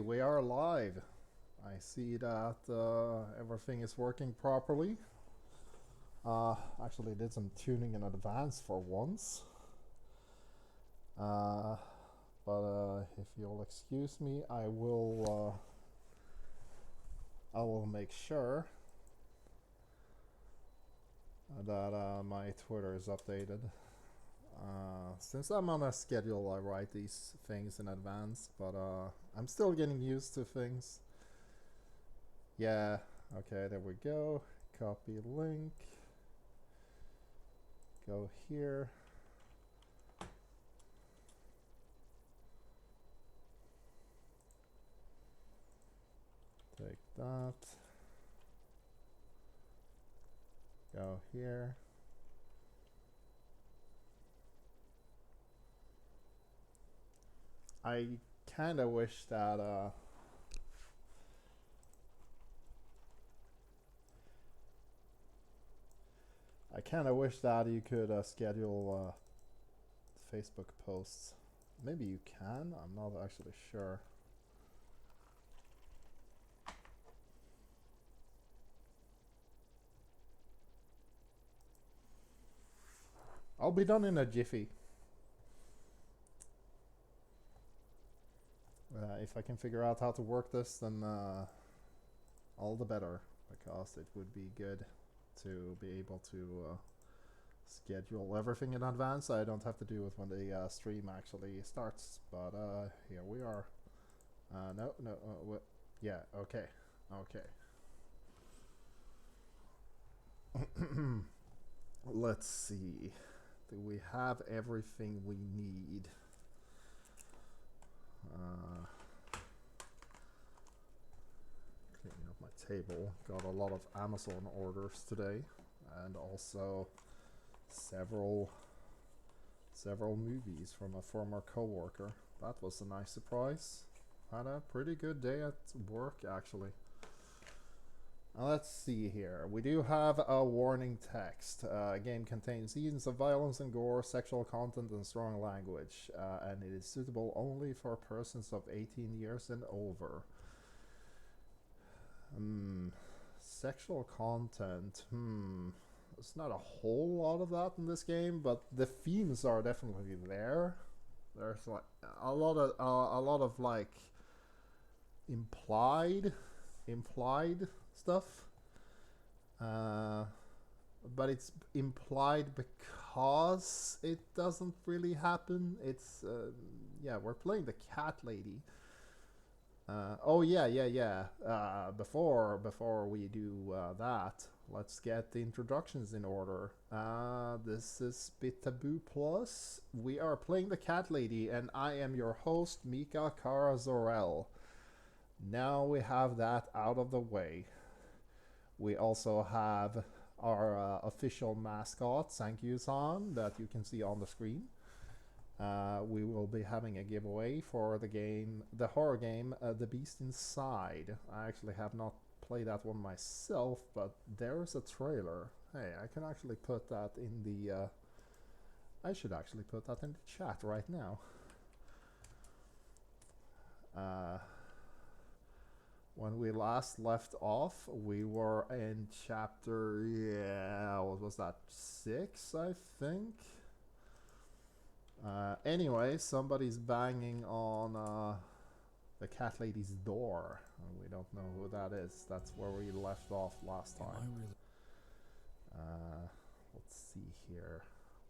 we are live. I see that everything is working properly. Actually did some tuning in advance for once. Uh, but if you'll excuse me, I will make sure that my Twitter is updated. Since I'm on a schedule, I write these things in advance, but I'm still getting used to things. Yeah, okay, there we go. Copy link. Go here. Take that. Go here. I kind of wish that you could schedule Facebook posts. Maybe you can. I'm not actually sure. I'll be done in a jiffy. If I can figure out how to work this, then all the better, because it would be good to be able to schedule everything in advance. I don't have to do it when the stream actually starts, but here we are. Yeah, okay. Let's see. Do we have everything we need? Cleaning up my table. Got a lot of Amazon orders today, and also several movies from a former co-worker. That was a nice surprise. Had a pretty good day at work, actually. Now let's see here. We do have a warning text. Game contains scenes of violence and gore, sexual content, and strong language, and it is suitable only for persons of 18 years and over. Sexual content. There's not a whole lot of that in this game, but the themes are definitely there. There's like a lot of like implied stuff, but it's implied because it doesn't really happen. It's yeah, we're playing the cat lady. Oh yeah. Before we do that, let's get the introductions in order. This is Bit Taboo Plus. We are playing the cat lady, and I am your host, Mika Zor-El. Now we have that out of the way. We also have our official mascot, Sankyu-san, that you can see on the screen. We will be having a giveaway for the horror game, The Beast Inside. I actually have not played that one myself, but there's a trailer. Hey, I can actually put that in the... I should actually put that in the chat right now. When we last left off, we were in chapter, what was that, 6, I think? Anyway, somebody's banging on the cat lady's door. We don't know who that is. That's where we left off last time. Let's see here.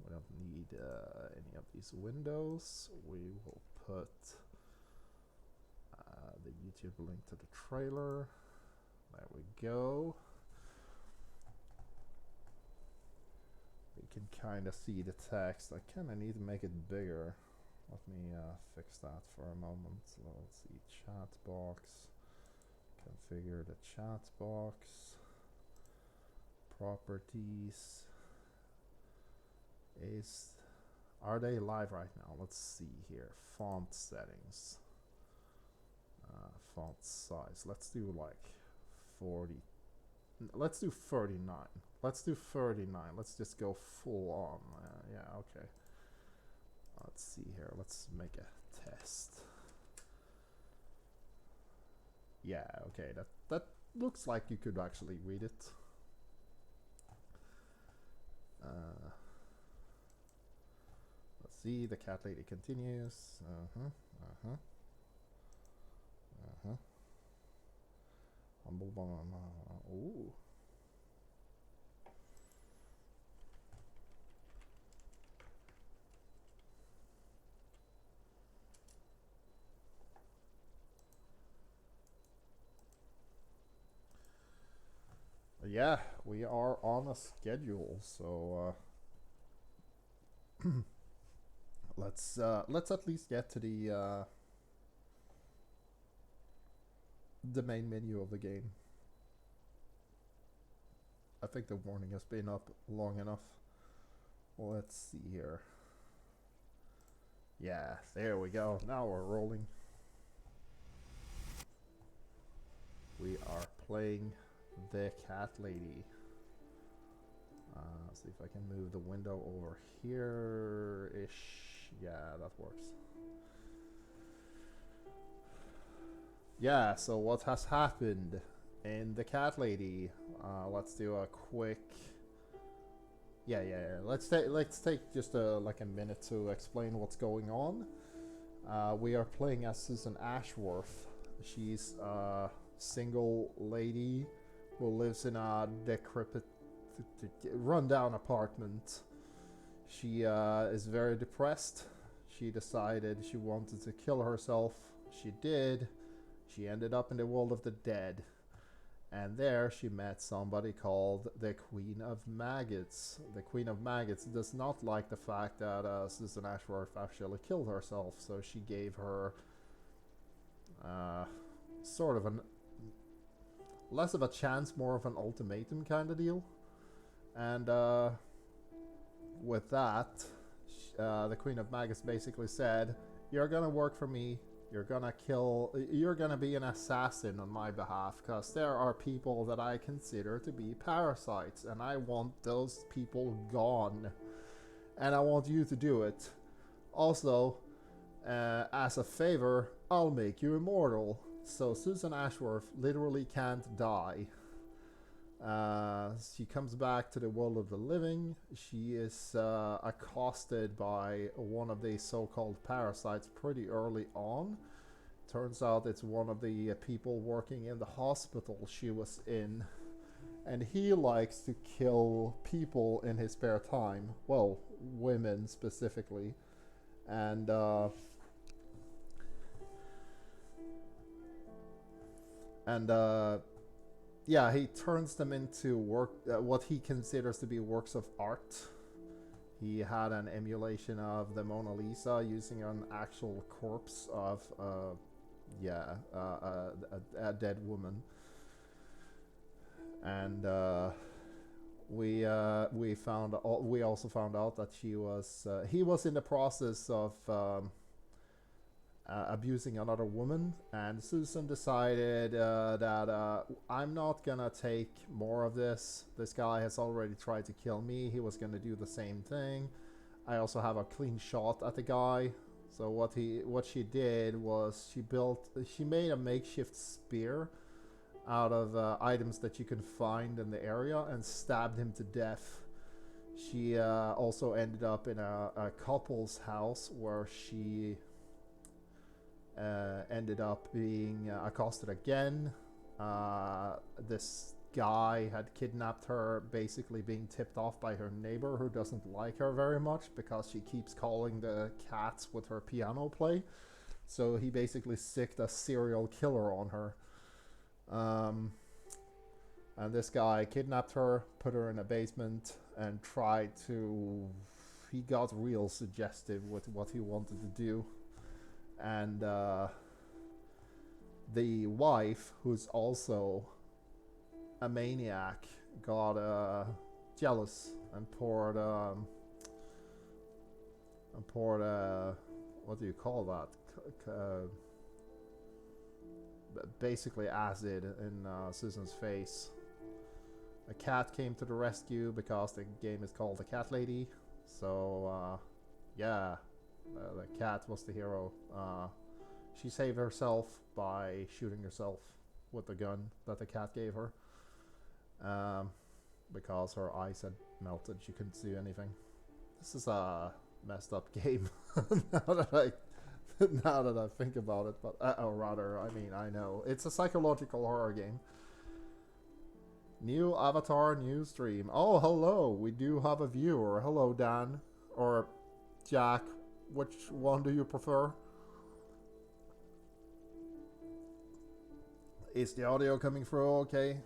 We don't need any of these windows. We will put the YouTube link to the trailer. There we go. You can kind of see the text. I kind of need to make it bigger. Let me fix that for a moment. So let's see, chat box. Configure the chat box. Properties. Are they live right now? Let's see here. Font settings. Font size. Let's do like 40. Let's do 39. Let's do 39. Let's just go full on. Yeah, okay. Let's see here. Let's make a test. Yeah, okay, that looks like you could actually read it. Uh, let's see, the cat lady continues. Uh-huh, uh-huh, uh-huh. Humble bomb. Ooh. Yeah, we are on a schedule, so let's at least get to the main menu of the game. I think the warning has been up long enough. Let's see here. Yeah, there we go. Now we're rolling. We are playing the cat lady. See if I can move the window over here-ish. Yeah, that works. Yeah, so what has happened in the cat lady? Let's do a quick. Yeah. Let's take just like a minute to explain what's going on. We are playing as Susan Ashworth. She's a single lady who lives in a decrepit, rundown apartment. She is very depressed. She decided she wanted to kill herself. She did. She ended up in the world of the dead. And there she met somebody called the Queen of Maggots. The Queen of Maggots does not like the fact that Susan Ashworth actually killed herself, so she gave her sort of an less of a chance, more of an ultimatum kind of deal. And with that, the Queen of Maggots basically said, "You're gonna work for me. You're gonna be an assassin on my behalf, because there are people that I consider to be parasites, and I want those people gone. And I want you to do it. Also, as a favor, I'll make you immortal." So Susan Ashworth literally can't die. She comes back to the world of the living. She is accosted by one of the so-called parasites pretty early on. Turns out it's one of the people working in the hospital she was in. And he likes to kill people in his spare time. Well, women specifically. And yeah, he turns them into what he considers to be works of art. He had an emulation of the Mona Lisa using an actual corpse of a dead woman. And we also found out that he was in the process of abusing another woman, and Susan decided that I'm not gonna take more of this. This guy has already tried to kill me. He was gonna do the same thing. I also have a clean shot at the guy. So what she did was she made a makeshift spear out of items that you can find in the area and stabbed him to death. She also ended up in a couple's house where she ended up being accosted again. This guy had kidnapped her, basically being tipped off by her neighbor, who doesn't like her very much because she keeps calling the cats with her piano play. So he basically sicked a serial killer on her. And this guy kidnapped her, put her in a basement, and he got real suggestive with what he wanted to do. And the wife, who's also a maniac, got jealous and poured what do you call that? Basically acid in Susan's face. A cat came to the rescue because the game is called The Cat Lady. So yeah, the cat was the hero. She saved herself by shooting herself with the gun that the cat gave her. Because her eyes had melted, she couldn't see anything. This is a messed up game. Now that I think about it, but or rather, I mean, I know it's a psychological horror game. New avatar, new stream. Oh, hello. We do have a viewer. Hello, Dan or Jack. Which one do you prefer? Is the audio coming through okay?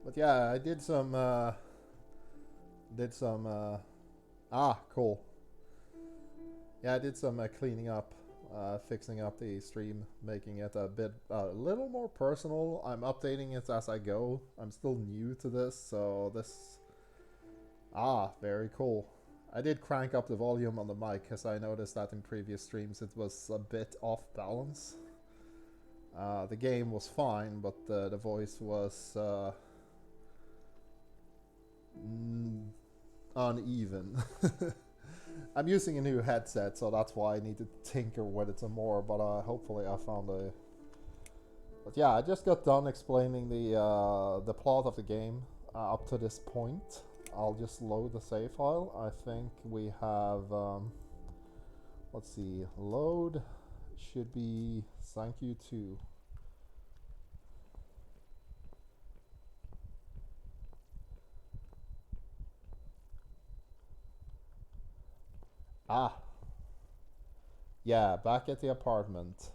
But yeah, I did some cool. Yeah, I did some cleaning up, fixing up the stream, making it a little more personal. I'm updating it as I go. I'm still new to this, so this... very cool. I did crank up the volume on the mic, because I noticed that in previous streams it was a bit off balance. The game was fine, but the voice was uneven. I'm using a new headset, so that's why I need to tinker with it some more, but hopefully I found a... But yeah, I just got done explaining the plot of the game up to this point. I'll just load the save file. I think we have... let's see, load should be thank you to... Yeah, back at the apartment.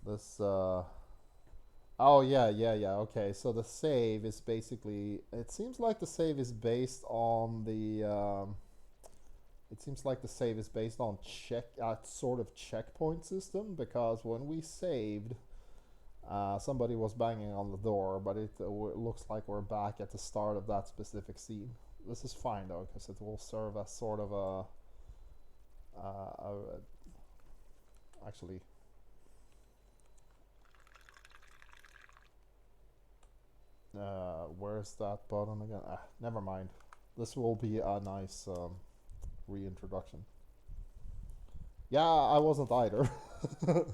This, oh, yeah, okay. So the save is basically... It seems like the save is based on the... it seems like the save is based on sort of checkpoint system, because when we saved, somebody was banging on the door, but it looks like we're back at the start of that specific scene. This is fine, though, because it will serve as sort of a... actually, where's that button again? Never mind. This will be a nice reintroduction. Yeah, I wasn't either.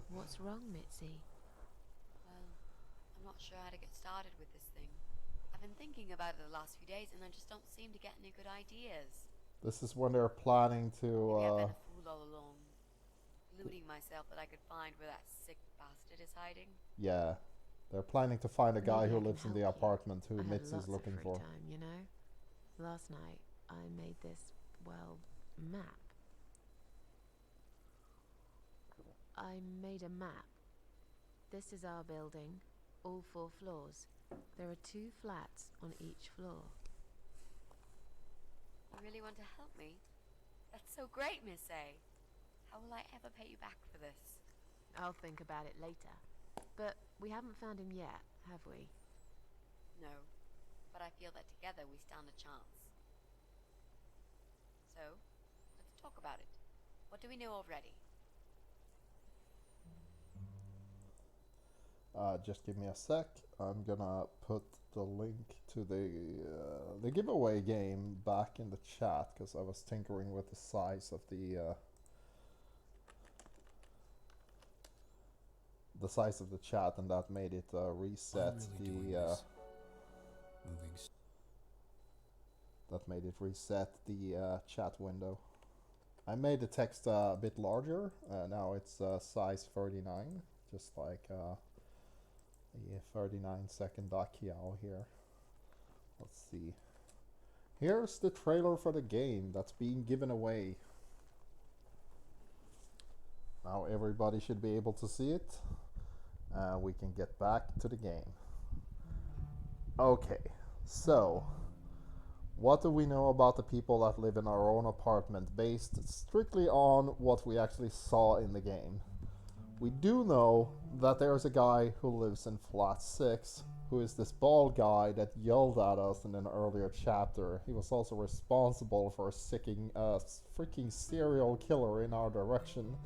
What's wrong, Mitzi? Well, I'm not sure how to get started with this thing. I've been thinking about it the last few days, and I just don't seem to get any good ideas. This is when they're planning to... Maybe I've been a fool all along, deluding myself that I could find where that sick bastard is hiding. Yeah, they're planning to find a guy Maybe who I lives can in the help you. apartment who I had Mitz lots is of looking free for. time, you know. Last night I made this, well, map. I made a map. This is our building, all 4 floors. There are 2 flats on each floor. You really want to help me? That's so great, Miss A. How will I ever pay you back for this? I'll think about it later. But we haven't found him yet, have we? No, but I feel that together we stand a chance. So, let's talk about it. What do we know already? Just give me a sec. I'm gonna put the link to the giveaway game back in the chat, because I was tinkering with the size of the chat, and that made it reset the chat window. I made the text a bit larger. Now it's size 39, just like the 39-second Dakiao here. Let's see. Here's the trailer for the game that's being given away. Now everybody should be able to see it. We can get back to the game. Okay, so what do we know about the people that live in our own apartment based strictly on what we actually saw in the game? We do know that there's a guy who lives in flat 6, who is this bald guy that yelled at us in an earlier chapter. He was also responsible for sicking a freaking serial killer in our direction,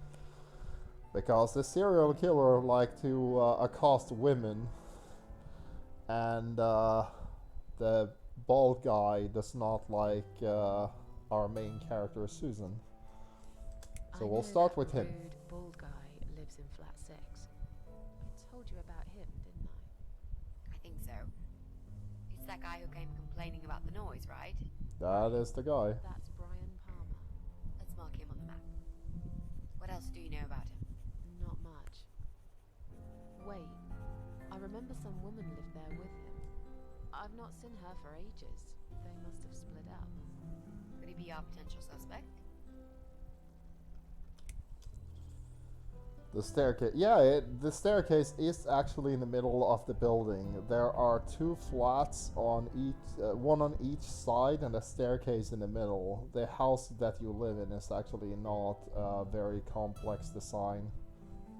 because the serial killer liked to accost women, and the bald guy does not like our main character Susan. So I we'll know start that with him. rude, bald guy lives in flat 6. I told you about him, didn't I? I think so. It's that guy who came complaining about the noise, right? That is the guy. That's Brian Palmer. Let's mark him on the map. What else do you know about him? Not much. Wait, I remember some woman lived there with him. I've not seen her for ages. They must have split up. Could he be our potential suspect? The staircase. Yeah, the staircase is actually in the middle of the building. There are 2 flats on each, one on each side, and a staircase in the middle. The house that you live in is actually not a very complex design.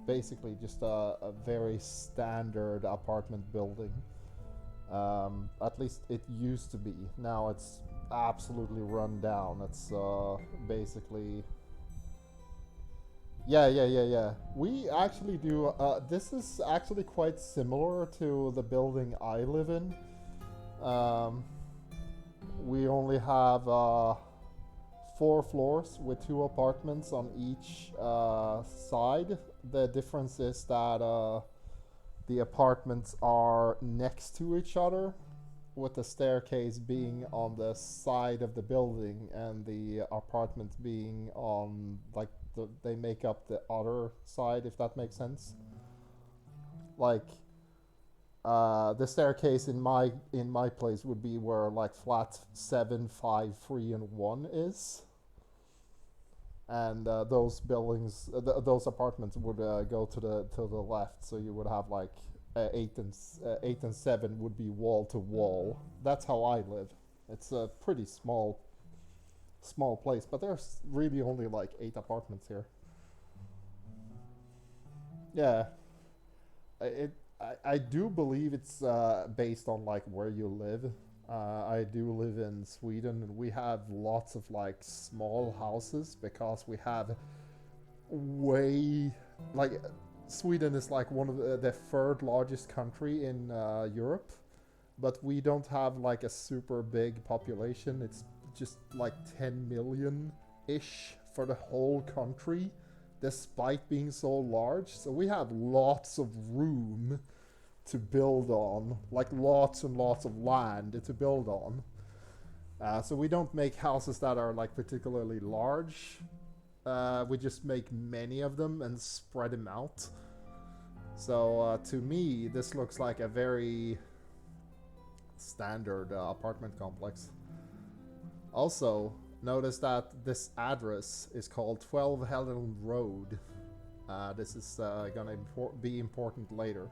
Basically, just a very standard apartment building. At least it used to be. Now it's absolutely run down. It's basically. Yeah. We actually do. This is actually quite similar to the building I live in. We only have 4 floors with 2 apartments on each side. The difference is that the apartments are next to each other, with the staircase being on the side of the building and the apartments being on like they make up the other side, if that makes sense. Like the staircase in my place would be where like flat 7, 5, 3, and 1 is, and those buildings, those apartments would go to the left. So you would have like 8 and 7 would be wall to wall. That's how I live. It's a pretty small place, but there's really only like 8 apartments here. Yeah, I do believe it's based on like where you live. I do live in Sweden, and we have lots of like small houses because we have way like Sweden is like one of the 3rd largest country in Europe, but we don't have like a super big population. It's just like 10 million-ish for the whole country, despite being so large. So we have lots of room to build on, like lots and lots of land to build on. So we don't make houses that are like particularly large. We just make many of them and spread them out. So to me, this looks like a very standard apartment complex. Also, notice that this address is called 12 Helen Road. This is gonna be important later.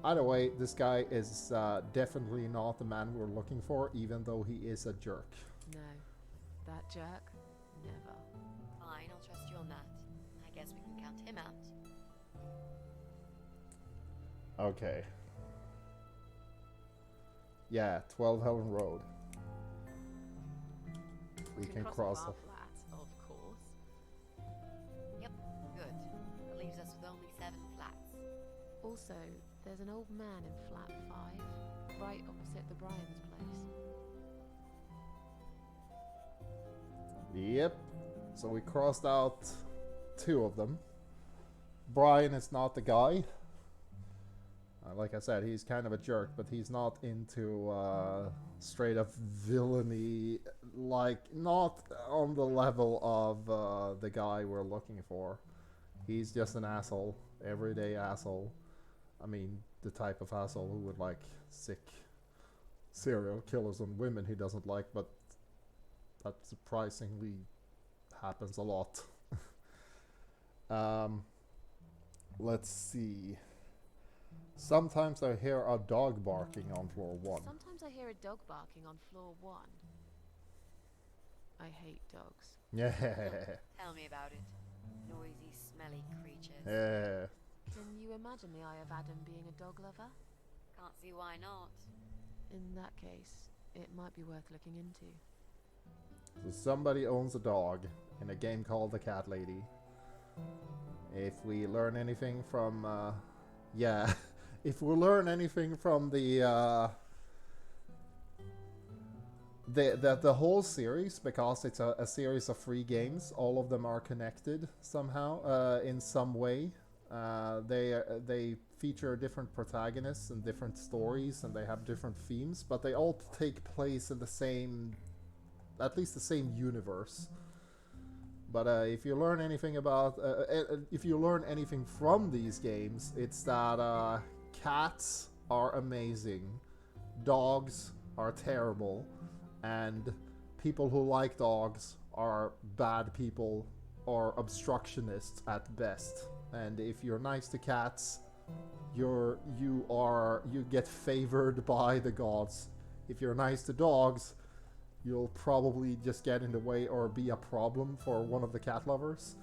Either way, this guy is definitely not the man we're looking for, even though he is a jerk. No, that jerk, never. Fine, I'll trust you on that. I guess we can count him out. Okay. Yeah, 12 Helen Road. We can cross our it. flat, of course. Yep, good. That leaves us with only 7 flats. Also, there's an old man in flat 5, right opposite the Brian's place. Yep. So we crossed out 2 of them. Brian is not the guy. Like I said, he's kind of a jerk, but he's not into straight up villainy, like not on the level of the guy we're looking for. He's just an asshole, everyday asshole. I mean, the type of asshole who would like sick serial killers on women he doesn't like, but that surprisingly happens a lot. Let's see. Sometimes I hear a dog barking on floor 1. Sometimes I hear a dog barking on floor 1. I hate dogs. Yeah. Tell me about it. Noisy, smelly creatures. Yeah. Can you imagine the Eye of Adam being a dog lover? Can't see why not. In that case, it might be worth looking into. So somebody owns a dog in a game called The Cat Lady. If we learn anything from, yeah, if we learn anything from the the whole series, because it's a series of 3 games, all of them are connected somehow, in some way. They feature different protagonists and different stories, and they have different themes, but they all take place in the same, at least the same universe. But if you learn anything about, if you learn anything from these games, it's that cats are amazing, dogs are terrible, and people who like dogs are bad people or obstructionists at best. And if you're nice to cats, you get favored by the gods. If you're nice to dogs, you'll probably just get in the way or be a problem for one of the cat lovers.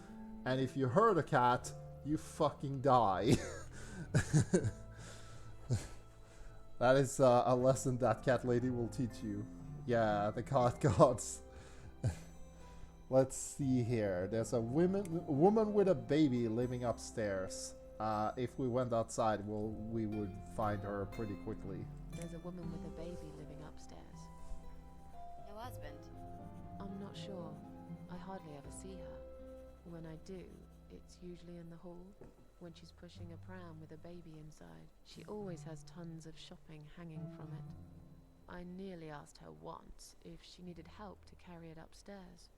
And if you hurt a cat, you fucking die. That is a lesson that cat lady will teach you. Yeah, the cat gods. Let's see here. There's a woman with a baby living upstairs. If we went outside, we would find her pretty quickly. There's a woman with a baby living upstairs. No husband? I'm not sure. I hardly ever see her. When I do, it's usually in the hall, when she's pushing a pram with a baby inside. She always has tons of shopping hanging from it. I nearly asked her once if she needed help to carry it upstairs.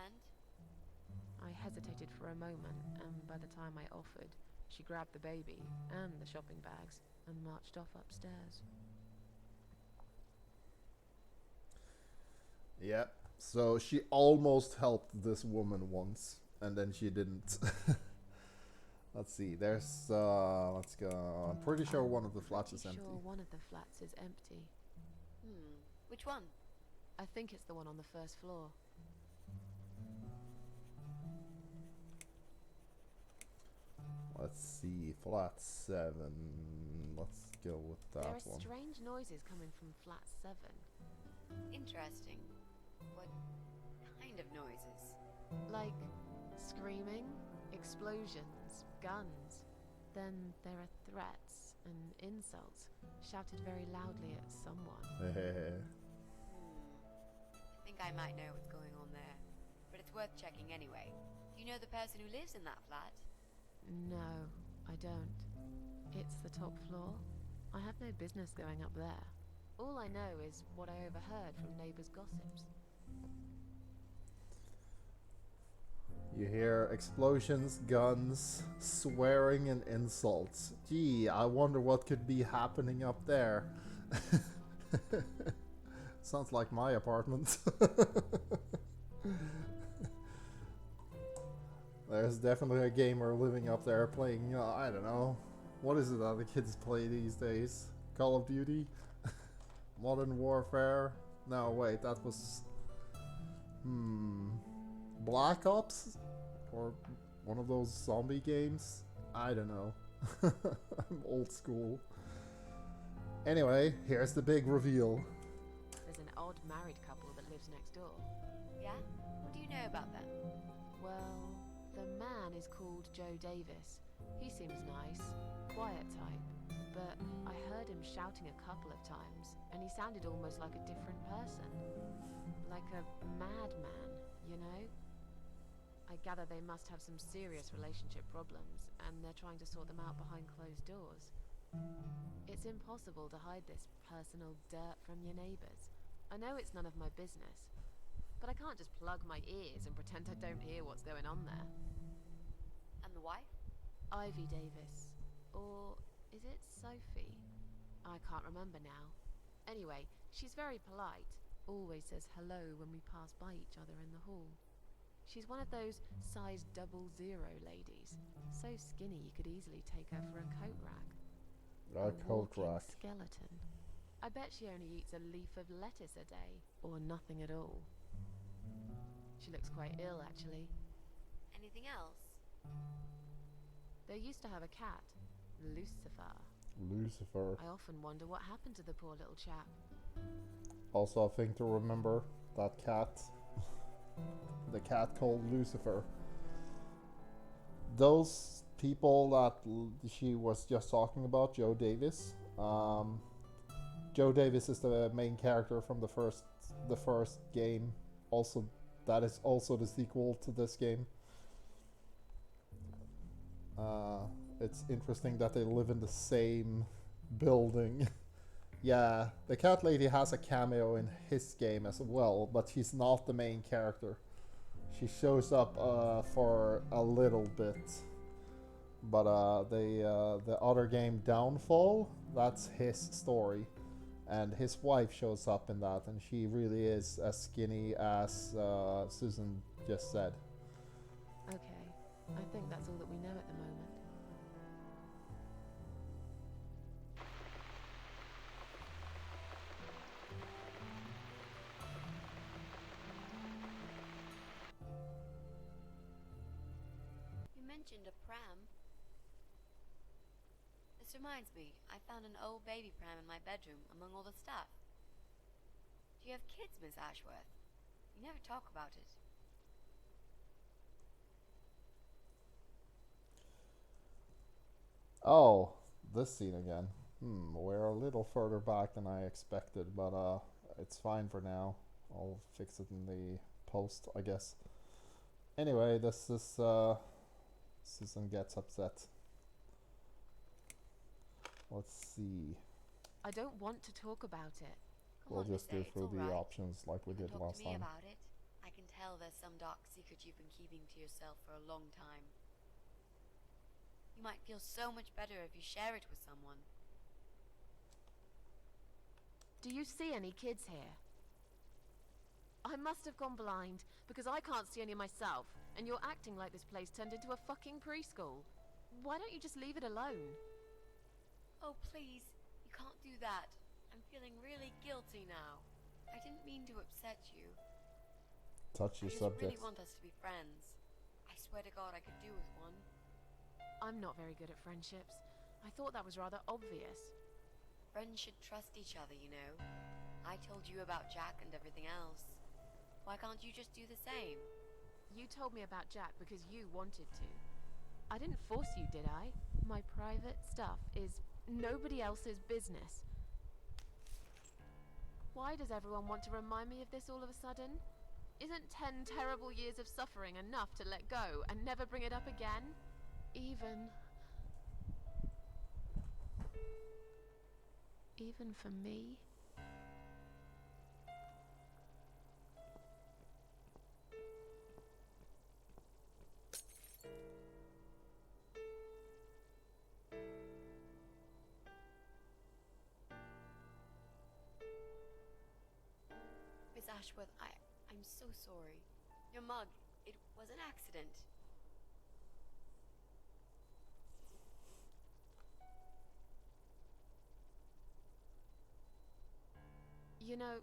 And? I hesitated for a moment, and by the time I offered, she grabbed the baby and the shopping bags and marched off upstairs. Yeah, so she almost helped this woman once, and then she didn't. Let's see, there's, let's go. I'm pretty sure one of the flats is empty. Sure, one of the flats is empty. Which one? I think it's the one on the first floor. Let's see, flat 7. Let's go with that one. There are strange noises coming from flat 7. Interesting. What kind of noises? Like screaming, explosions, guns. Then there are threats and insults shouted very loudly at someone. I think I might know what's going on there, but it's worth checking anyway. Do you know the person who lives in that flat? No, I don't. It's the top floor. I have no business going up there. All I know is what I overheard from neighbors' gossips. You hear explosions, guns, swearing, and insults. Gee, I wonder what could be happening up there. Sounds like my apartment. There's definitely a gamer living up there playing, I don't know. What is it that the kids play these days? Call of Duty? Modern Warfare? No, wait, that was... Black Ops? Or one of those zombie games? I don't know. I'm old school. Anyway, here's the big reveal. There's an odd married couple that lives next door. Yeah? What do you know about them? Well, the man is called Joe Davis. He seems nice, quiet type, but I heard him shouting a couple of times, and he sounded almost like a different person. Like a madman, you know? I gather they must have some serious relationship problems, and they're trying to sort them out behind closed doors. It's impossible to hide this personal dirt from your neighbors. I know it's none of my business, but I can't just plug my ears and pretend I don't hear what's going on there. And the wife? Ivy Davis. Or is it Sophie? I can't remember now. Anyway, she's very polite. Always says hello when we pass by each other in the hall. She's one of those size 00 ladies. So skinny you could easily take her for a coat rack. A coat rack. Skeleton. I bet she only eats a leaf of lettuce a day, or nothing at all. She looks quite ill, actually. Anything else? They used to have a cat, Lucifer. Lucifer. I often wonder what happened to the poor little chap. Also a thing to remember, that cat. The cat called Lucifer. Those people that she was just talking about, Joe Davis, Joe Davis is the main character from the first game. Also, that is also the sequel to this game. It's interesting that they live in the same building. Yeah, the cat lady has a cameo in his game as well, but she's not the main character. She shows up for a little bit. But the other game, Downfall, that's his story. And his wife shows up in that, and she really is as skinny as Susan just said. Okay, I think that's all that we know at the moment. You mentioned a pram. This reminds me, I found an old baby pram in my bedroom among all the stuff. Do you have kids, Miss Ashworth? You never talk about it. Oh, this scene again. We're a little further back than I expected, but it's fine for now. I'll fix it in the post, I guess. Anyway, this is Susan gets upset. Let's see. I don't want to talk about it. We'll just go through the right. options like we did last Talk to me time. about it. I can tell there's some dark secret you've been keeping to yourself for a long time. You might feel so much better if you share it with someone. Do you see any kids here? I must have gone blind, because I can't see any myself, and you're acting like this place turned into a fucking preschool. Why don't you just leave it alone? Oh, please. You can't do that. I'm feeling really guilty now. I didn't mean to upset you. Touchy I just subject. really want us to be friends. I swear to God I could do with one. I'm not very good at friendships. I thought that was rather obvious. Friends should trust each other, you know. I told you about Jack and everything else. Why can't you just do the same? You told me about Jack because you wanted to. I didn't force you, did I? My private stuff is nobody else's business. Why does everyone want to remind me of this all of a sudden? Isn't 10 terrible years of suffering enough to let go and never bring it up again? Even for me? Miss Ashworth, I'm so sorry. Your mug, it was an accident. You know,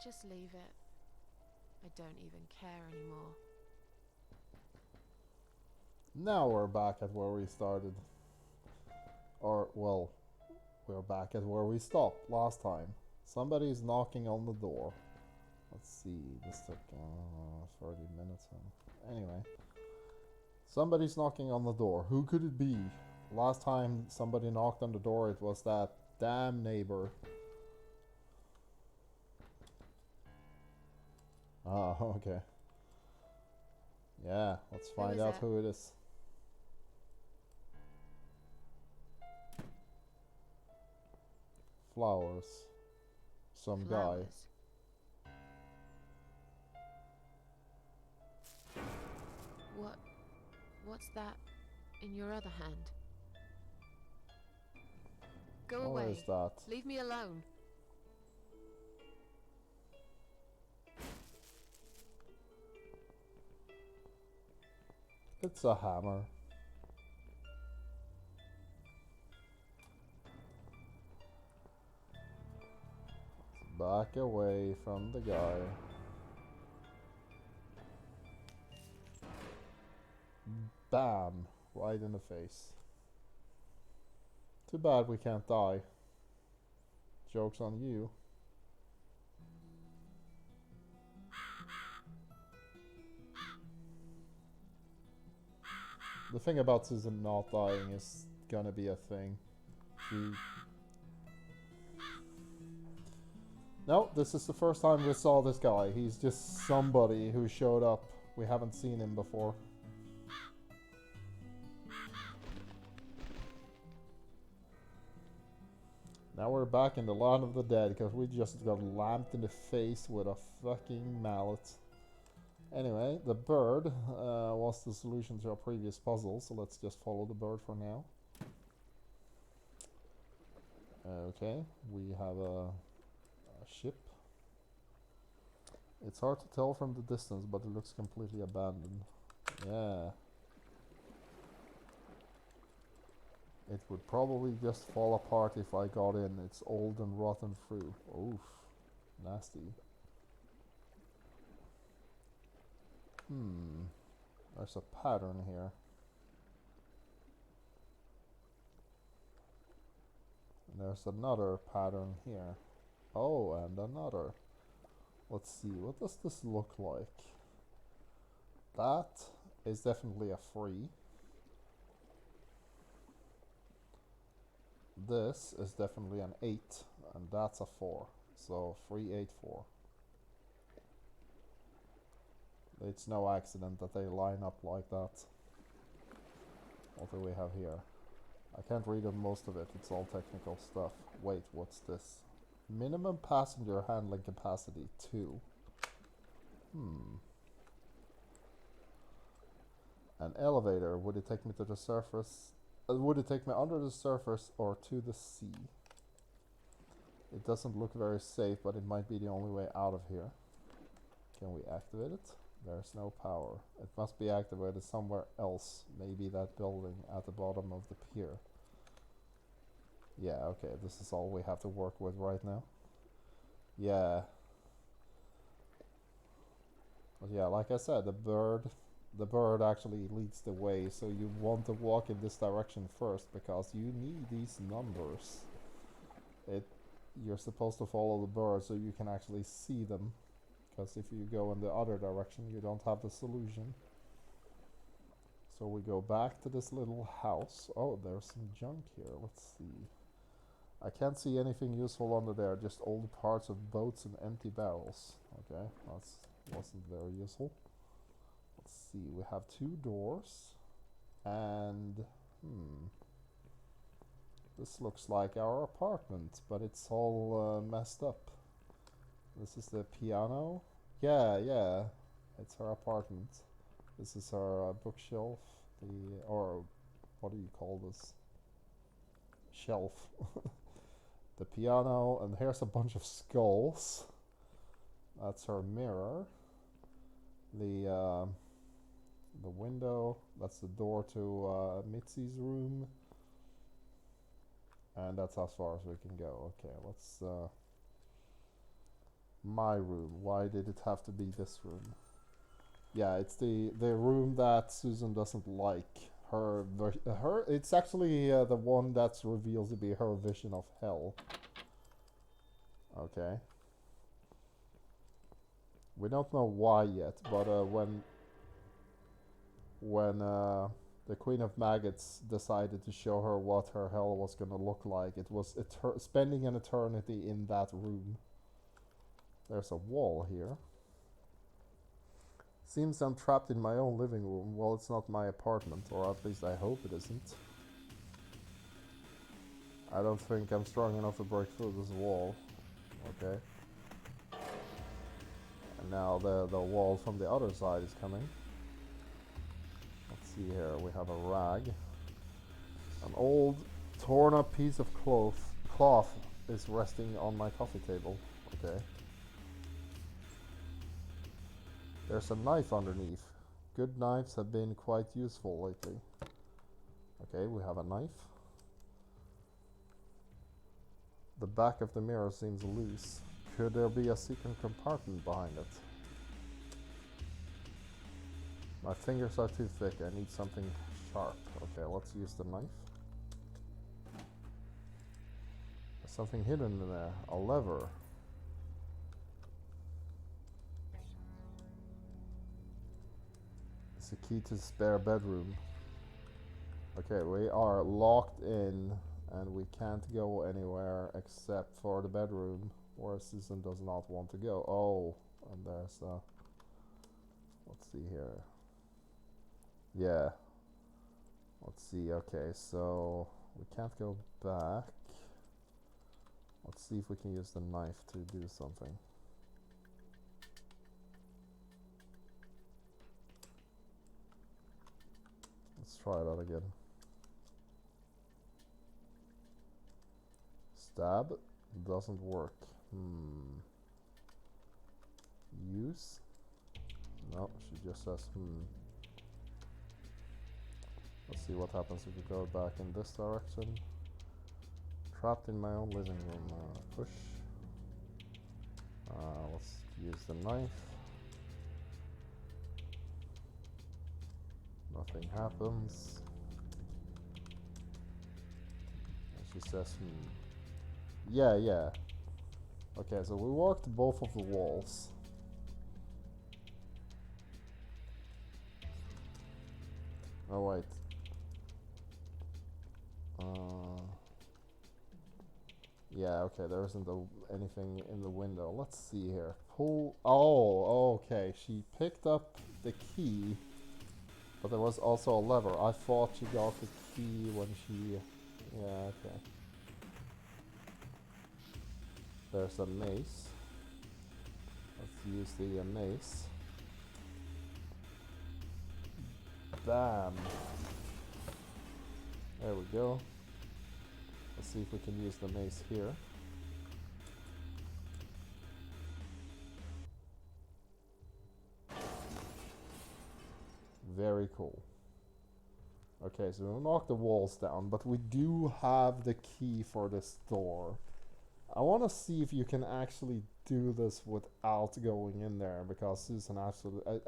just leave it. I don't even care anymore. Now we're back at where we started. Or, well, we're back at where we stopped last time. Somebody's knocking on the door. Let's see, this took 30 minutes. Anyway. Somebody's knocking on the door. Who could it be? Last time somebody knocked on the door, it was that damn neighbor. Ah, okay. Yeah, let's find out who it is. Flowers. Some guy. What's that in your other hand? Go What away. is that? Leave me alone. It's a hammer. Back away from the guy. Bam! Right in the face. Too bad we can't die. Joke's on you. The thing about Susan not dying is gonna be a thing. No, this is the first time we saw this guy. He's just somebody who showed up. We haven't seen him before. Now we're back in the land of the dead because we just got lamped in the face with a fucking mallet. Anyway, the bird was the solution to our previous puzzle, so let's just follow the bird for now. Okay, we have a ship. It's hard to tell from the distance, but it looks completely abandoned. Yeah. It would probably just fall apart if I got in. It's old and rotten through. Oof. Nasty. There's a pattern here. And there's another pattern here. Oh, and another. Let's see, what does this look like? That is definitely a 3. This is definitely an 8, and that's a 4. So 3, 8, 4. It's no accident that they line up like that. What do we have here? I can't read on most of it, it's all technical stuff. Wait, what's this? Minimum passenger handling capacity 2. An elevator, would it take me to the surface? Would it take me under the surface or to the sea? It doesn't look very safe, but it might be the only way out of here. Can we activate it? There's no power. It must be activated somewhere else. Maybe that building at the bottom of the pier. Yeah, okay, this is all we have to work with right now. Yeah. But yeah, like I said, the bird actually leads the way, so you want to walk in this direction first because you need these numbers. You're supposed to follow the bird so you can actually see them, because if you go in the other direction you don't have the solution. So we go back to this little house. Oh, there's some junk here. Let's see. I can't see anything useful under there, just old parts of boats and empty barrels. Okay, that wasn't very useful. Let's see, we have 2 doors, and this looks like our apartment, but it's all messed up. This is the piano. Yeah, it's her apartment. This is her bookshelf, or what do you call this? Shelf. The piano, and here's a bunch of skulls. That's her mirror. The window, that's the door to Mitzi's room. And that's as far as we can go. Okay, let's... my room. Why did it have to be this room? Yeah, it's the room that Susan doesn't like. It's actually the one that's revealed to be her vision of hell. Okay. We don't know why yet, but when the Queen of Maggots decided to show her what her hell was gonna look like, it was spending an eternity in that room. There's a wall here. Seems I'm trapped in my own living room. Well, it's not my apartment, or at least I hope it isn't. I don't think I'm strong enough to break through this wall. Okay. And now the wall from the other side is coming. Let's see here, we have a rag. An old torn up piece of cloth is resting on my coffee table. Okay. There's a knife underneath. Good knives have been quite useful lately. Okay, we have a knife. The back of the mirror seems loose. Could there be a secret compartment behind it? My fingers are too thick. I need something sharp. Okay, let's use the knife. There's something hidden in there. A lever. It's the key to the spare bedroom. Okay, we are locked in and we can't go anywhere except for the bedroom. where Susan does not want to go. Oh, and there's let's see here. Yeah. Let's see. Okay, so we can't go back. Let's see if we can use the knife to do something. Let's try that again. Stab doesn't work. Use? No, she just says Let's see what happens if we go back in this direction. Trapped in my own living room. Push. Let's use the knife. Nothing happens. And she says, Yeah, yeah. Okay, so we walked both of the walls. Oh, wait. Yeah, okay, there isn't anything in the window. Let's see here. Pull. Oh, okay. She picked up the key, but there was also a lever. I thought she got the key when she. Yeah, okay. There's a mace. Let's use the mace. Bam. There we go. Let's see if we can use the mace here. Very cool. Okay, so we'll knock the walls down, but we do have the key for this door. I want to see if you can actually do this without going in there, because Susan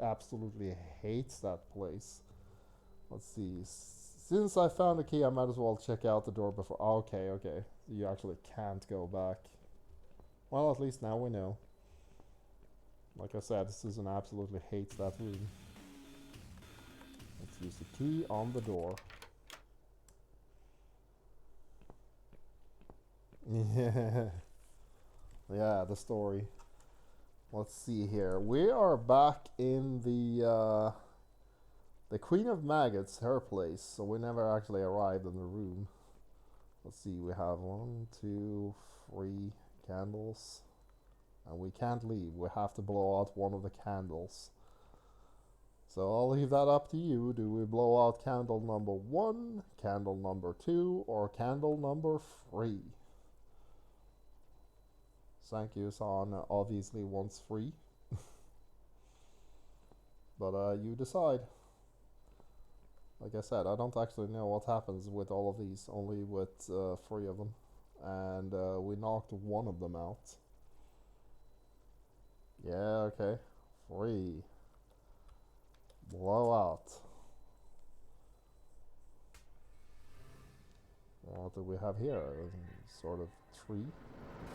absolutely hates that place. Let's see. Since I found the key, I might as well check out the door before. Okay, okay. You actually can't go back. Well, at least now we know. Like I said, Susan absolutely hates that room. Let's use the key on the door. Yeah. Yeah, the story. Let's see here. We are back in the Queen of Maggots, her place. So we never actually arrived in the room. Let's see, we have 1, 2, 3 candles. And we can't leave. We have to blow out one of the candles. So I'll leave that up to you. Do we blow out candle number 1, candle number 2, or candle number 3? Thank you, San obviously wants 3. But you decide. Like I said, I don't actually know what happens with all of these, only with 3 of them. And we knocked one of them out. Yeah, okay. 3. Blow out. What do we have here? Sort of tree.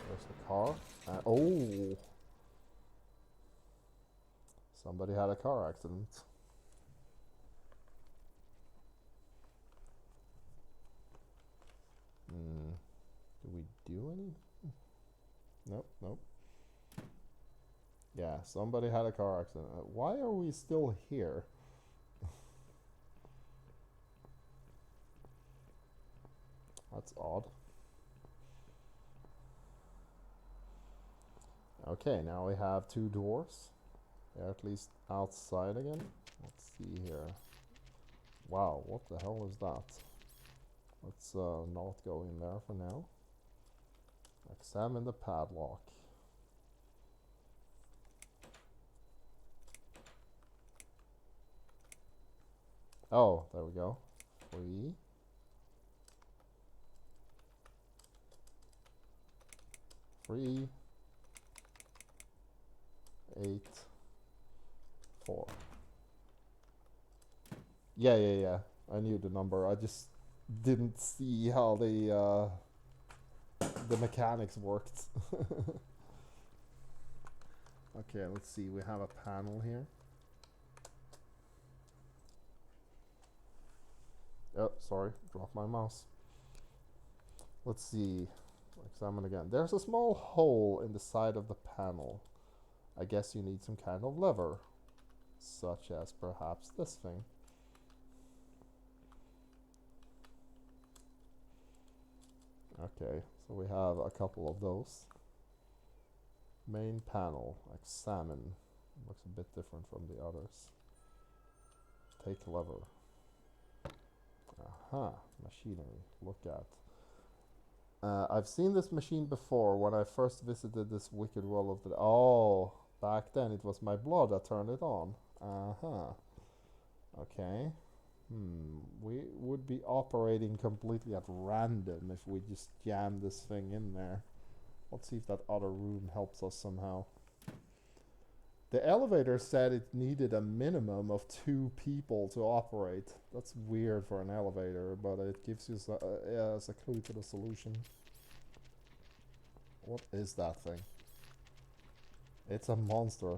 There's the car. Oh! Somebody had a car accident. Do we do any? Nope, nope. Yeah, somebody had a car accident. Why are we still here? That's odd. Okay, now we have 2 doors. They're at least outside again. Let's see here. Wow, what the hell is that? Let's not go in there for now. Examine the padlock. Oh, there we go. 3. 3. 8. 4. Yeah, yeah, yeah. I knew the number. I just didn't see how the mechanics worked. Okay, let's see. We have a panel here. Oh, sorry. Dropped my mouse. Let's see. Examine again. There's a small hole in the side of the panel. I guess you need some kind of lever, such as perhaps this thing. Okay, so we have a couple of those. Main panel, examine. Looks a bit different from the others. Take lever. Aha, machinery. Look at. I've seen this machine before when I first visited this wicked world of the... Oh, back then it was my blood that turned it on. Okay. We would be operating completely at random if we just jam this thing in there. Let's see if that other room helps us somehow. The elevator said it needed a minimum of 2 people to operate. That's weird for an elevator, but it gives you as a clue to the solution. What is that thing? It's a monster.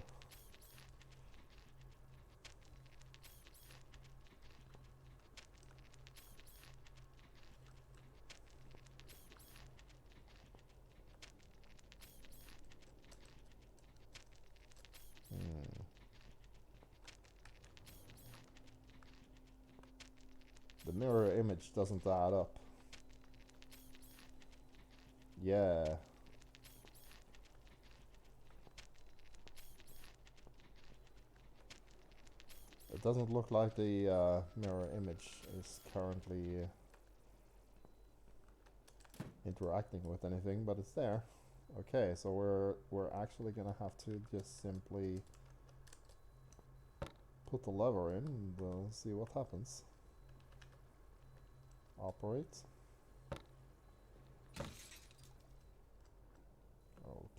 The mirror image doesn't add up. Yeah. It doesn't look like the mirror image is currently interacting with anything, but it's there. Okay, so we're actually gonna have to just simply put the lever in and see what happens. Operate.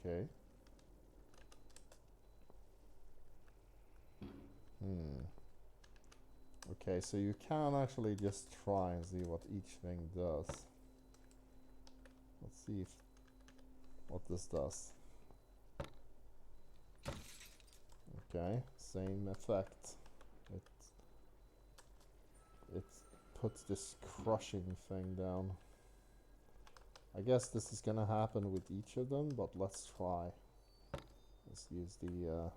Okay. Okay, so you can actually just try and see what each thing does. Let's see if what this does. Okay, same effect. It puts this crushing thing down. I guess this is gonna happen with each of them, but let's try. Let's use the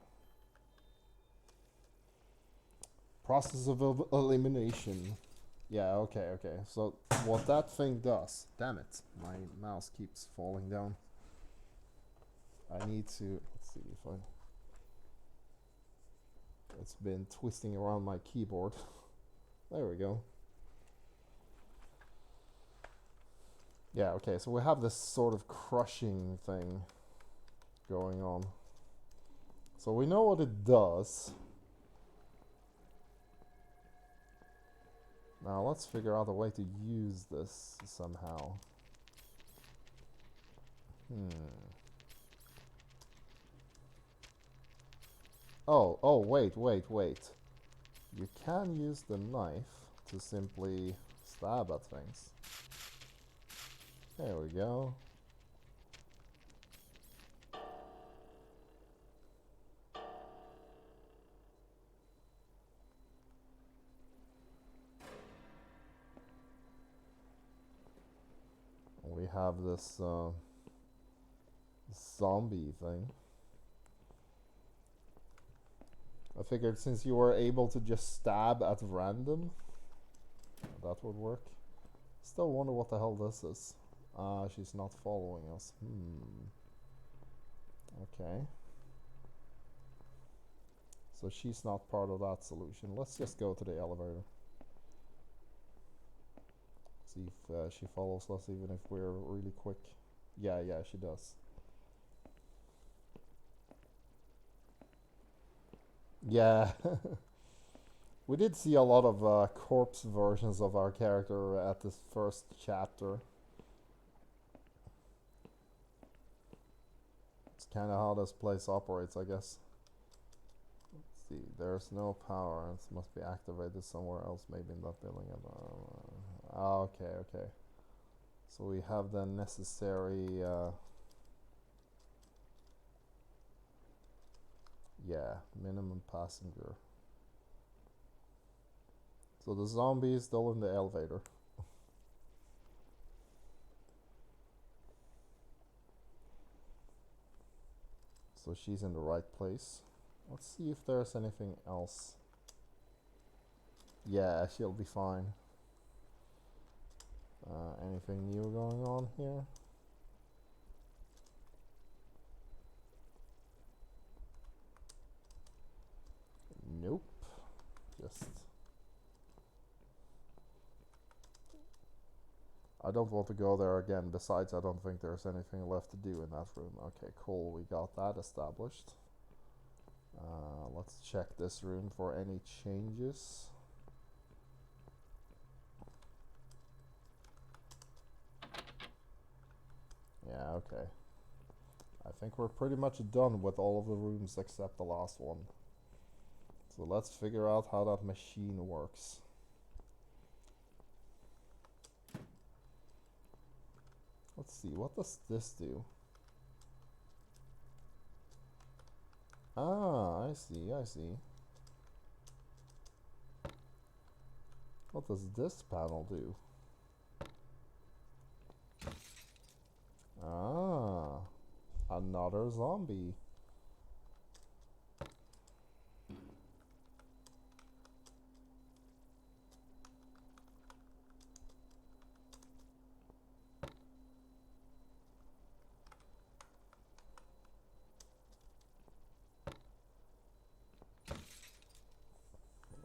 process of elimination. Yeah, okay. So what that thing does, damn it, my mouse keeps falling down. I need to, let's see if I, it's been twisting around my keyboard. There we go. Yeah, okay, so we have this sort of crushing thing going on. So we know what it does. Now let's figure out a way to use this somehow. Oh, wait. You can use the knife to simply stab at things. There we go. We have this zombie thing. I figured since you were able to just stab at random, that would work. Still wonder what the hell this is. She's not following us. Okay. So she's not part of that solution. Let's just go to the elevator. See if she follows us even if we're really quick. Yeah, she does. Yeah. We did see a lot of corpse versions of our character at this first chapter. It's kind of how this place operates, I guess. Let's see, there's no power. It must be activated somewhere else, maybe in that building. Okay. So we have the necessary... yeah, minimum passenger. So the zombie is still in the elevator. So she's in the right place. Let's see if there's anything else. Yeah, she'll be fine. Anything new going on here? Nope. Just... I don't want to go there again. Besides, I don't think there's anything left to do in that room. Okay, cool. We got that established. Let's check this room for any changes. Yeah, okay. I think we're pretty much done with all of the rooms except the last one. So let's figure out how that machine works. Let's see, what does this do? Ah, I see, I see. What does this panel do? Ah, another zombie.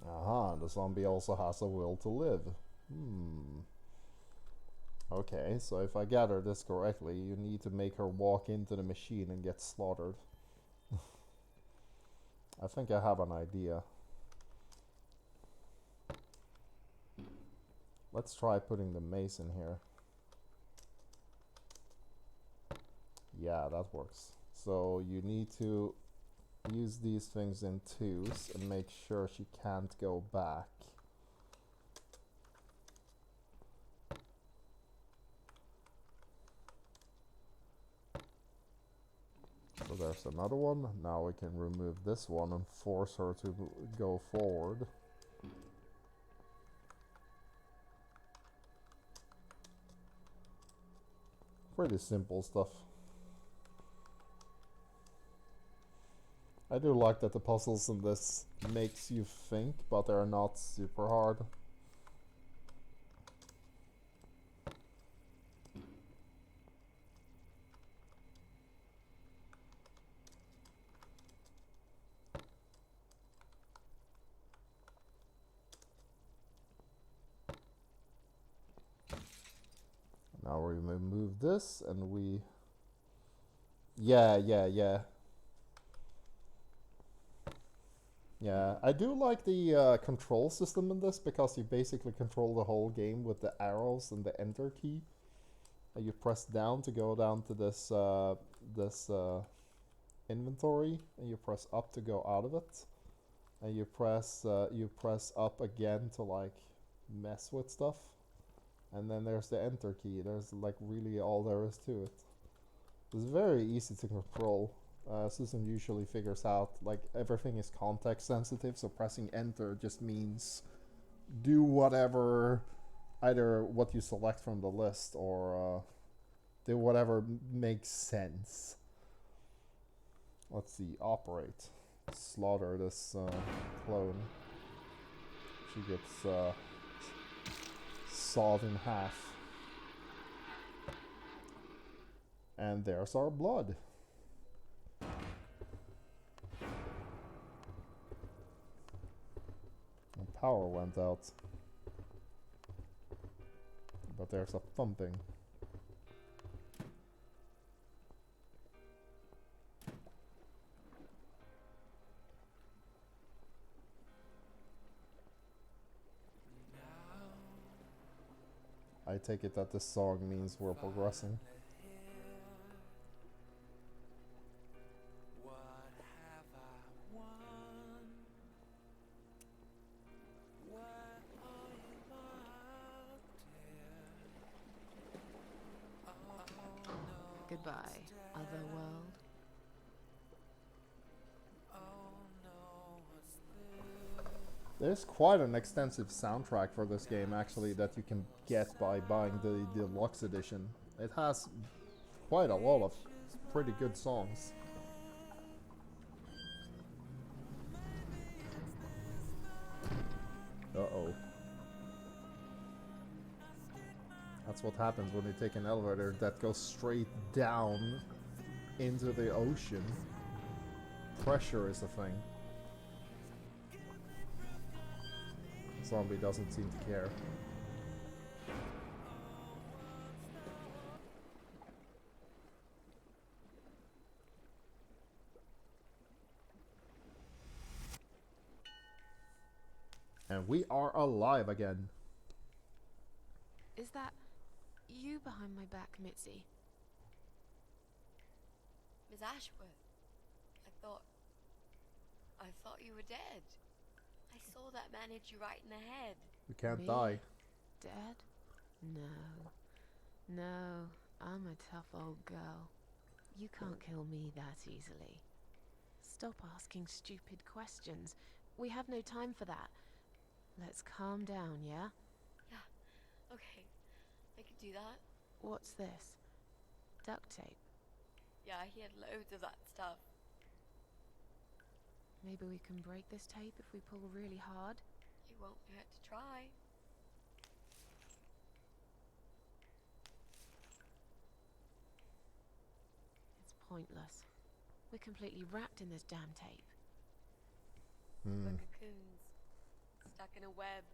Aha, the zombie also has a will to live. Okay, so if I gather this correctly, you need to make her walk into the machine and get slaughtered. I think I have an idea. Let's try putting the mace in here. Yeah, that works. So you need to use these things in twos and make sure she can't go back. So there's another one. Now we can remove this one and force her to go forward. Pretty simple stuff. I do like that the puzzles in this makes you think, but they're not super hard. Now we remove this and we... Yeah. Yeah, I do like the control system in this because you basically control the whole game with the arrows and the enter key. And you press down to go down to this inventory, and you press up to go out of it, and you press up again to like mess with stuff, and then there's the enter key. There's like really all there is to it. It's very easy to control. System usually figures out like everything is context sensitive, so pressing enter just means do whatever, either what you select from the list or do whatever makes sense. Let's see, operate. Slaughter this clone. She gets sawed in half. And there's our blood. And power went out. But there's a thumping. I take it that this song means we're progressing. Goodbye, otherworld. There's quite an extensive soundtrack for this game actually that you can get by buying the deluxe edition. It has quite a lot of pretty good songs. That's what happens when you take an elevator that goes straight down into the ocean. Pressure is the thing. Zombie doesn't seem to care. And we are alive again. Is that you behind my back, Mitzi? Miss Ashworth, I thought you were dead. I saw that man hit you right in the head. We can't Me? die. Dead? No. No, I'm a tough old girl. You can't kill me that easily. Stop asking stupid questions. We have no time for that. Let's calm down, yeah? Yeah, okay. I can do that. What's this? Duct tape. Yeah, he had loads of that stuff. Maybe we can break this tape if we pull really hard? It won't hurt to try. It's pointless. We're completely wrapped in this damn tape. We're cocoons, stuck in a web,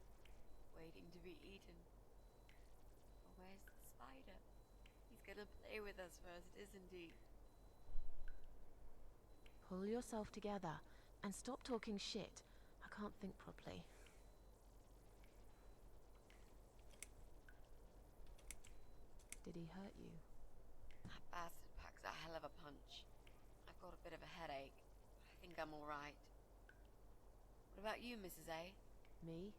waiting to be eaten. But where's the spider? He's gonna play with us first, isn't he? Pull yourself together and stop talking shit. I can't think properly. Did he hurt you? That bastard packs a hell of a punch. I've got a bit of a headache. I think I'm alright. What about you, Mrs. A? Me?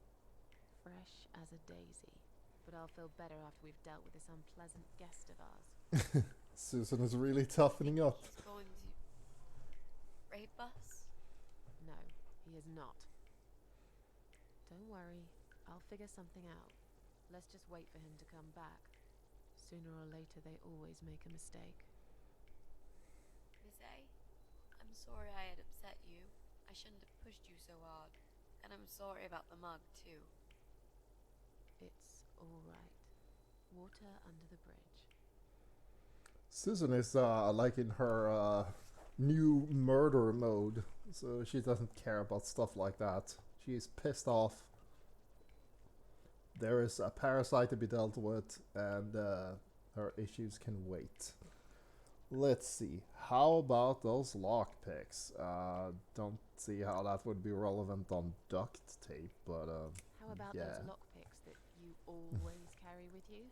Fresh as a daisy. But I'll feel better after we've dealt with this unpleasant guest of ours. Susan is really toughening up. He's going to rape us? No, he is not. Don't worry, I'll figure something out. Let's just wait for him to come back. Sooner or later, they always make a mistake. Miss A, I'm sorry I had upset you. I shouldn't have pushed you so hard. And I'm sorry about the mug, too. It's all right. Water under the bridge. Susan is like in her new murder mode, so she doesn't care about stuff like that. She's pissed off. There is a parasite to be dealt with, and her issues can wait. Let's see. How about those lockpicks? Don't see how that would be relevant on duct tape, but How about yeah. those lockpicks that you always carry with you?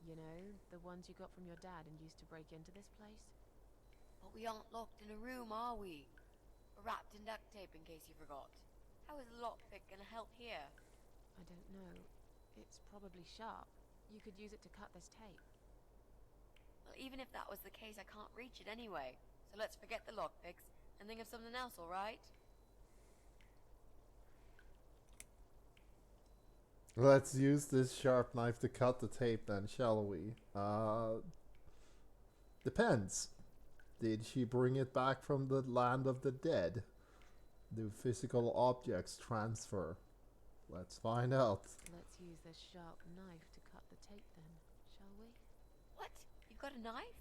You know, the ones you got from your dad and used to break into this place? But we aren't locked in a room, are we? We're wrapped in duct tape in case you forgot. How is a lockpick gonna help here? I don't know. It's probably sharp. You could use it to cut this tape. Well, even if that was the case, I can't reach it anyway. So let's forget the lockpicks and think of something else, alright? Let's use this sharp knife to cut the tape then, shall we? Depends. Did she bring it back from the land of the dead? Do physical objects transfer? Let's find out. Let's use this sharp knife to cut the tape then, shall we? What? You've got a knife?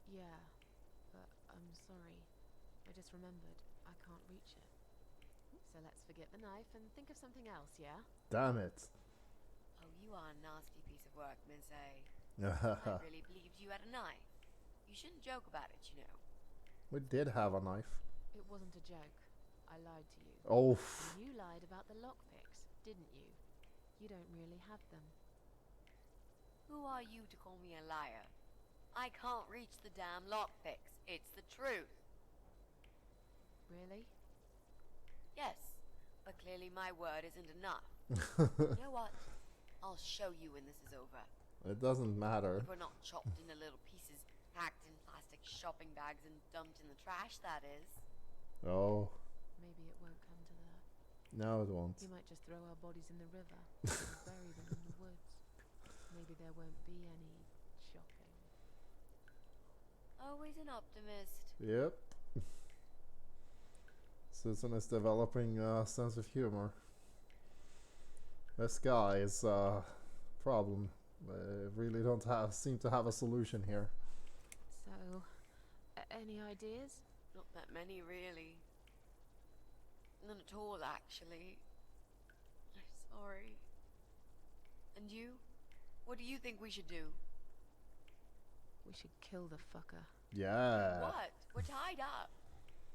Yeah, but I'm sorry. I just remembered. I can't reach it. So let's forget the knife and think of something else, yeah? Damn it. Oh, you are a nasty piece of work, Miss A. I really believed you had a knife. You shouldn't joke about it, you know. We did have a knife. It wasn't a joke. I lied to you. Oh. And you lied about the lockpicks, didn't you? You don't really have them. Who are you to call me a liar? I can't reach the damn lockpicks. It's the truth. Really? Yes, but clearly my word isn't enough. You know what? I'll show you when this is over. It doesn't matter. If we're not chopped into little pieces, packed in plastic shopping bags and dumped in the trash, that is. Oh. Maybe it won't come to that. No, it won't. You might just throw our bodies in the river and bury them in the woods. Maybe there won't be any shopping. Always an optimist. Yep. Susan is developing a sense of humor. This guy is a problem. Really don't seem to have a solution here. So, any ideas? Not that many, really. None at all, actually. I'm sorry. And you? What do you think we should do? We should kill the fucker. Yeah. What? We're tied up.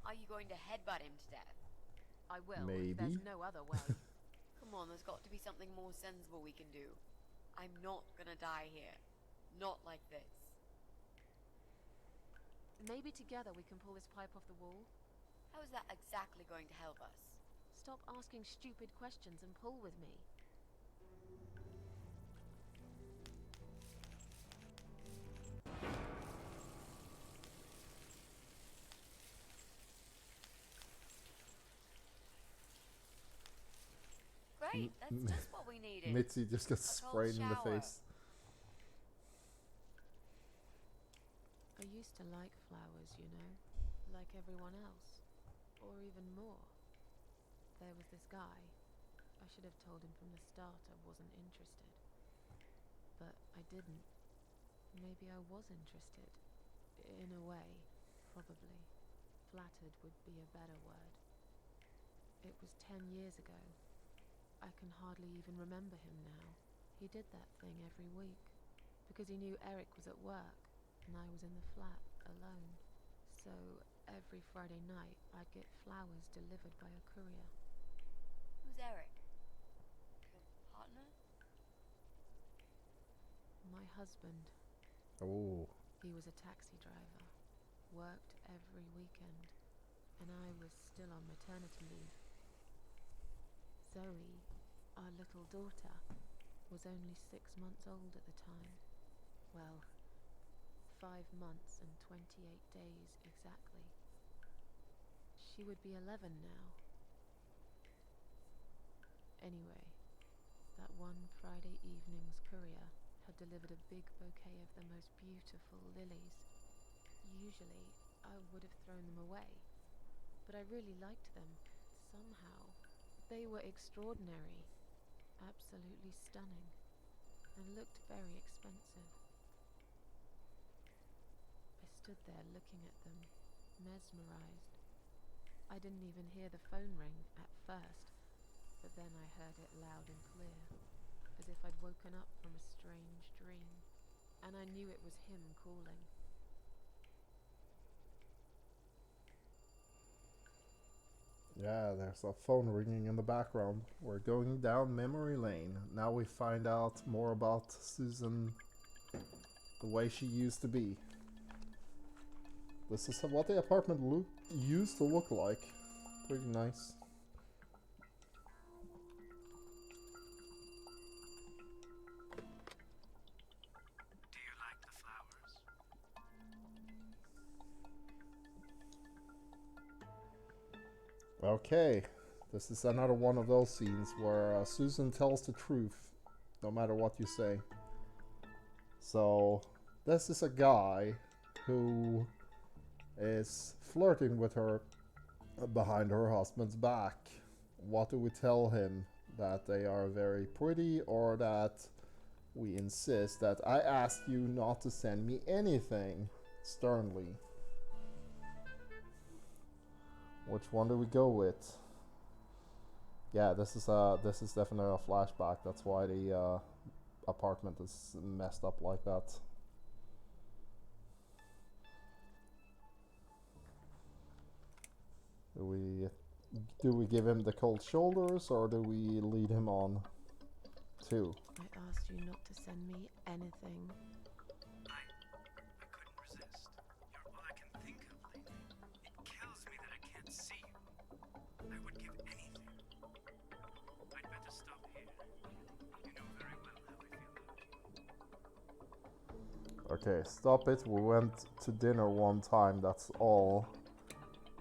Are you going to headbutt him to death? I will. Maybe. If there's no other way. Come on, there's got to be something more sensible we can do. I'm not gonna die here. Not like this. Maybe together we can pull this pipe off the wall. How is that exactly going to help us? Stop asking stupid questions and pull with me. Great, that's just what we needed. Mitzi just gets A cold sprayed in the shower. face. I used to like flowers, you know, like everyone else, or even more. There was this guy. I should have told him from the start I wasn't interested. But I didn't. Maybe I was interested. In a way, probably. Flattered would be a better word. It was 10 years ago. I can hardly even remember him now. He did that thing every week, because he knew Eric was at work, and I was in the flat, alone. So, every Friday night, I'd get flowers delivered by a courier. Who's Eric? Your partner? My husband. Oh. He was a taxi driver, worked every weekend, and I was still on maternity leave. Zoe, our little daughter, was only 6 months old at the time. Well, 5 months and 28 days exactly. She would be 11 now. Anyway, that one Friday evening's courier had delivered a big bouquet of the most beautiful lilies. Usually, I would have thrown them away, but I really liked them, somehow. They were extraordinary, absolutely stunning, and looked very expensive. I stood there looking at them, mesmerized. I didn't even hear the phone ring at first, but then I heard it loud and clear, as if I'd woken up from a strange dream, and I knew it was him calling. Yeah, there's a phone ringing in the background. We're going down memory lane. Now we find out more about Susan, the way she used to be. This is what the apartment used to look like. Pretty nice. Do you like the flowers? Okay, this is another one of those scenes where Susan tells the truth, no matter what you say. So, this is a guy who is flirting with her behind her husband's back. What do we tell him? That they are very pretty, or that we insist that I asked you not to send me anything? Sternly. Which one do we go with? Yeah, this is definitely a flashback. That's why the apartment is messed up like that. Do we give him the cold shoulders, or do we lead him on too? I asked you not to send me anything. I couldn't resist. You're all I can think of lately. It kills me that I can't see you. I would give anything. I'd better stop here. You know very well how I feel about you. Okay, stop it. We went to dinner one time, that's all.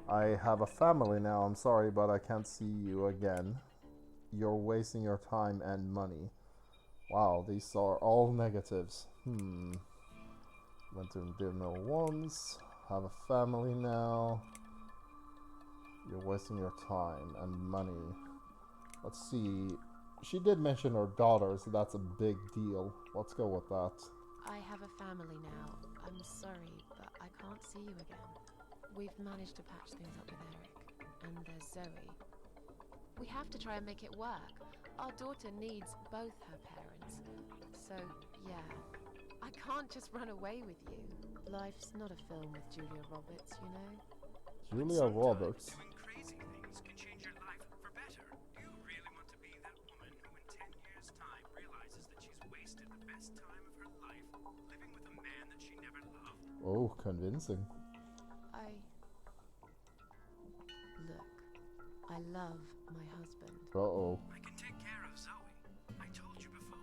I have a family now, I'm sorry, but I can't see you again. You're wasting your time and money. Wow, these are all negatives. Went to dinner once. Have a family now. You're wasting your time and money. Let's see. she did mention her daughter, so that's a big deal. Let's go with that. I have a family now. I'm sorry, but I can't see you again. We've managed to patch things up with Eric. And there's Zoe. We have to try and make it work. Our daughter needs both her parents. So, yeah. I can't just run away with you. Life's not a film with Julia Roberts, you know? Julia Roberts. Doing crazy things can change your life for better. Do you really want to be that woman who in 10 years' time realizes that she's wasted the best time of her life living with a man that she never loved? Oh, convincing. Look, I love my husband. Uh-oh. I can take care of Zoe. I told you before.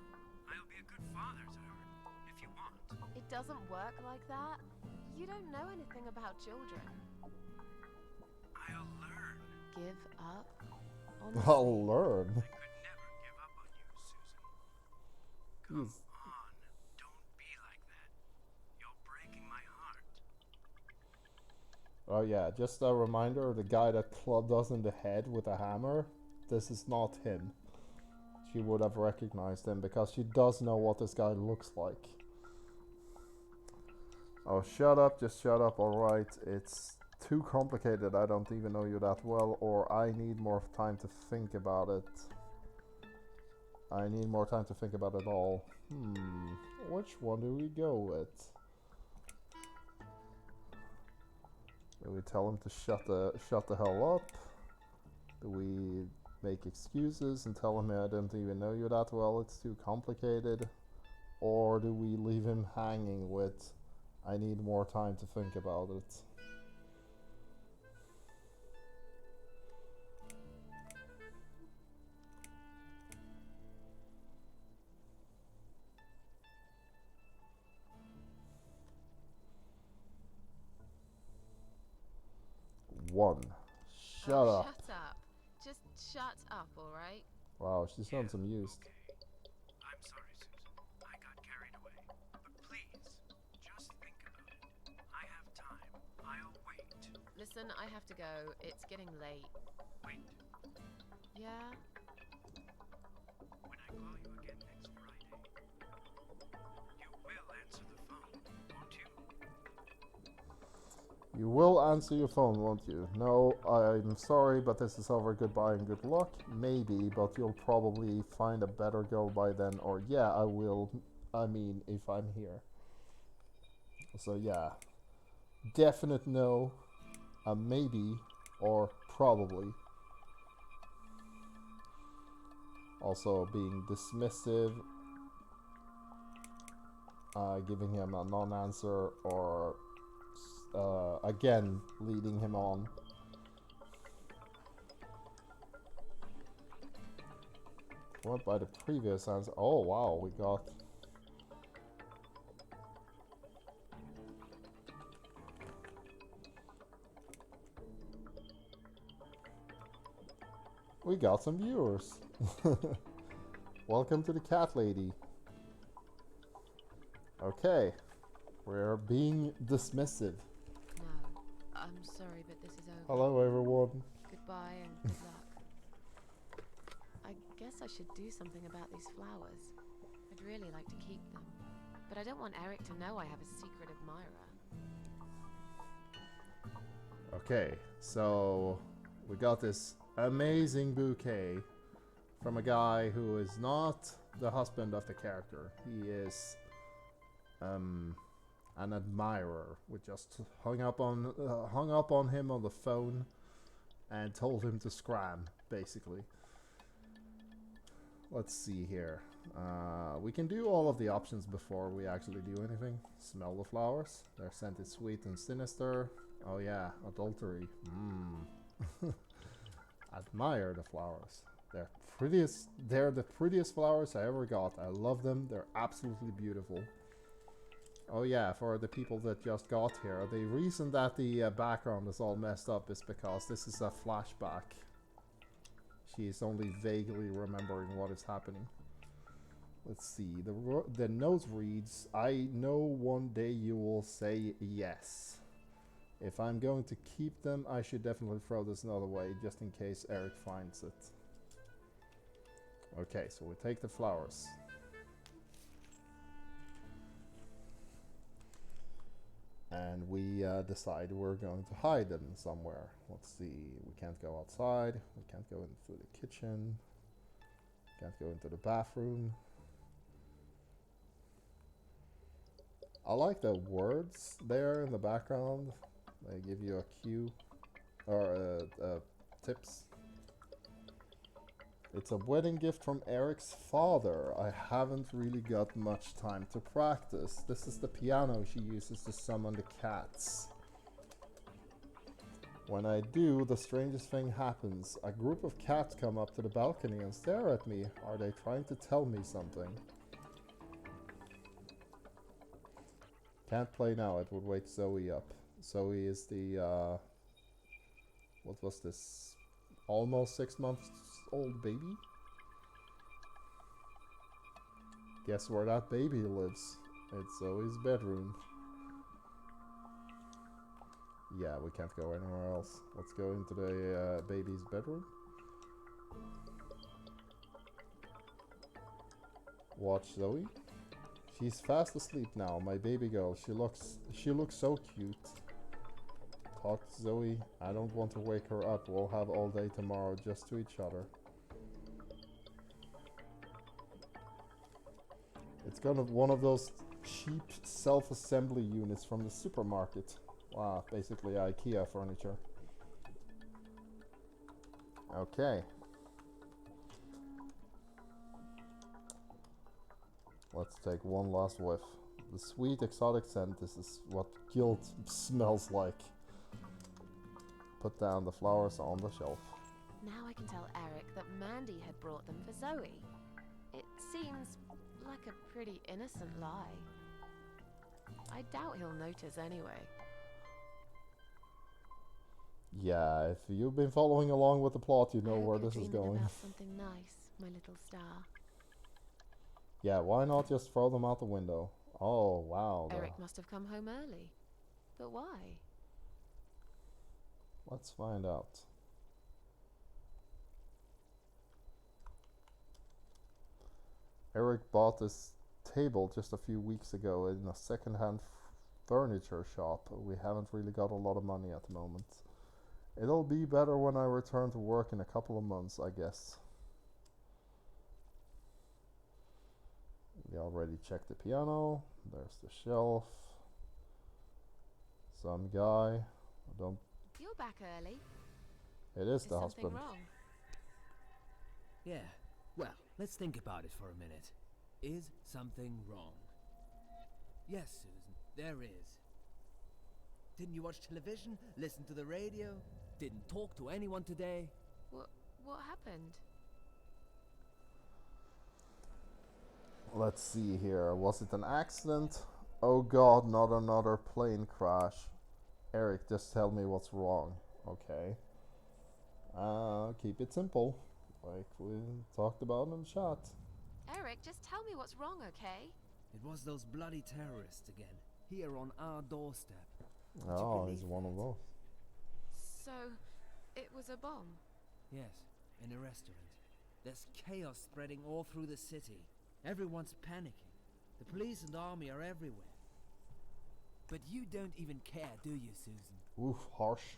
I'll be a good father to her, if you want. It doesn't work like that. You don't know anything about children. I'll learn. Give up? I'll learn. I could never give up on you, Susan. Come on. Don't be like that. You're breaking my heart. Oh yeah, just a reminder, the guy that clubbed us in the head with a hammer, this is not him. She would have recognized him because she does know what this guy looks like. Oh, shut up, just shut up, alright. It's too complicated, I don't even know you that well, or I need more time to think about it. I need more time to think about it all. Which one do we go with? Do we tell him to shut the hell up? Do we make excuses and tell him I don't even know you that well, it's too complicated? Or do we leave him hanging with I need more time to think about it? One. Shut up. Shut up. Just shut up, alright? Wow, she sounds amused. Okay. I'm sorry, Susan. I got carried away. But please, just think about it. I have time. I'll wait. Listen, I have to go. It's getting late. Wait. Yeah? When I call you again next Friday, you will answer the phone, won't you? You will answer your phone, won't you? No, I'm sorry, but this is over. Goodbye and good luck. Maybe, but you'll probably find a better girl by then. Or yeah, I will. I mean, if I'm here. So yeah. Definite no. A maybe. Or probably. Also being dismissive. Giving him a non-answer. Or again, leading him on. What by the previous answer? Oh wow, we got... We got some viewers. Welcome to the cat lady. Okay. We're being dismissive. No. I'm sorry, but this is over. Hello everyone. Goodbye and good luck. I guess I should do something about these flowers. I'd really like to keep them. But I don't want Eric to know I have a secret admirer. Okay, so we got this amazing bouquet from a guy who is not the husband of the character. He is an admirer. We just hung up on him on the phone and told him to scram, basically. Let's see here. We can do all of the options before we actually do anything. Smell the flowers. Their scent is sweet and sinister. Oh yeah, adultery. Admire the flowers. They're the prettiest flowers I ever got. I love them. They're absolutely beautiful. Oh yeah, for the people that just got here, the reason that the background is all messed up is because this is a flashback. She is only vaguely remembering what is happening. Let's see, the note reads, I know one day you will say yes. If I'm going to keep them, I should definitely throw this another way, just in case Eric finds it. Okay, so we take the flowers. And we decide we're going to hide them somewhere. Let's see, we can't go outside, we can't go into the kitchen, can't go into the bathroom. I like the words there in the background. They give you a cue, or tips. It's a wedding gift from Eric's father. I haven't really got much time to practice. This is the piano she uses to summon the cats. When I do, the strangest thing happens. A group of cats come up to the balcony and stare at me. Are they trying to tell me something? Can't play now, it would wake Zoe up. Zoe is the, what was this? Almost 6 months old baby? Guess where that baby lives? It's Zoe's bedroom. Yeah, we can't go anywhere else. Let's go into the baby's bedroom. Watch Zoe. She's fast asleep now, my baby girl. She looks so cute. Talk to Zoe. I don't want to wake her up. We'll have all day tomorrow just to each other. It's kind of one of those cheap self-assembly units from the supermarket. Wow, basically IKEA furniture. Okay. Let's take one last whiff. The sweet exotic scent, this is what guilt smells like. Put down the flowers on the shelf. Now I can tell Eric that Mandy had brought them for Zoe. It seems like a pretty innocent lie. I doubt he'll notice anyway. Yeah, if you've been following along with the plot, you I know hope where you're this is dreaming going. about something nice, my little star. Yeah, why not just throw them out the window? Oh, wow. Eric must have come home early. But why? Let's find out. Eric bought this table just a few weeks ago in a second-hand furniture shop. We haven't really got a lot of money at the moment. It'll be better when I return to work in a couple of months, I guess. We already checked the piano. There's the shelf. Some guy. I don't. You're back early. It is Is the something husband. wrong? Yeah, well, let's think about it for a minute. Is something wrong? Yes, Susan, there is. Didn't you watch television? Listen to the radio? Didn't talk to anyone today? What happened? Let's see here. Was it an accident? Oh god, not another plane crash. Eric, just tell me what's wrong. Okay. Keep it simple. Like we talked about in chat. Eric, just tell me what's wrong, okay? It was those bloody terrorists again, here on our doorstep. Would you Oh, believe he's one of that? those. So, it was a bomb. Yes, in a restaurant. There's chaos spreading all through the city. Everyone's panicking. The police and army are everywhere. But you don't even care, do you, Susan? Oof, harsh.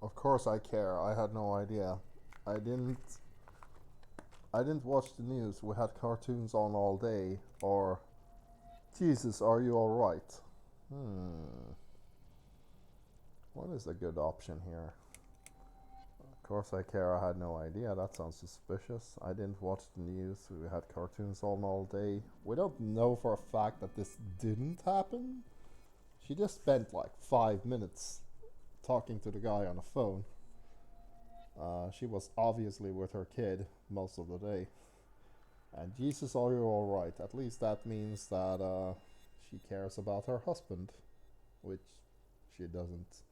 Of course I care. I had no idea. I didn't watch the news. We had cartoons on all day. Or, Jesus, are you alright? What is a good option here? Of course I care. I had no idea. That sounds suspicious. I didn't watch the news. We had cartoons on all day. We don't know for a fact that this didn't happen. She just spent like 5 minutes talking to the guy on the phone. She was obviously with her kid most of the day. And Jesus, are you alright? At least that means that she cares about her husband. Which she doesn't.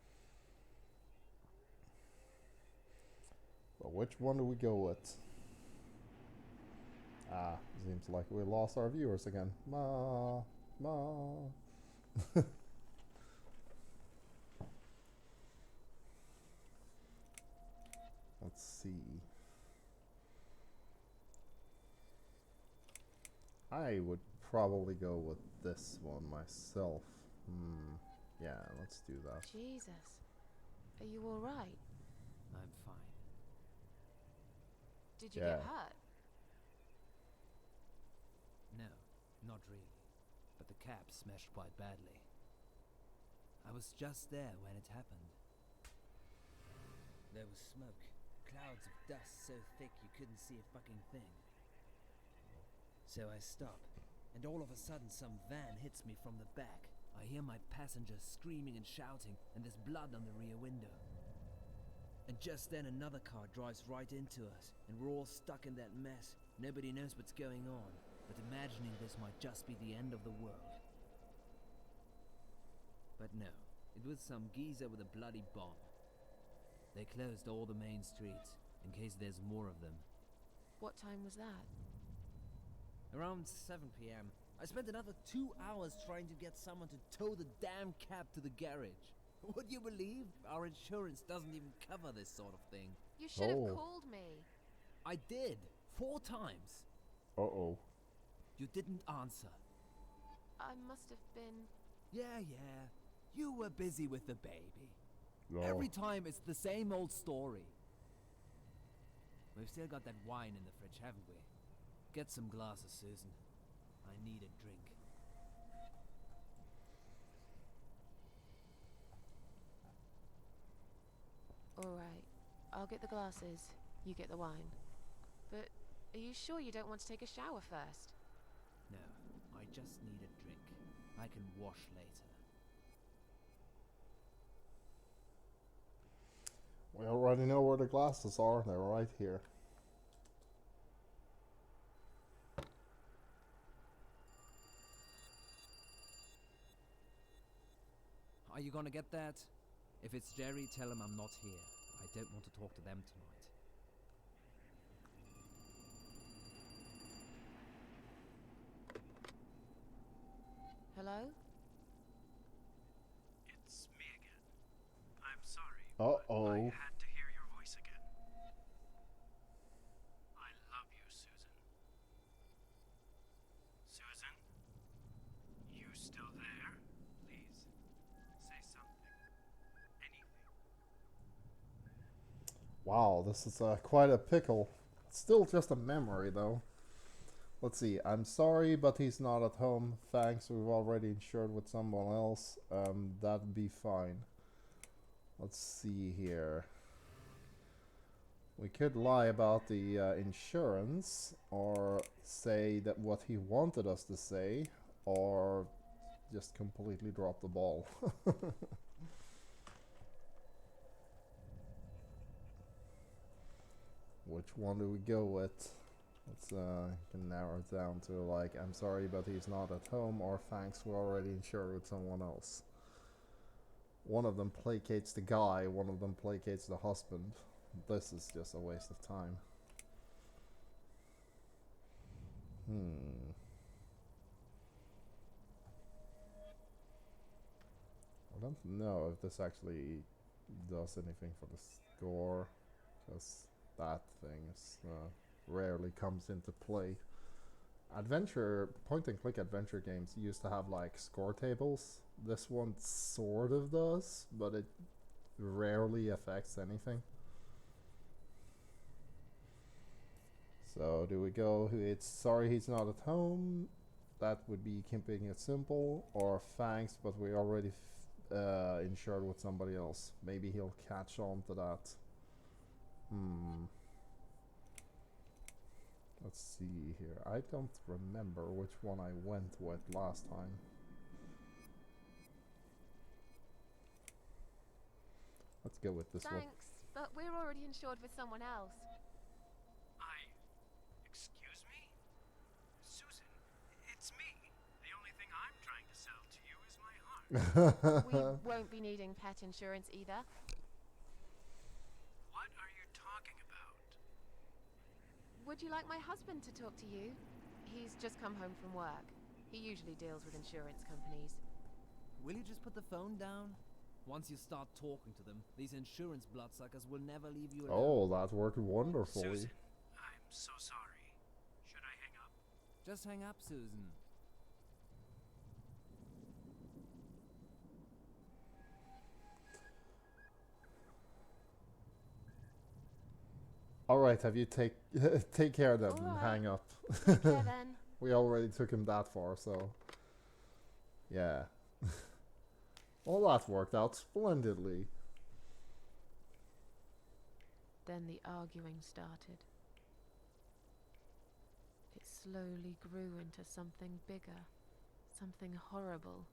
But which one do we go with? Seems like we lost our viewers again. Ma. Let's see. I would probably go with this one myself. Yeah, let's do that. Jesus. Are you alright? I'm fine. Did you Yeah. get hurt? No, not really. But the cab smashed quite badly. I was just there when it happened. There was smoke, clouds of dust so thick you couldn't see a fucking thing. So I stop, and all of a sudden some van hits me from the back. I hear my passengers screaming and shouting, and there's blood on the rear window. And just then another car drives right into us, and we're all stuck in that mess. Nobody knows what's going on, but imagining this might just be the end of the world. But no, it was some geezer with a bloody bomb. They closed all the main streets, in case there's more of them. What time was that? Around 7 p.m., I spent another 2 hours trying to get someone to tow the damn cab to the garage. Would you believe our insurance doesn't even cover this sort of thing? You should have Oh. called me. I did, 4 times. Uh-oh. You didn't answer. I must have been... Yeah, you were busy with the baby. No. Every time it's the same old story. We've still got that wine in the fridge, haven't we? Get some glasses, Susan. I need a drink. Alright, I'll get the glasses, you get the wine. But are you sure you don't want to take a shower first? No, I just need a drink. I can wash later. We already know where the glasses are. They're right here. Are you gonna get that? If it's Jerry, tell him I'm not here. I don't want to talk to them tonight. Hello? It's me again. I'm sorry. Uh-oh. I had to hear your voice again. I love you, Susan. Susan? You still there? Please, say something. Anything. Wow, this is quite a pickle. It's still just a memory, though. Let's see. I'm sorry, but he's not at home. Thanks, we've already insured with someone else. That'd be fine. Let's see here. We could lie about the insurance, or say that what he wanted us to say, or just completely drop the ball. Which one do we go with? Let's can narrow it down to like, I'm sorry but he's not at home, or thanks, we're already insured with someone else. One of them placates the guy, one of them placates the husband. This is just a waste of time. I don't know if this actually does anything for the score, because that thing is, rarely comes into play. Point and click adventure games used to have like score tables. This one sort of does, but it rarely affects anything. So do we go, it's sorry he's not at home, that would be keeping it simple, or thanks but we already insured with somebody else. Maybe he'll catch on to that. Let's see here. I don't remember which one I went with last time. Let's go with this one. Thanks, but we're already insured with someone else. Excuse me? Susan, it's me. The only thing I'm trying to sell to you is my heart. We won't be needing pet insurance either. What are you talking about? Would you like my husband to talk to you? He's just come home from work. He usually deals with insurance companies. Will you just put the phone down? Once you start talking to them, these insurance bloodsuckers will never leave you alone. Oh, that worked wonderfully. Susan, I'm so sorry. Should I hang up? Just hang up, Susan. All right, have you take take care of them All and right. hang up. Take care then. We already took him that far, so yeah. Well, that worked out splendidly. Then the arguing started. It slowly grew into something bigger, something horrible.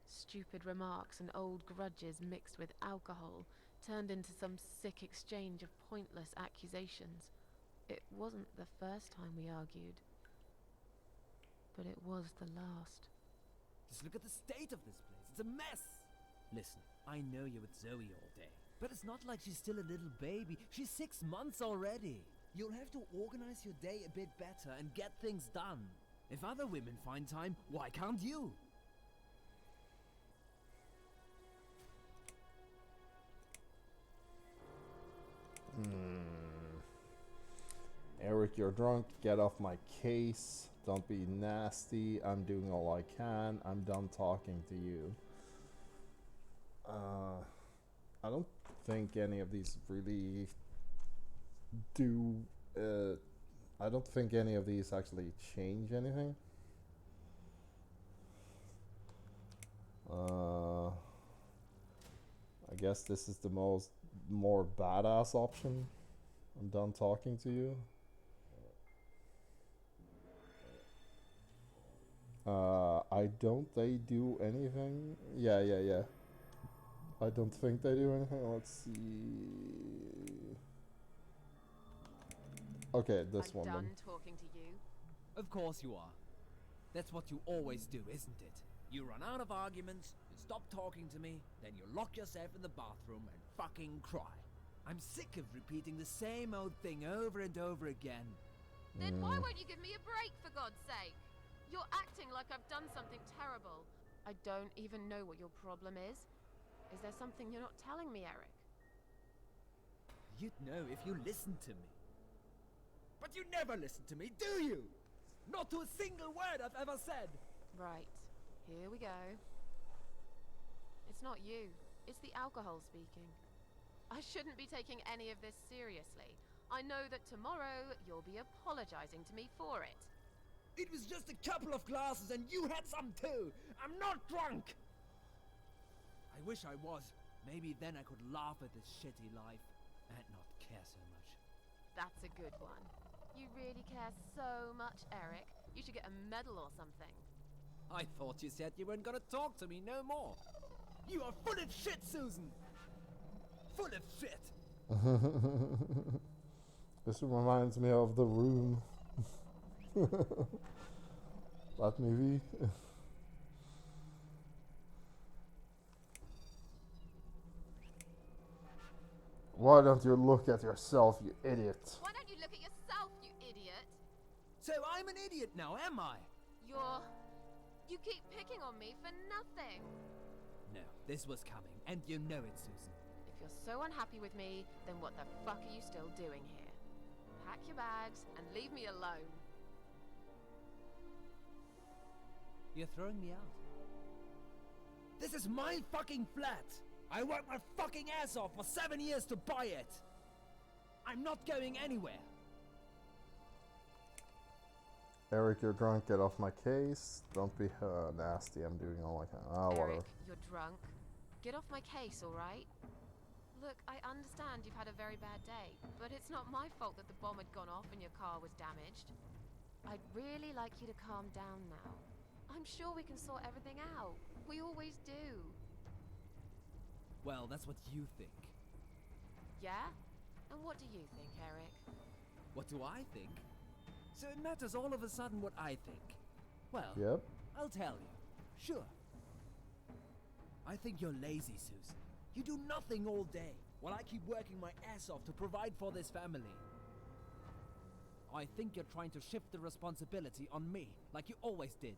Stupid remarks and old grudges mixed with alcohol turned into some sick exchange of pointless accusations. It wasn't the first time we argued, but it was the last. Just look at the state of this place. It's a mess. Listen, I know you're with Zoe all day, but it's not like she's still a little baby. She's 6 months already. You'll have to organize your day a bit better and get things done. If other women find time, why can't you? Eric, you're drunk. Get off my case. Don't be nasty. I'm doing all I can. I'm done talking to you. I don't think any of these really do. I don't think any of these actually change anything. I guess this is the more badass option. I'm done talking to you. I don't they do anything? Yeah. I don't think they do anything. Let's see. Okay, this I'm one done then. talking to you. Of course you are. That's what you always do, isn't it? You run out of arguments, you stop talking to me, then you lock yourself in the bathroom and fucking cry. I'm sick of repeating the same old thing over and over again. Then why won't you give me a break, for God's sake? You're acting like I've done something terrible. I don't even know what your problem is. Is there something you're not telling me, Eric? You'd know if you listened to me. But you never listen to me, do you? Not to a single word I've ever said. Right, here we go. It's not you, it's the alcohol speaking. I shouldn't be taking any of this seriously. I know that tomorrow you'll be apologizing to me for it. It was just a couple of glasses and you had some too. I'm not drunk. I wish I was. Maybe then I could laugh at this shitty life and not care so much. That's a good one. You really care so much, Eric. You should get a medal or something. I thought you said you weren't gonna talk to me no more. You are full of shit, Susan. Full of shit. This reminds me of The Room. That movie. Why don't you look at yourself, you idiot? Why don't you look at yourself, you idiot? So I'm an idiot now, am I? You keep picking on me for nothing. No, this was coming, and you know it, Susan. If you're so unhappy with me, then what the fuck are you still doing here? Pack your bags and leave me alone. You're throwing me out. This is my fucking flat! I worked my fucking ass off for 7 years to buy it! I'm not going anywhere! Eric, you're drunk. Get off my case. Don't be nasty. I'm doing all I can. Whatever. Eric, you're drunk. Get off my case, alright? Look, I understand you've had a very bad day, but it's not my fault that the bomb had gone off and your car was damaged. I'd really like you to calm down now. I'm sure we can sort everything out. We always do. Well, that's what you think. Yeah? And what do you think, Eric? What do I think? So it matters all of a sudden what I think. Well, Yep. I'll tell you. Sure. I think you're lazy, Susan. You do nothing all day, while I keep working my ass off to provide for this family. I think you're trying to shift the responsibility on me, like you always did.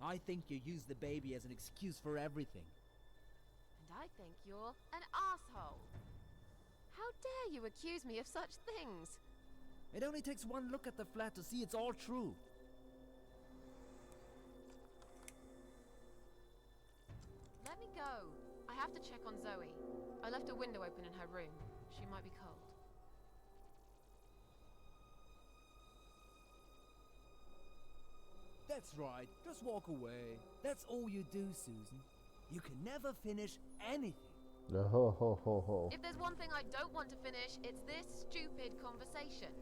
I think you use the baby as an excuse for everything. And I think you're an asshole. How dare you accuse me of such things? It only takes one look at the flat to see it's all true. go. I have to check on Zoe. I left a window open in her room. She might be cold. That's right, just walk away. That's all you do, Susan. You can never finish anything. Ho ho ho ho. If there's one thing I don't want to finish, it's this stupid conversation.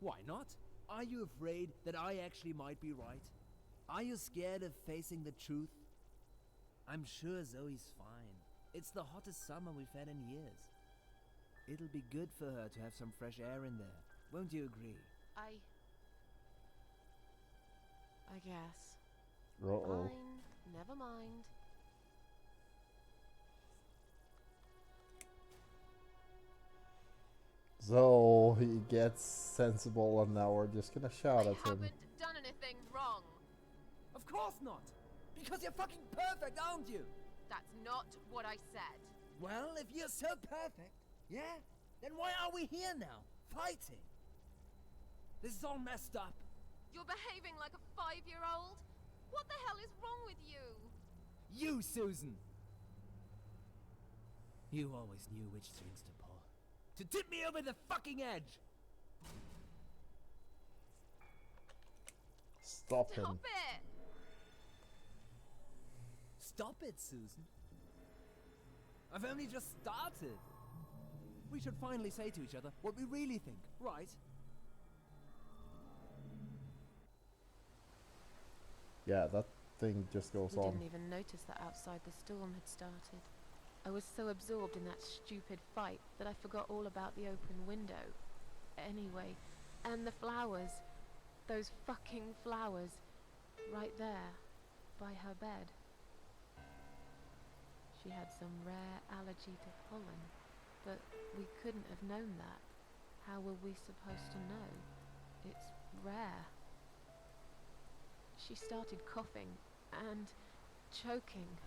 Why not? Are you afraid that I actually might be right? Are you scared of facing the truth? I'm sure Zoe's fine. It's the hottest summer we've had in years. It'll be good for her to have some fresh air in there. Won't you agree? I guess. Uh-oh. Fine, never mind. So he gets sensible and now we're just gonna shout I at him. haven't done anything wrong. Of course not! Because you're fucking perfect, aren't you? That's not what I said. Well, if you're so perfect, yeah? Then why are we here now? Fighting? This is all messed up. You're behaving like a 5-year-old? What the hell is wrong with you? You, Susan! You always knew which strings to pull. To tip me over the fucking edge! Stop him. Stop it! Stop it, Susan. I've only just started. We should finally say to each other what we really think, right? Yeah, that thing just goes We on. didn't even notice that outside the storm had started. I was so absorbed in that stupid fight that I forgot all about the open window. Anyway, and the flowers. Those fucking flowers. Right there, by her bed. She had some rare allergy to pollen, but we couldn't have known that. How were we supposed to know? It's rare. She started coughing and choking.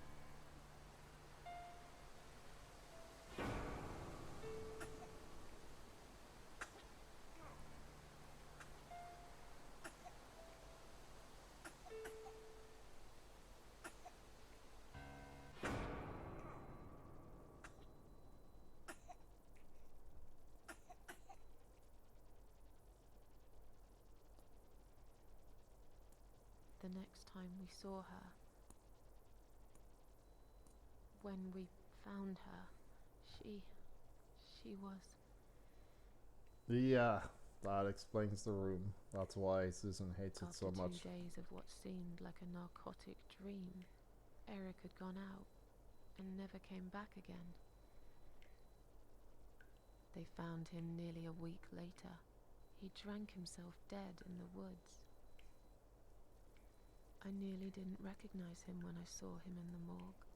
The next time we saw her, when we found her, she was... Yeah, that explains the room. That's why Susan hates it so After much. 2 days of what seemed like a narcotic dream, Eric had gone out and never came back again. They found him nearly a week later. He drank himself dead in the woods. I nearly didn't recognize him when I saw him in the morgue.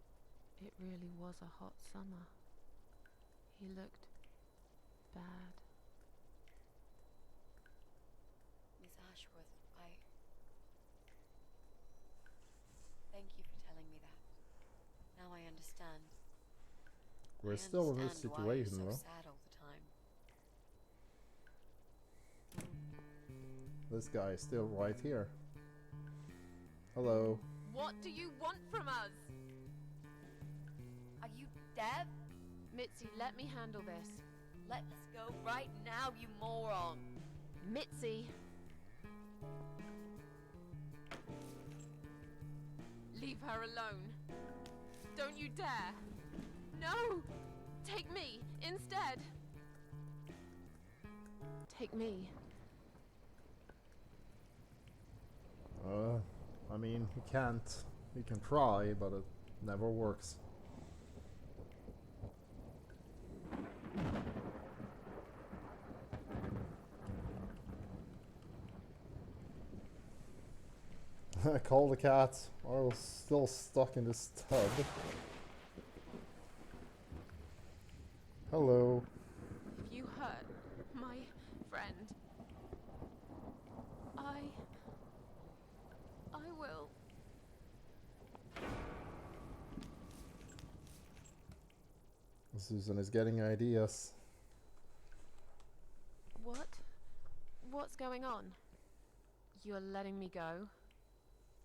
It really was a hot summer. He looked bad. Miss Ashworth, thank you for telling me that. Now I understand. We're I still in this understand why you're situation, so though. sad all the time. This guy is still right here. Hello. What do you want from us? Are you deaf? Mitzi, let me handle this. Let's go right now, you moron. Mitzi! Leave her alone. Don't you dare! No! Take me instead! Take me. I mean, he can't. He can try, but it never works. Call the cat. I was still stuck in this tub. Hello. If you hurt my friend, I will. Susan is getting ideas. What? What's going on? You're letting me go?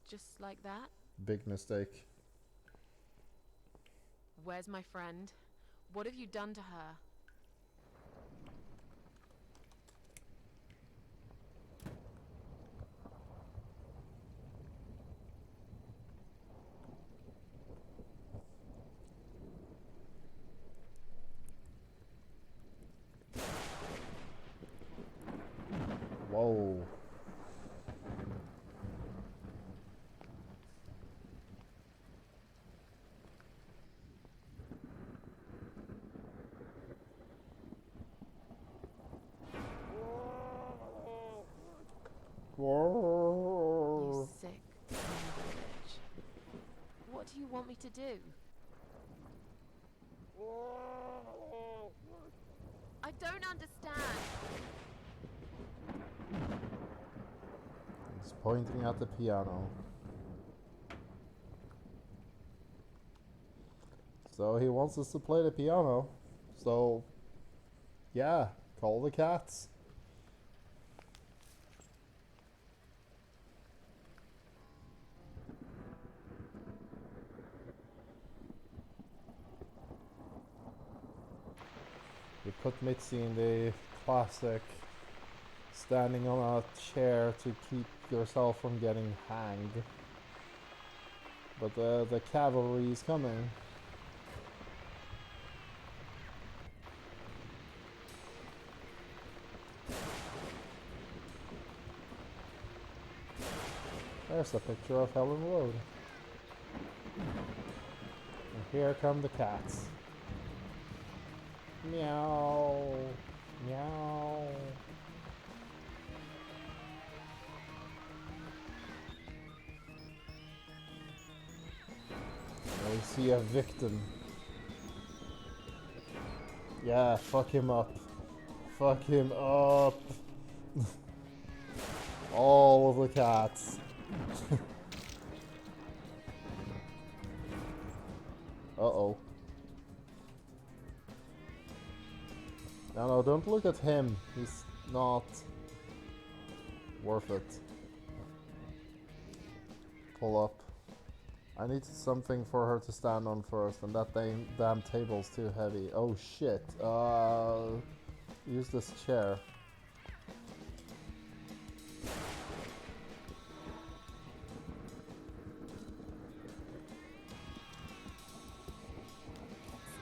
Just like that? Big mistake. Where's my friend? What have you done to her? Whoa. You sick son of a bitch. What do you want me to do? I don't understand. He's pointing at the piano. So he wants us to play the piano. So, yeah, call the cats. You put Mitzi in the classic standing on a chair to keep yourself from getting hanged. But the cavalry is coming. There's a picture of Helen Road. And here come the cats. Meow. Meow. We see a victim. Yeah, fuck him up. Fuck him up. All of the cats. Uh-oh. No, don't look at him. He's not worth it. Pull up. I need something for her to stand on first, and that damn table's too heavy. Oh shit. Use this chair.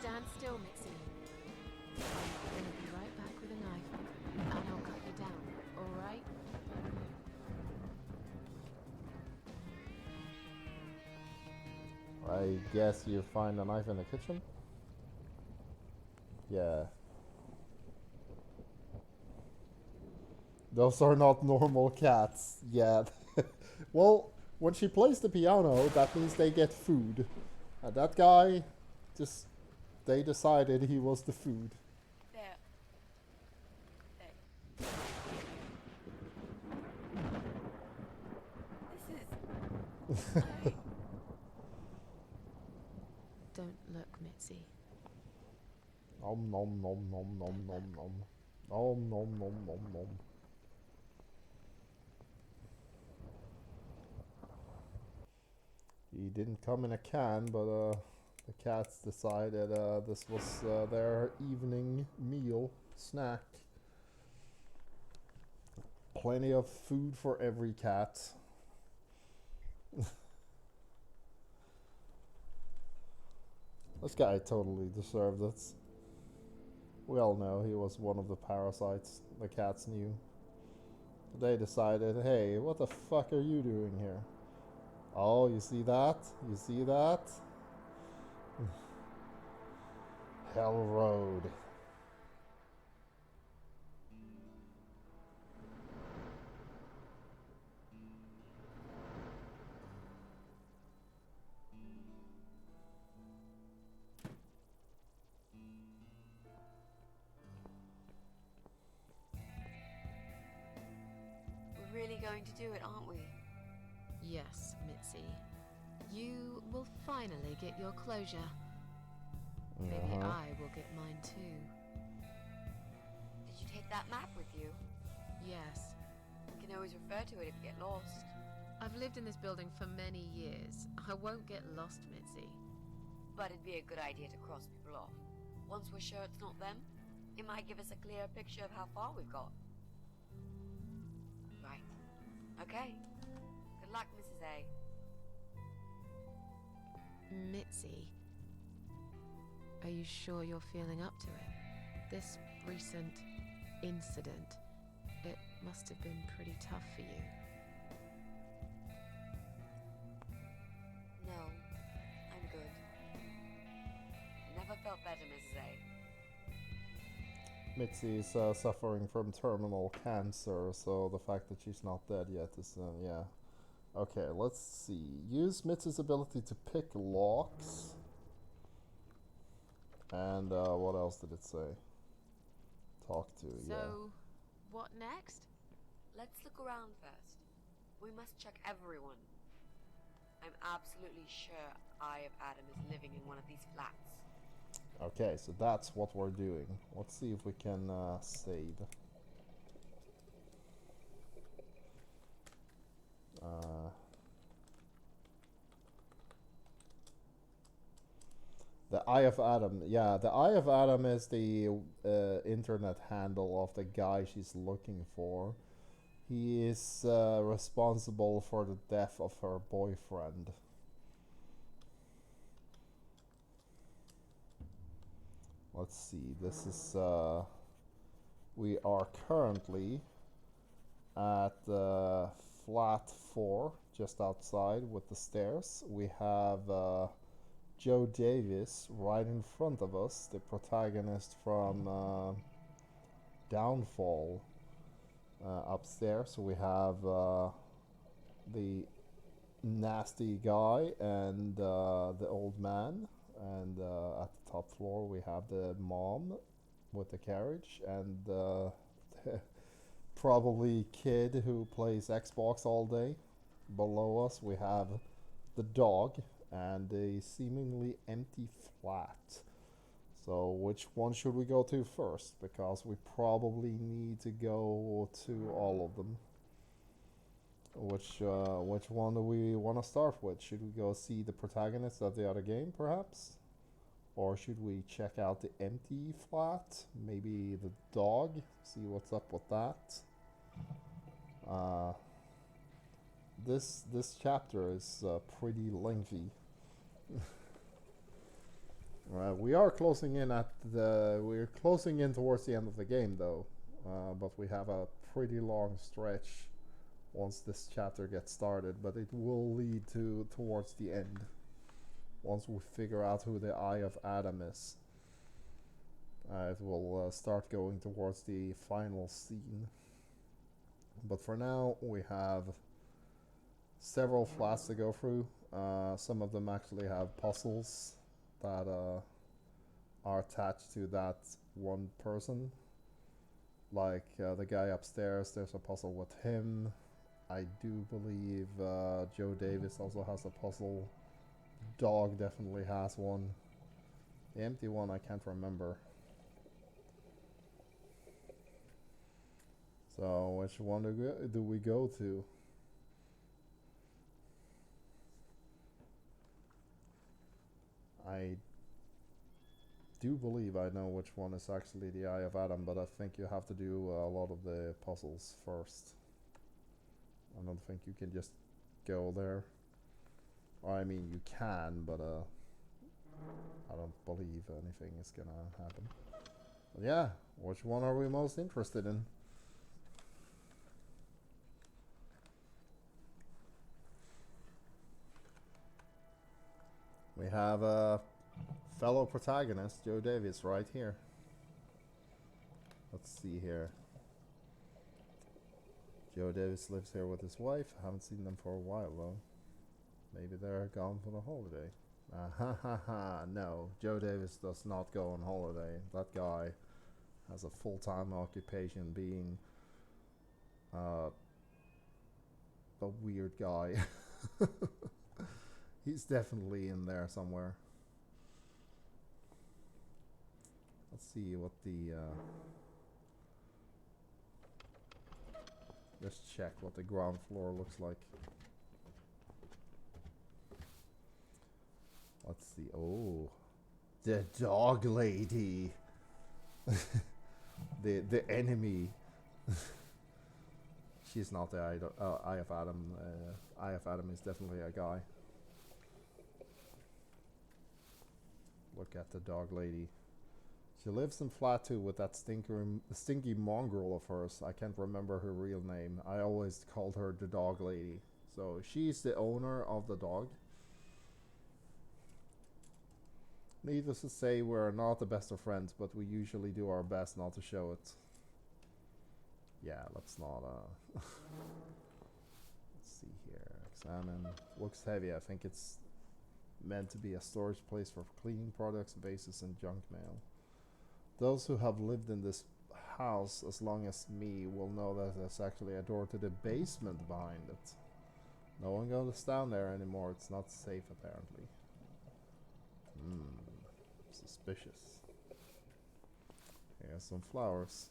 Stand still, Mixie. I'm gonna be right back with a knife, and I'll cut you down, alright? I guess you find a knife in the kitchen? Yeah. Those are not normal cats. Yeah. Well, when she plays the piano, that means they get food. And that guy, just... they decided he was the food. There. This is... Don't look, Mitzi. Nom nom nom nom nom nom nom. Nom nom nom nom nom. He didn't come in a can, but the cats decided this was their evening meal, snack. Plenty of food for every cat. This guy totally deserved it. We all know he was one of the parasites the cats knew. They decided, hey, what the fuck are you doing here? Oh, you see that? You see that? Hell Road. We're really going to do it, aren't we? Yes, Mitzi. You will finally get your closure. Maybe I will get mine too. Did you take that map with you? Yes. We can always refer to it if you get lost. I've lived in this building for many years. I won't get lost, Mitzi. But it'd be a good idea to cross people off. Once we're sure it's not them, it might give us a clear picture of how far we've got. Right. Okay. Good luck, Mrs. A. Mitzi, are you sure you're feeling up to it? This recent incident, it must have been pretty tough for you. No, I'm good. Never felt better, Mrs. A. Mitzi is suffering from terminal cancer, so the fact that she's not dead yet is, yeah. Okay, let's see. Use Mitzi's ability to pick locks. And what else did it say? Talk to, So, yeah. what next? Let's look around first. We must check everyone. I'm absolutely sure Eye of Adam is living in one of these flats. Okay, so that's what we're doing. Let's see if we can save. The Eye of Adam. Yeah, the Eye of Adam is the internet handle of the guy she's looking for. He is responsible for the death of her boyfriend. Let's see. This is we are currently at flat 4, just outside with the stairs. We have Joe Davis right in front of us, the protagonist from Downfall, upstairs. We have the nasty guy and the old man, and at the top floor we have the mom with the carriage, and the probably kid who plays Xbox all day. Below us we have the dog and a seemingly empty flat. So which one should we go to first? Because we probably need to go to all of them. Which one do we want to start with? Should we go see the protagonist of the other game, perhaps? Or should we check out the empty flat? Maybe the dog? See what's up with that. This chapter is pretty lengthy. We are closing in we're closing in towards the end of the game though, but we have a pretty long stretch once this chapter gets started, but it will lead towards the end once we figure out who the Eye of Adam is. It will start going towards the final scene, but for now we have several flats to go through. Some of them actually have puzzles that are attached to that one person. Like the guy upstairs, there's a puzzle with him. I do believe Joe Davis also has a puzzle. Dog definitely has one. The empty one I can't remember. So which one do we go to? I do believe I know which one is actually the Eye of Adam, but I think you have to do a lot of the puzzles first. I don't think you can just go there. Or, I mean, you can, but I don't believe anything is gonna happen. But yeah, which one are we most interested in? We have a fellow protagonist, Joe Davis, right here. Let's see here. Joe Davis lives here with his wife. I haven't seen them for a while though. Maybe they're gone for the holiday. Ha ha ha. No, Joe Davis does not go on holiday. That guy has a full-time occupation being a weird guy. He's definitely in there somewhere. Let's see what the let's check what the ground floor looks like. let's see. Oh, the dog lady. the enemy. She's not the Eye of Adam. Eye of Adam is definitely a guy. Look at the dog lady. She lives in flat 2 with that stinky mongrel of hers. I can't remember her real name. I always called her the dog lady. So she's the owner of the dog. Needless to say, we're not the best of friends, but we usually do our best not to show it. Yeah, let's not, let's see here. Examine. Looks heavy. I think it's meant to be a storage place for cleaning products, vases, and junk mail. Those who have lived in this house as long as me will know that there's actually a door to the basement behind it. No one goes down there anymore. It's not safe, apparently. Suspicious. Here's some flowers.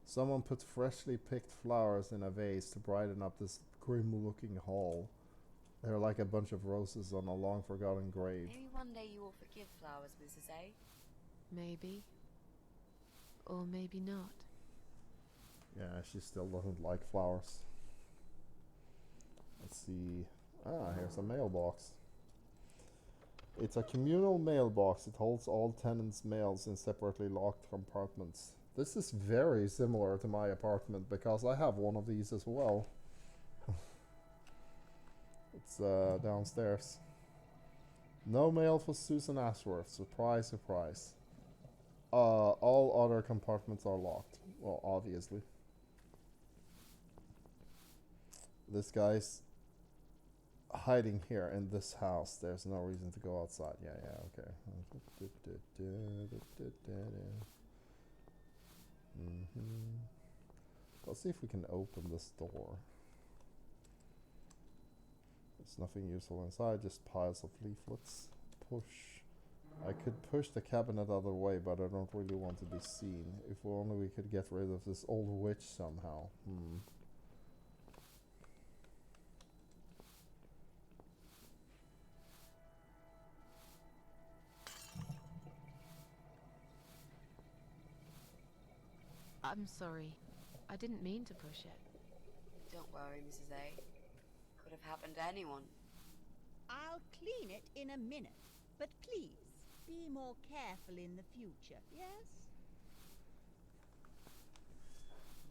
Someone put freshly picked flowers in a vase to brighten up this grim-looking hall. They're like a bunch of roses on a long-forgotten grave. Maybe one day you will forgive flowers, Mrs. A. Maybe. Or maybe not. Yeah, she still doesn't like flowers. Let's see. Ah, here's a mailbox. It's a communal mailbox. It holds all tenants' mails in separately locked compartments. This is very similar to my apartment because I have one of these as well. It's downstairs. No mail for Susan Ashworth. Surprise, surprise. All other compartments are locked. Well, obviously. This guy's hiding here in this house. There's no reason to go outside. Yeah, okay. Let's see if we can open this door. There's nothing useful inside, just piles of leaflets. Push. I could push the cabinet out of the way, but I don't really want to be seen. If only we could get rid of this old witch somehow. I'm sorry. I didn't mean to push it. Don't worry, Mrs. A. Could have happened to anyone. I'll clean it in a minute, but please, be more careful in the future, yes?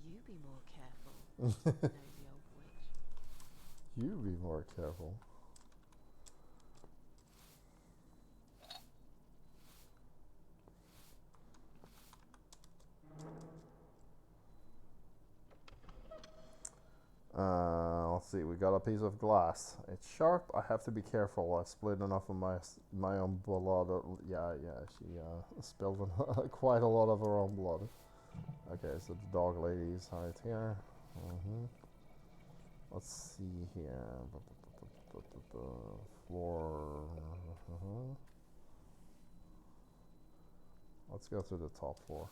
You be more careful, nosy old witch. You be more careful. Let's see, we got a piece of glass. It's sharp. I have to be careful. I split enough of my own blood. Yeah, she spilled quite a lot of her own blood. Okay, so the dog lady's right here. Let's see here. Floor. Let's go to the top floor.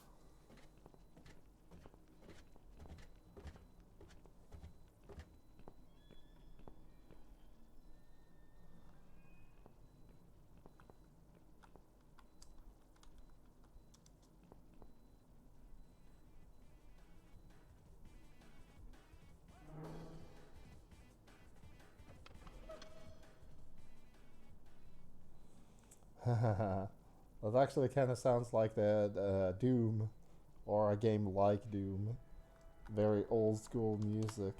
That actually kind of sounds like the Doom, or a game like Doom. Very old school music.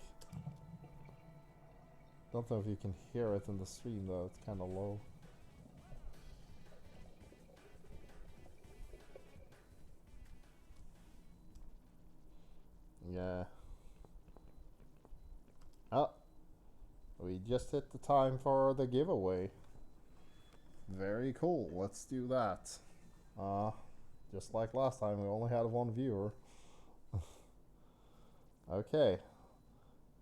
Don't know if you can hear it in the stream though, it's kind of low. Yeah. Oh, we just hit the time for the giveaway. Very cool, let's do that. Just like last time, we only had one viewer. Okay.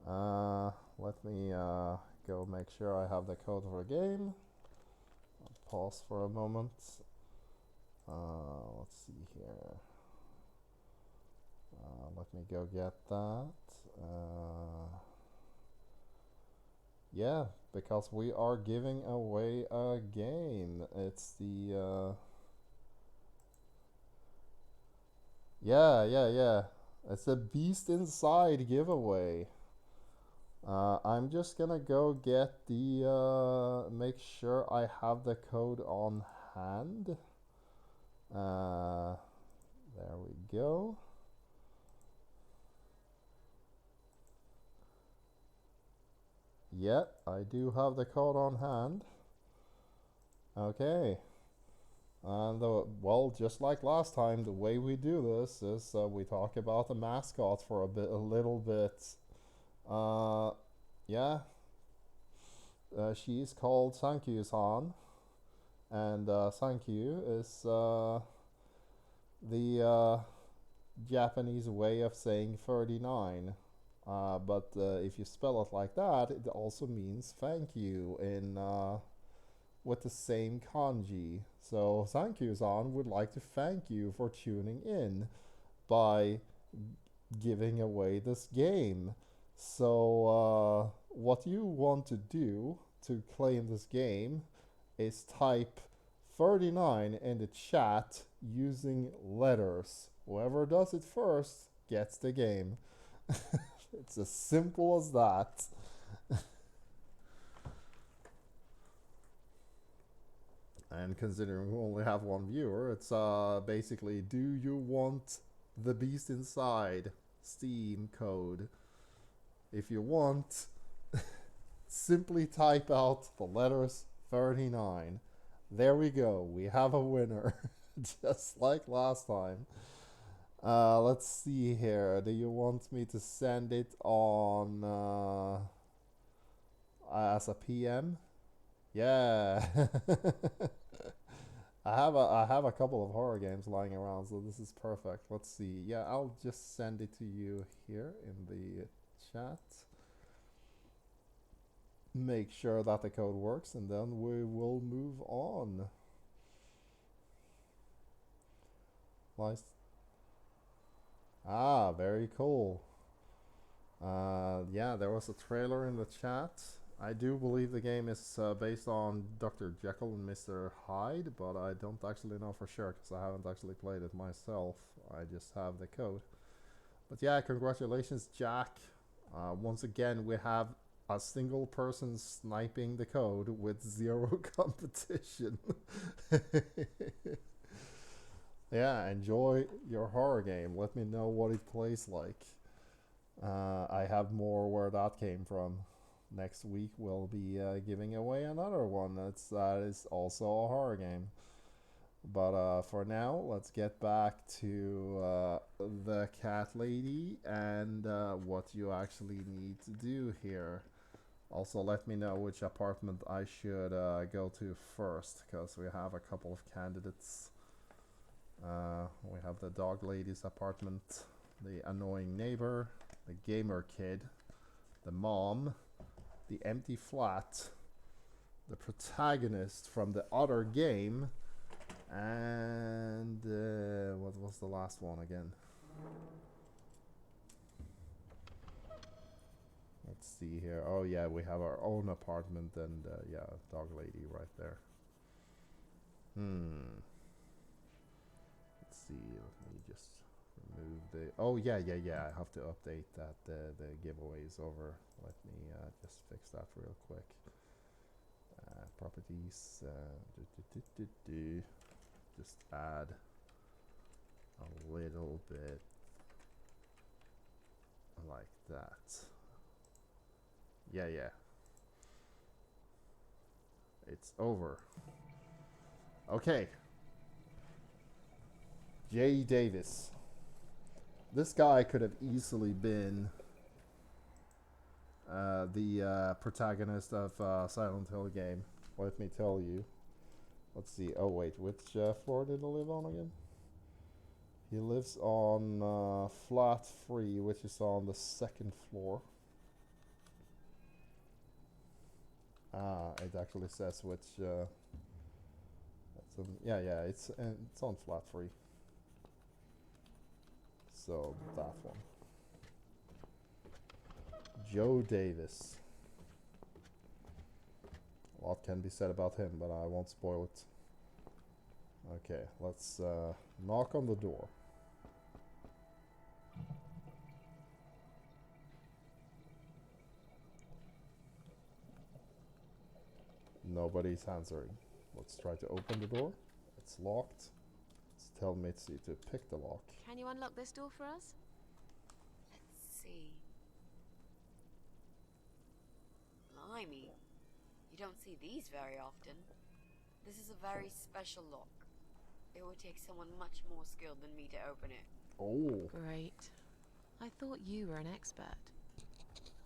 Let me go make sure I have the code for the game. I'll pause for a moment. Let's see here. Let me go get that. Yeah, because we are giving away a game. It's the yeah. It's a Beast Inside giveaway. I'm just gonna go get the make sure I have the code on hand. There we go. Yep, I do have the code on hand. Okay. And well, just like last time, the way we do this is we talk about the mascot for a little bit. Yeah, she's called Sankyu-san, and Sankyu is the Japanese way of saying 39. But if you spell it like that, it also means thank you in with the same kanji. So Sankyu-san would like to thank you for tuning in by giving away this game. So what you want to do to claim this game is type 39 in the chat using letters. Whoever does it first gets the game. It's as simple as that. And considering we only have one viewer, it's basically, do you want the Beast Inside Steam code? If you want, simply type out the letters 39. There we go. We have a winner. Just like last time. Let's see here. Do you want me to send it on as a PM? Yeah. I have a couple of horror games lying around, so this is perfect. Let's see. Yeah, I'll just send it to you here in the chat. Make sure that the code works, and then we will move on. Nice. Ah, very cool. Yeah, there was a trailer in the chat. I do believe the game is based on Dr. Jekyll and Mr. Hyde, but I don't actually know for sure because I haven't actually played it myself. I just have the code. But yeah, congratulations, Jack. Once again, we have a single person sniping the code with zero competition. Yeah, enjoy your horror game. Let me know what it plays like. I have more where that came from. Next week we'll be giving away another one that is also a horror game. But for now, let's get back to the cat lady and what you actually need to do here. Also, let me know which apartment I should go to first, because we have a couple of candidates. We have the dog lady's apartment, the annoying neighbor, the gamer kid, the mom, the empty flat, the protagonist from the other game, and what was the last one again? Let's see here. Oh yeah, we have our own apartment, and yeah, dog lady right there. Let's see, let me just remove the... Oh yeah, I have to update that the giveaway is over. Let me just fix that real quick. Properties, just add a little bit like that. Yeah, it's over. Okay, Jay Davis. This guy could have easily been the protagonist of Silent Hill game. Let me tell you. Let's see. Oh wait, which floor did he live on again? He lives on flat 3, which is on the 2nd floor. It actually says which. Yeah, it's on flat 3. So that one. Joe Davis. A lot can be said about him, but I won't spoil it. Okay, let's knock on the door. Nobody's answering. Let's try to open the door. It's locked. Let's tell Mitzi to pick the lock. Can you unlock this door for us? Let's see. Blimey. You don't see these very often. This is a very special lock. It would take someone much more skilled than me to open it. Oh. Great. I thought you were an expert.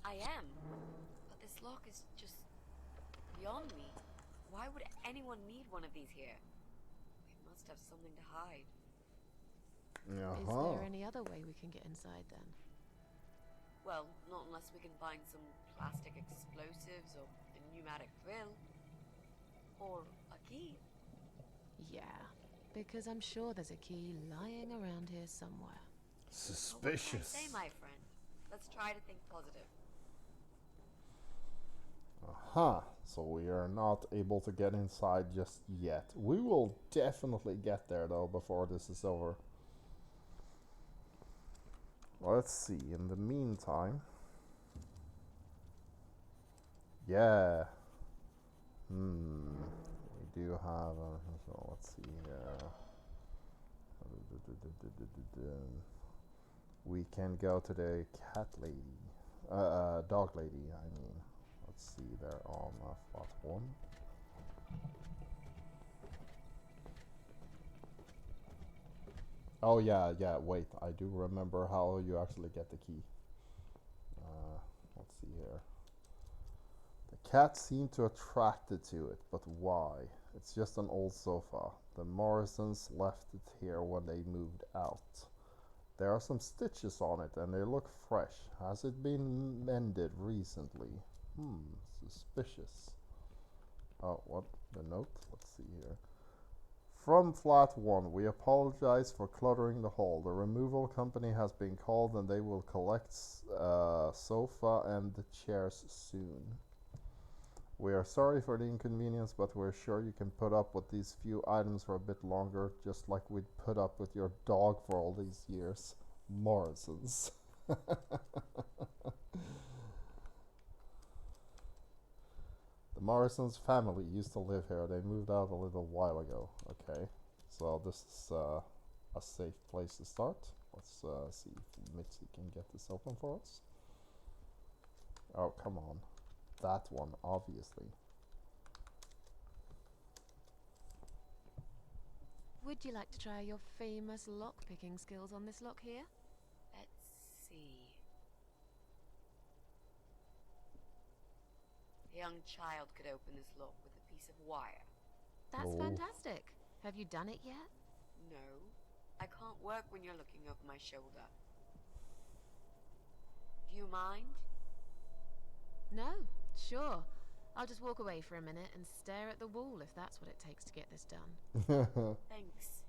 I am. But this lock is just beyond me. Why would anyone need one of these here? It must have something to hide. Is there any other way we can get inside then? Well, not unless we can find some plastic explosives or a pneumatic drill. Or a key. Yeah, because I'm sure there's a key lying around here somewhere. Suspicious. Say, my friend. Let's try to think positive. Aha, so we are not able to get inside just yet. We will definitely get there though before this is over. Let's see, in the meantime. Yeah. We do have so let's see here. We can go to the cat lady. Dog lady, I mean. Let's see, they're on flat 1. Oh yeah, wait, I do remember how you actually get the key. Let's see here. The cat seemed to attracted to it, but why? It's just an old sofa. The Morrisons left it here when they moved out. There are some stitches on it and they look fresh. Has it been mended recently? Suspicious. Oh, what? The note? Let's see here. From flat 1, we apologize for cluttering the hall. The removal company has been called and they will collect sofa and the chairs soon. We are sorry for the inconvenience, but we're sure you can put up with these few items for a bit longer, just like we'd put up with your dog for all these years. Morrisons. The Morrisons family used to live here. They moved out a little while ago. Okay, so this is a safe place to start. Let's see if Mitzi can get this open for us. Oh, come on. That one, obviously. Would you like to try your famous lock-picking skills on this lock here? Let's see. A young child could open this lock with a piece of wire. That's Oh. fantastic. Have you done it yet? No, I can't work when you're looking over my shoulder. Do you mind? No, sure. I'll just walk away for a minute and stare at the wall if that's what it takes to get this done. Thanks.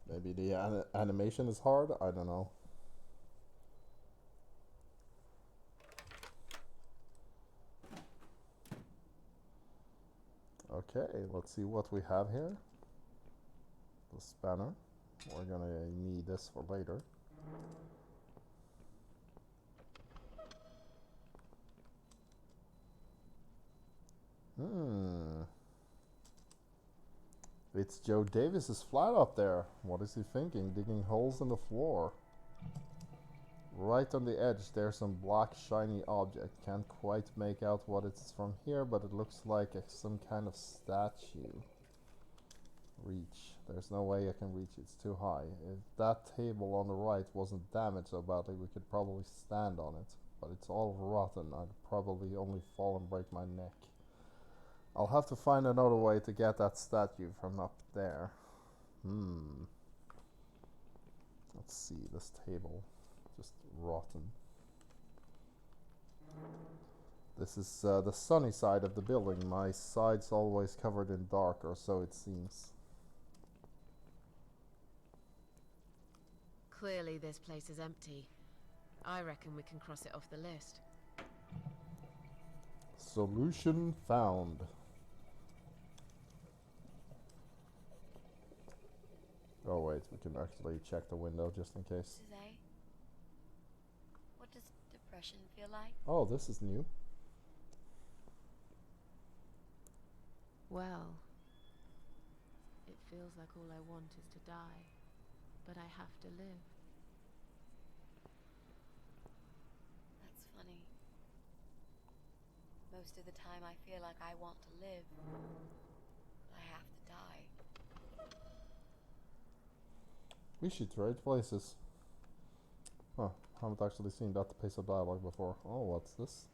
Maybe the animation is hard? I don't know. Okay, let's see what we have here. The spanner. We're gonna need this for later. It's Joe Davis's flat up there. What is he thinking? Digging holes in the floor. Right on the edge there's some black shiny object. Can't quite make out what it's from here, but it looks like some kind of statue. Reach. There's no way I can reach it. It's too high. If that table on the right wasn't damaged so badly, we could probably stand on it. But it's all rotten. I'd probably only fall and break my neck. I'll have to find another way to get that statue from up there. Let's see, this table. Just rotten. This is the sunny side of the building. My side's always covered in dark, or so it seems. Clearly this place is empty. I reckon we can cross it off the list. Solution found. Oh wait, we can actually check the window just in case. Mrs. A, what does depression feel like? Oh, this is new. Well, it feels like all I want is to die, but I have to live. That's funny. Most of the time I feel like I want to live, but I have to die. We should trade places. Huh, haven't actually seen that piece of dialogue before. Oh, what's this?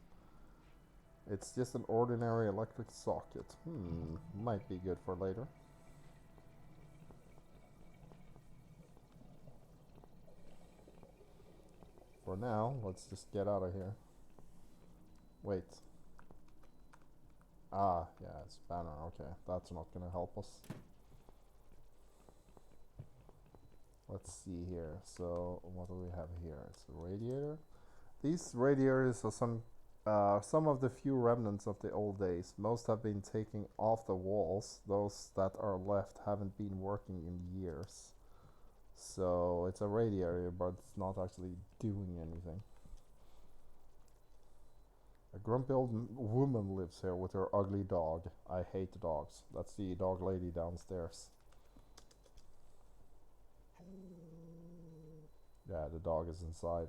It's just an ordinary electric socket. Might be good for later. For now, let's just get out of here. Wait. Ah, yeah, it's banner. Okay, that's not gonna help us. Let's see here. So, what do we have here? It's a radiator. These radiators are some of the few remnants of the old days. Most have been taken off the walls. Those that are left haven't been working in years. So it's a radiator, but it's not actually doing anything. A grumpy old woman lives here with her ugly dog. I hate dogs. That's the dog lady downstairs. Yeah, the dog is inside.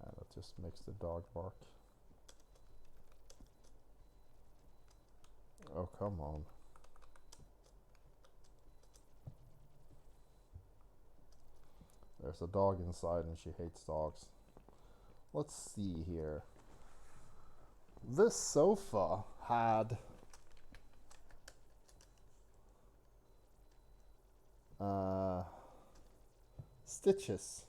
That just makes the dog bark. Oh, come on. There's a dog inside and she hates dogs. Let's see here. This sofa had stitches.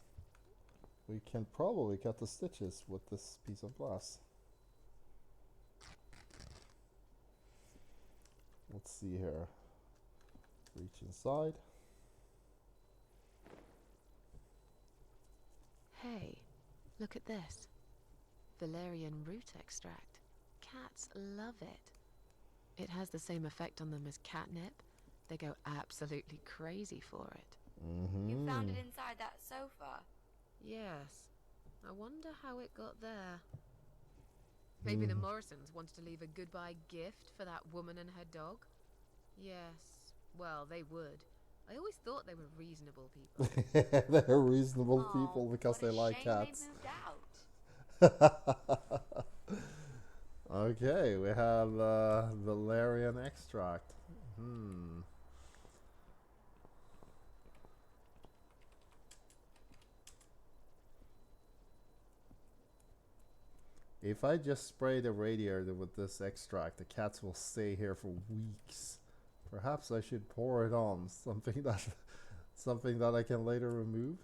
We can probably cut the stitches with this piece of glass. Let's see here. Reach inside. Hey, look at this. Valerian root extract. Cats love it. It has the same effect on them as catnip. They go absolutely crazy for it. You found it inside that sofa? Yes. I wonder how it got there. Maybe the Morrisons wanted to leave a goodbye gift for that woman and her dog? Yes. Well, they would. I always thought they were reasonable people. They're reasonable Oh, people because they like shame cats. they moved out. Okay, we have valerian extract. If I just spray the radiator with this extract, the cats will stay here for weeks. Perhaps I should pour it on something that I can later remove.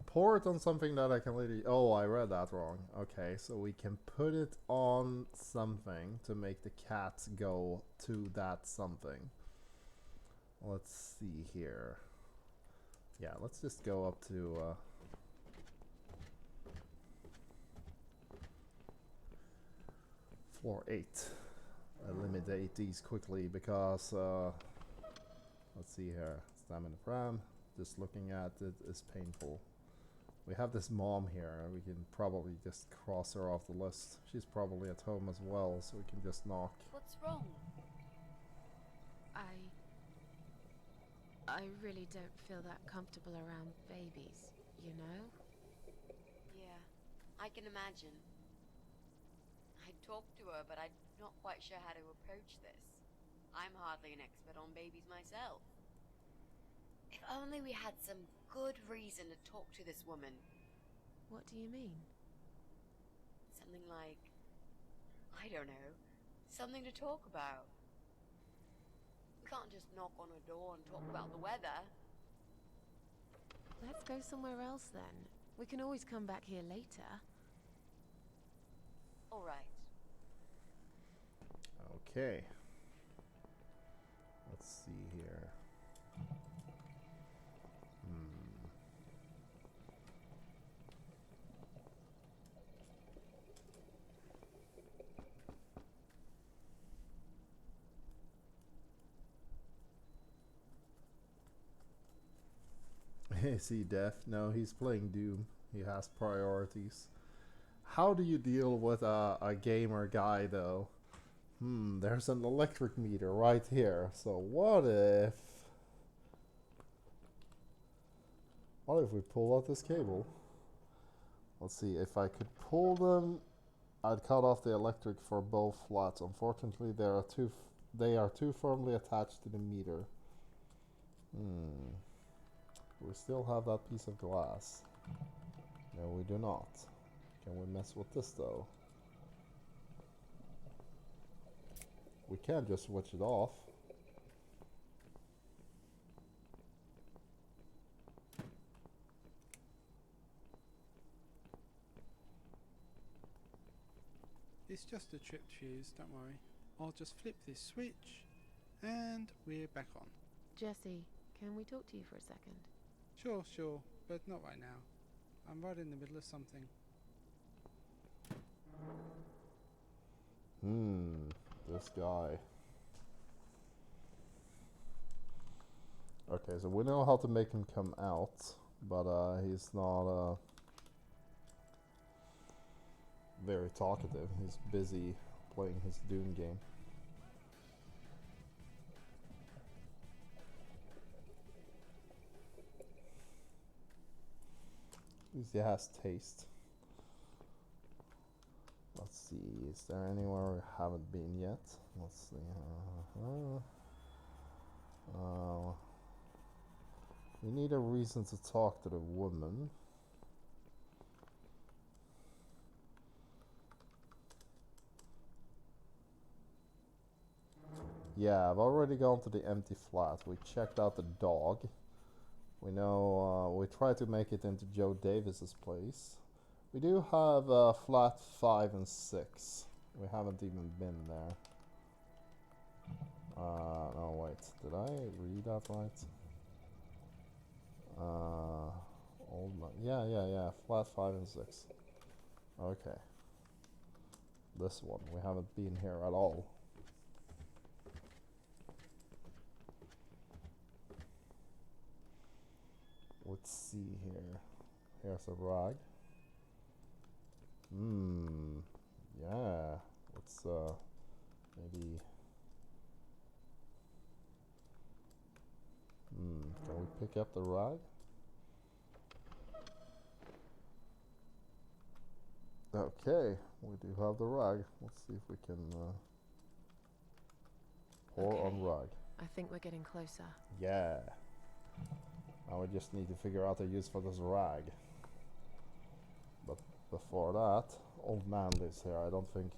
Pour it on something that I can later. Oh, I read that wrong. Okay, so we can put it on something to make the cats go to that something. Let's see here. Yeah, let's just go up to floor 8. Eliminate these quickly because let's see here. Stamina pram. Just looking at it is painful. We have this mom here. We can probably just cross her off the list. She's probably at home as well, so we can just knock. What's wrong? I really don't feel that comfortable around babies, you know? Yeah, I can imagine. I talked to her, but I'm not quite sure how to approach this. I'm hardly an expert on babies myself. If only we had some good reason to talk to this woman. What do you mean? Something like, I don't know, something to talk about. We can't just knock on her door and talk about the weather. Let's go somewhere else then. We can always come back here later. All right. Okay. Let's see here. Is he deaf? No, he's playing Doom. He has priorities. How do you deal with a gamer guy, though? There's an electric meter right here. So what if... What if we pull out this cable? Let's see, if I could pull them, I'd cut off the electric for both flats. Unfortunately, they are too firmly attached to the meter. We still have that piece of glass. No, we do not. Can we mess with this, though? We can't just switch it off. It's just a tripped fuse, don't worry. I'll just flip this switch, and we're back on. Jesse, can we talk to you for a second? Sure, but not right now. I'm right in the middle of something. This guy. Okay, so we know how to make him come out, but he's not very talkative. He's busy playing his Doom game. At least he has taste. Let's see, is there anywhere we haven't been yet? Let's see. We need a reason to talk to the woman. Yeah, I've already gone to the empty flat. We checked out the dog. We know, we tried to make it into Joe Davis's place. We do have flat 5 and 6. We haven't even been there. No, wait. Did I read that right? Yeah. Flat 5 and 6. Okay. This one. We haven't been here at all. Let's see here. Here's a rag. Yeah. Let's maybe. Can we pick up the rag? Okay, we do have the rag. Let's see if we can pour on rag. I think we're getting closer. Yeah. Now we just need to figure out a use for this rag. But before that, old man lives here. I don't think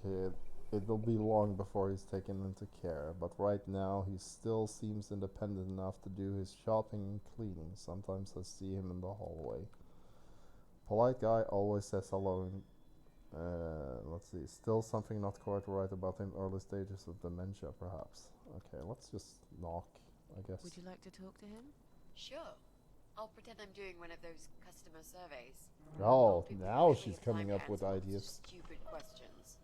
it will be long before he's taken into care. But right now, he still seems independent enough to do his shopping and cleaning. Sometimes I see him in the hallway. Polite guy, always says hello. Let's see. Still something not quite right about him. Early stages of dementia, perhaps. Okay, let's just knock, I guess. Would you like to talk to him? Sure. I'll pretend I'm doing one of those customer surveys. Oh, People now usually she's have time coming to up with answer lots of ideas. Stupid questions.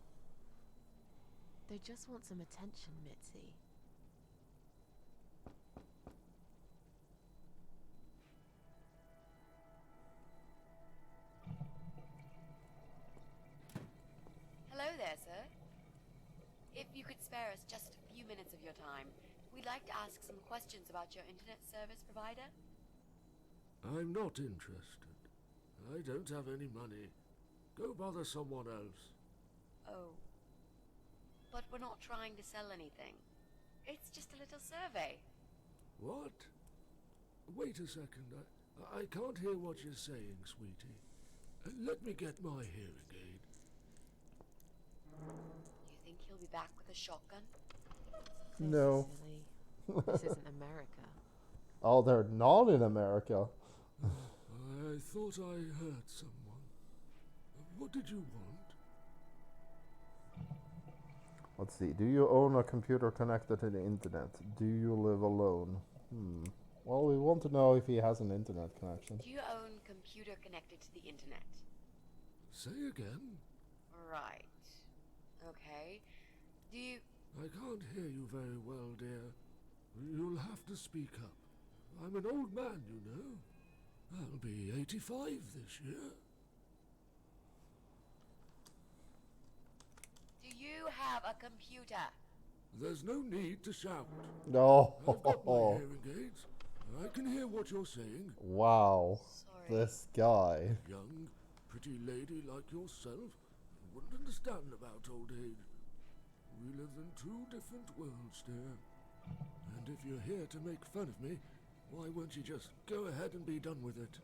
They just want some attention, Mitzi. Hello there, sir. If you could spare us just a few minutes of your time, we'd like to ask some questions about your internet service provider. I'm not interested. I don't have any money. Go bother someone else. Oh. But we're not trying to sell anything. It's just a little survey. What? Wait a second. I can't hear what you're saying, sweetie. Let me get my hearing aid. You think he'll be back with a shotgun? No. Silly. This isn't America. Oh, they're not in America. I thought I heard someone. What did you want? Let's see. Do you own a computer connected to the internet? Do you live alone? Well, we want to know if he has an internet connection. Do you own computer connected to the internet? Say again? Right. Okay. Do you... I can't hear you very well, dear. You'll have to speak up. I'm an old man, you know. I'll be 85 this year. Do you have a computer? There's no need to shout. No. I've got my hearing aids. I can hear what you're saying. Wow. Sorry. This guy. Young, pretty lady like yourself wouldn't understand about old age. We live in two different worlds, dear. And if you're here to make fun of me, why won't you just go ahead and be done with it?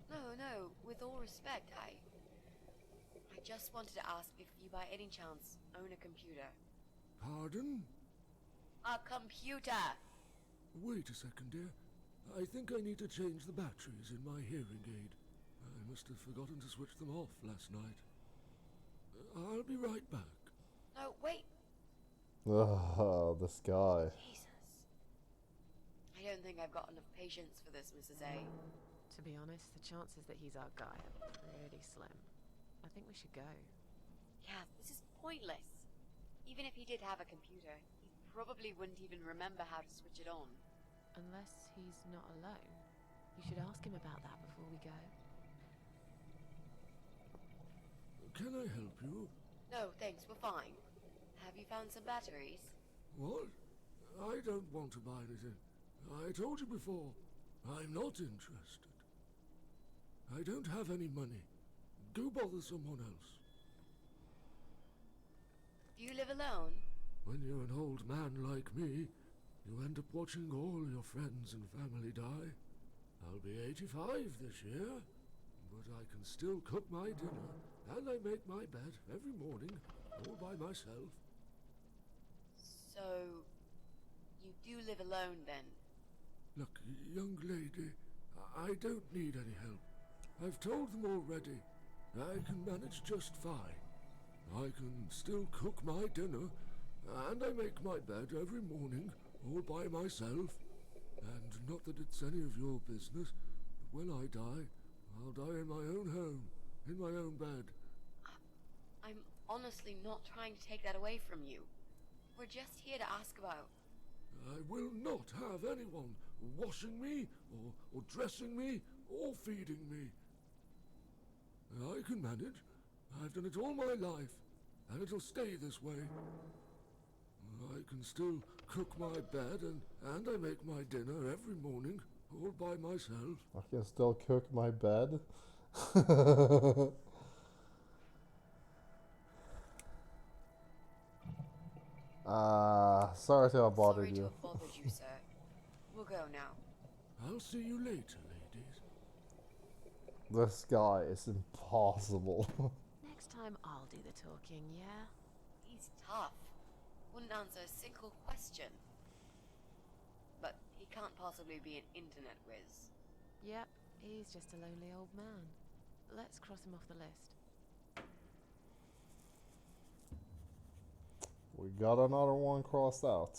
No, with all respect, I just wanted to ask if you by any chance own a computer. Pardon? A computer! Wait a second, dear. I think I need to change the batteries in my hearing aid. I must have forgotten to switch them off last night. I'll be right back. No, wait. Oh, this guy. Jesus. I don't think I've got enough patience for this, Mrs. A. To be honest, the chances that he's our guy are pretty slim. I think we should go. Yeah, this is pointless. Even if he did have a computer, he probably wouldn't even remember how to switch it on. Unless he's not alone. You should ask him about that before we go. Can I help you? No, thanks, we're fine. Have you found some batteries? What? I don't want to buy anything. I told you before, I'm not interested. I don't have any money. Go bother someone else. Do you live alone? When you're an old man like me, you end up watching all your friends and family die. I'll be 85 this year, but I can still cook my dinner, and I make my bed every morning, all by myself. So, you do live alone then? Look, young lady, I don't need any help. I've told them already. I can manage just fine. I can still cook my dinner, and I make my bed every morning, all by myself. And not that it's any of your business, but when I die, I'll die in my own home, in my own bed. I'm honestly not trying to take that away from you. We're just here to ask about... I will not have anyone washing me, or dressing me, or feeding me. I can manage. I've done it all my life, and it'll stay this way. I can still cook my bed, and I make my dinner every morning, all by myself. I can still cook my bed. Sorry to have bothered Sorry to you. have bothered you, sir. We'll go now. I'll see you later, ladies. This guy is impossible. Next time I'll do the talking, yeah? He's tough. Wouldn't answer a single question. But he can't possibly be an internet whiz. Yep, he's just a lonely old man. Let's cross him off the list. We got another one crossed out.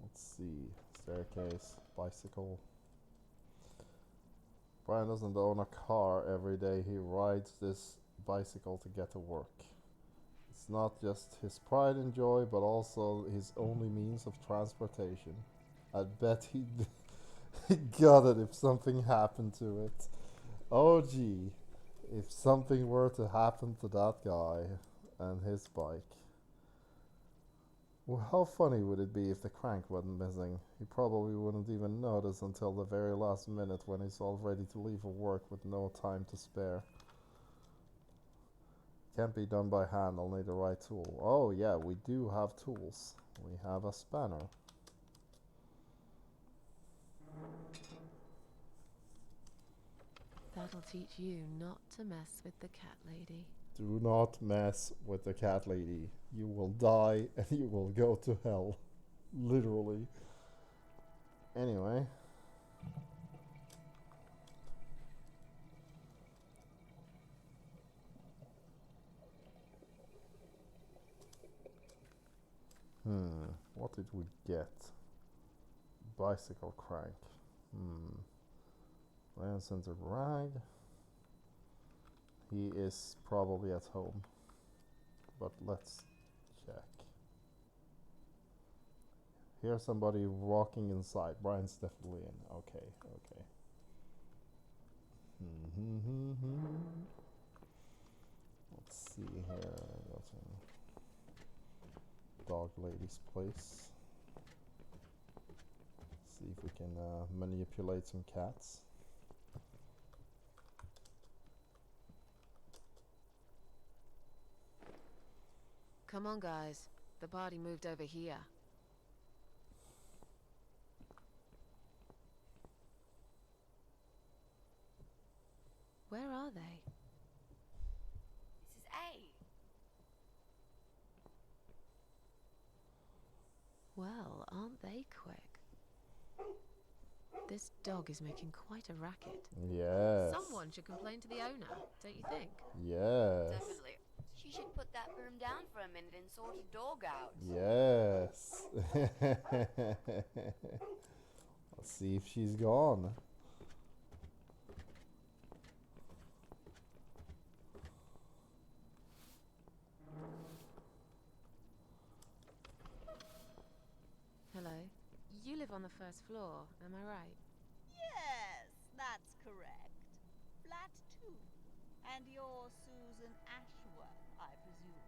Let's see. Staircase, bicycle. Brian doesn't own a car every day. He rides this bicycle to get to work. It's not just his pride and joy, but also his only means of transportation. I bet he got it if something happened to it. Oh gee, if something were to happen to that guy and his bike. Well, how funny would it be if the crank went missing? He probably wouldn't even notice until the very last minute when he's all ready to leave for work with no time to spare. Can't be done by hand, I'll need the right tool. Oh yeah, we do have tools. We have a spanner. That'll teach you not to mess with the cat lady. Do not mess with the cat lady. You will die and you will go to hell. Literally. Anyway. What did we get? Bicycle crank. Land center rag. He is probably at home. But let's check. Here's somebody walking inside. Brian's definitely in. Okay, okay. Let's see here. I got a dog lady's place. See if we can manipulate some cats. Come on, guys. The party moved over here. Where are they? This is A. Well, aren't they quick? This dog is making quite a racket. Yes. Someone should complain to the owner, don't you think? Yes. Definitely. She should put that broom down for a minute and sort a dog out. Yes. Let's see if she's gone. Hello. You live on the first floor, am I right? Yes, that's correct. Flat 2. And you're Susan Ashworth, I presume.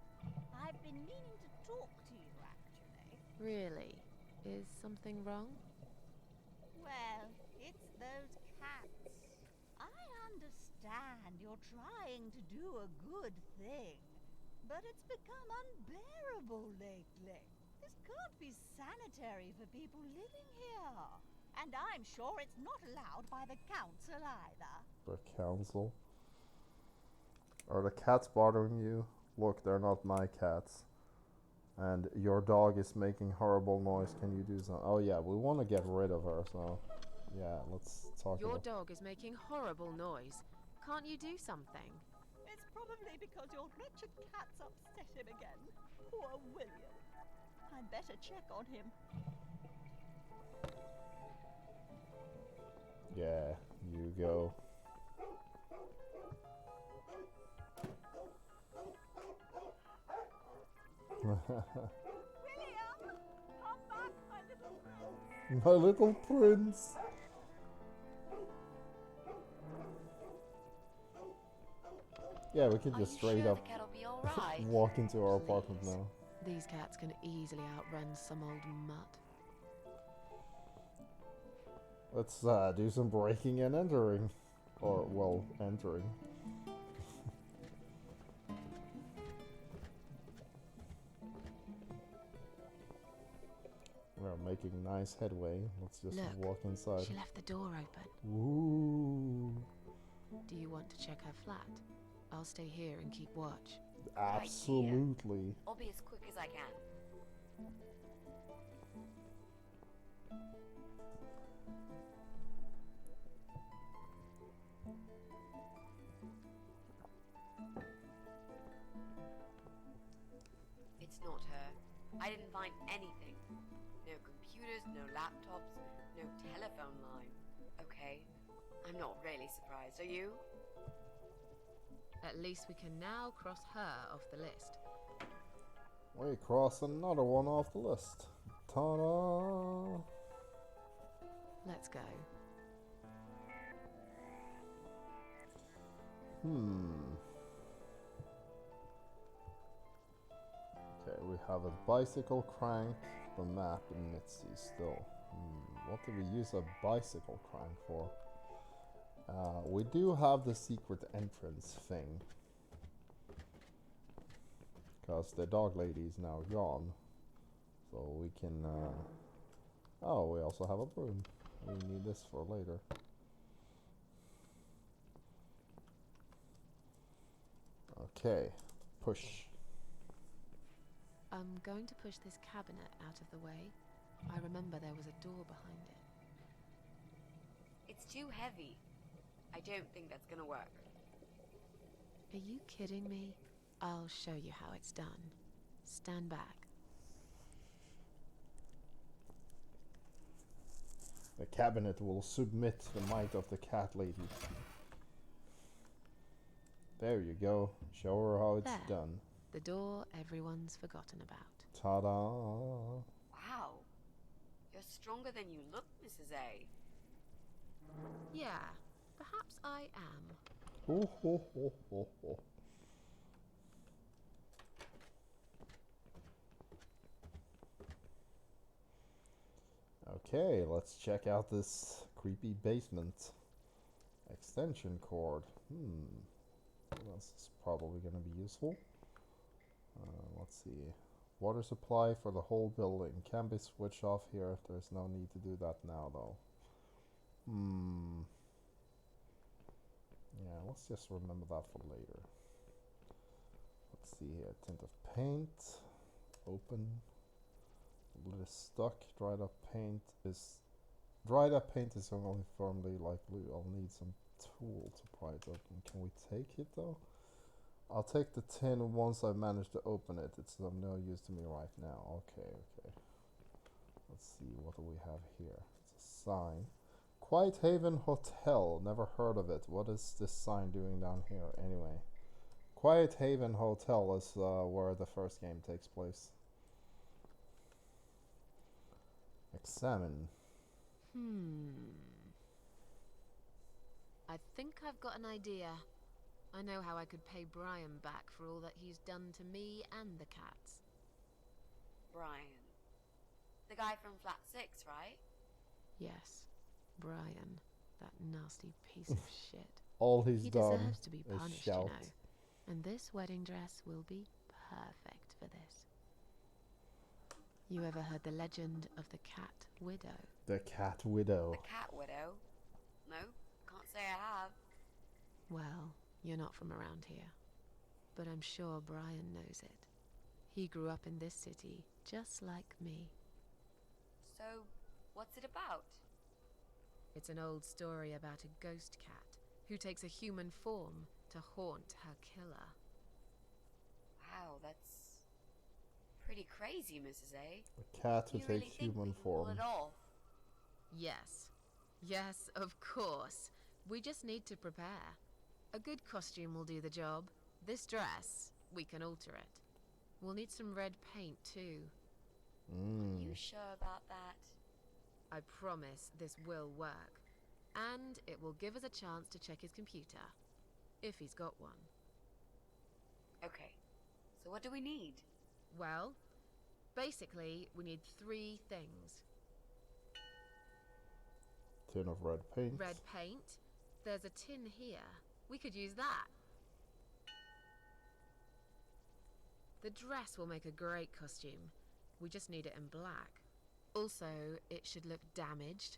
I've been meaning to talk to you, actually. Really? Is something wrong? Well, it's those cats. I understand you're trying to do a good thing, but it's become unbearable lately. This can't be sanitary for people living here. And I'm sure it's not allowed by the council either. The council? Are the cats bothering you? Look, they're not my cats. And your dog is making horrible noise. Can you do something? Oh yeah, we want to get rid of her, so... Yeah, let's talk Your about... dog is making horrible noise. Can't you do something? It's probably because your wretched cats upset him again. Poor William. I'd better check on him. Yeah, you go. William! Come back, my little prince! My little prince! Yeah, we could just straight up The cat'll be all right? walk into our apartment Please. now. These cats can easily outrun some old mutt. Let's do some breaking and entering. Or, well, entering. We're making nice headway. Let's just Look, walk inside. She left the door open. Ooh. Do you want to check her flat? I'll stay here and keep watch. Absolutely. I'll be as quick as I can. It's not her. I didn't find anything. No computers, no laptops, no telephone line. Okay, I'm not really surprised, are you? At least we can now cross her off the list. We cross another one off the list. Ta-da! Let's go. Okay, we have a bicycle crank, the map in Mitzi still. What do we use a bicycle crank for? We do have the secret entrance thing. Because the dog lady is now gone. So we can... Oh, we also have a broom. We need this for later. Okay, push. I'm going to push this cabinet out of the way. I remember there was a door behind it. It's too heavy. I don't think that's gonna work. Are you kidding me? I'll show you how it's done. Stand back. The cabinet will submit to the might of the cat lady. There you go. Show her how it's There. done. The door everyone's forgotten about. Ta-da! Wow. You're stronger than you look, Mrs. A. Yeah, perhaps I am. Ho, ho, ho, ho, ho. Okay, let's check out this creepy basement. Extension cord. This is probably going to be useful. Let's see. Water supply for the whole building. Can be switched off here. There's no need to do that now, though. Yeah, let's just remember that for later. Let's see here. Tint of paint. Open. Lid is stuck. Dried up paint is only firmly like glue. I'll need some tool to pry it open. Can we take it though? I'll take the tin once I manage to open it. It's of no use to me right now. Okay. Let's see, what do we have here? It's a sign. Quiet Haven Hotel. Never heard of it. What is this sign doing down here anyway? Quiet Haven Hotel is where the first game takes place. Examine. I think I've got an idea. I know how I could pay Brian back for all that he's done to me and the cats. Brian. The guy from Flat 6, right? Yes, Brian. That nasty piece of shit. All he's He done deserves to be is punished, shout. you know. And this wedding dress will be perfect for this. You ever heard the legend of the Cat Widow? The Cat Widow. The Cat Widow? No, can't say I have. Well, you're not from around here. But I'm sure Brian knows it. He grew up in this city, just like me. So, what's it about? It's an old story about a ghost cat who takes a human form to haunt her killer. Wow, that's pretty crazy, Mrs. A. A cat who Do you really takes think human we can pull form. it off? Yes. Yes, of course. We just need to prepare. A good costume will do the job. This dress, we can alter it. We'll need some red paint too. Are you sure about that? I promise this will work. And it will give us a chance to check his computer. If he's got one. Okay, so what do we need? Well, basically, we need 3 things. Tin of red paint. Red paint. There's a tin here. We could use that. The dress will make a great costume. We just need it in black. Also, it should look damaged.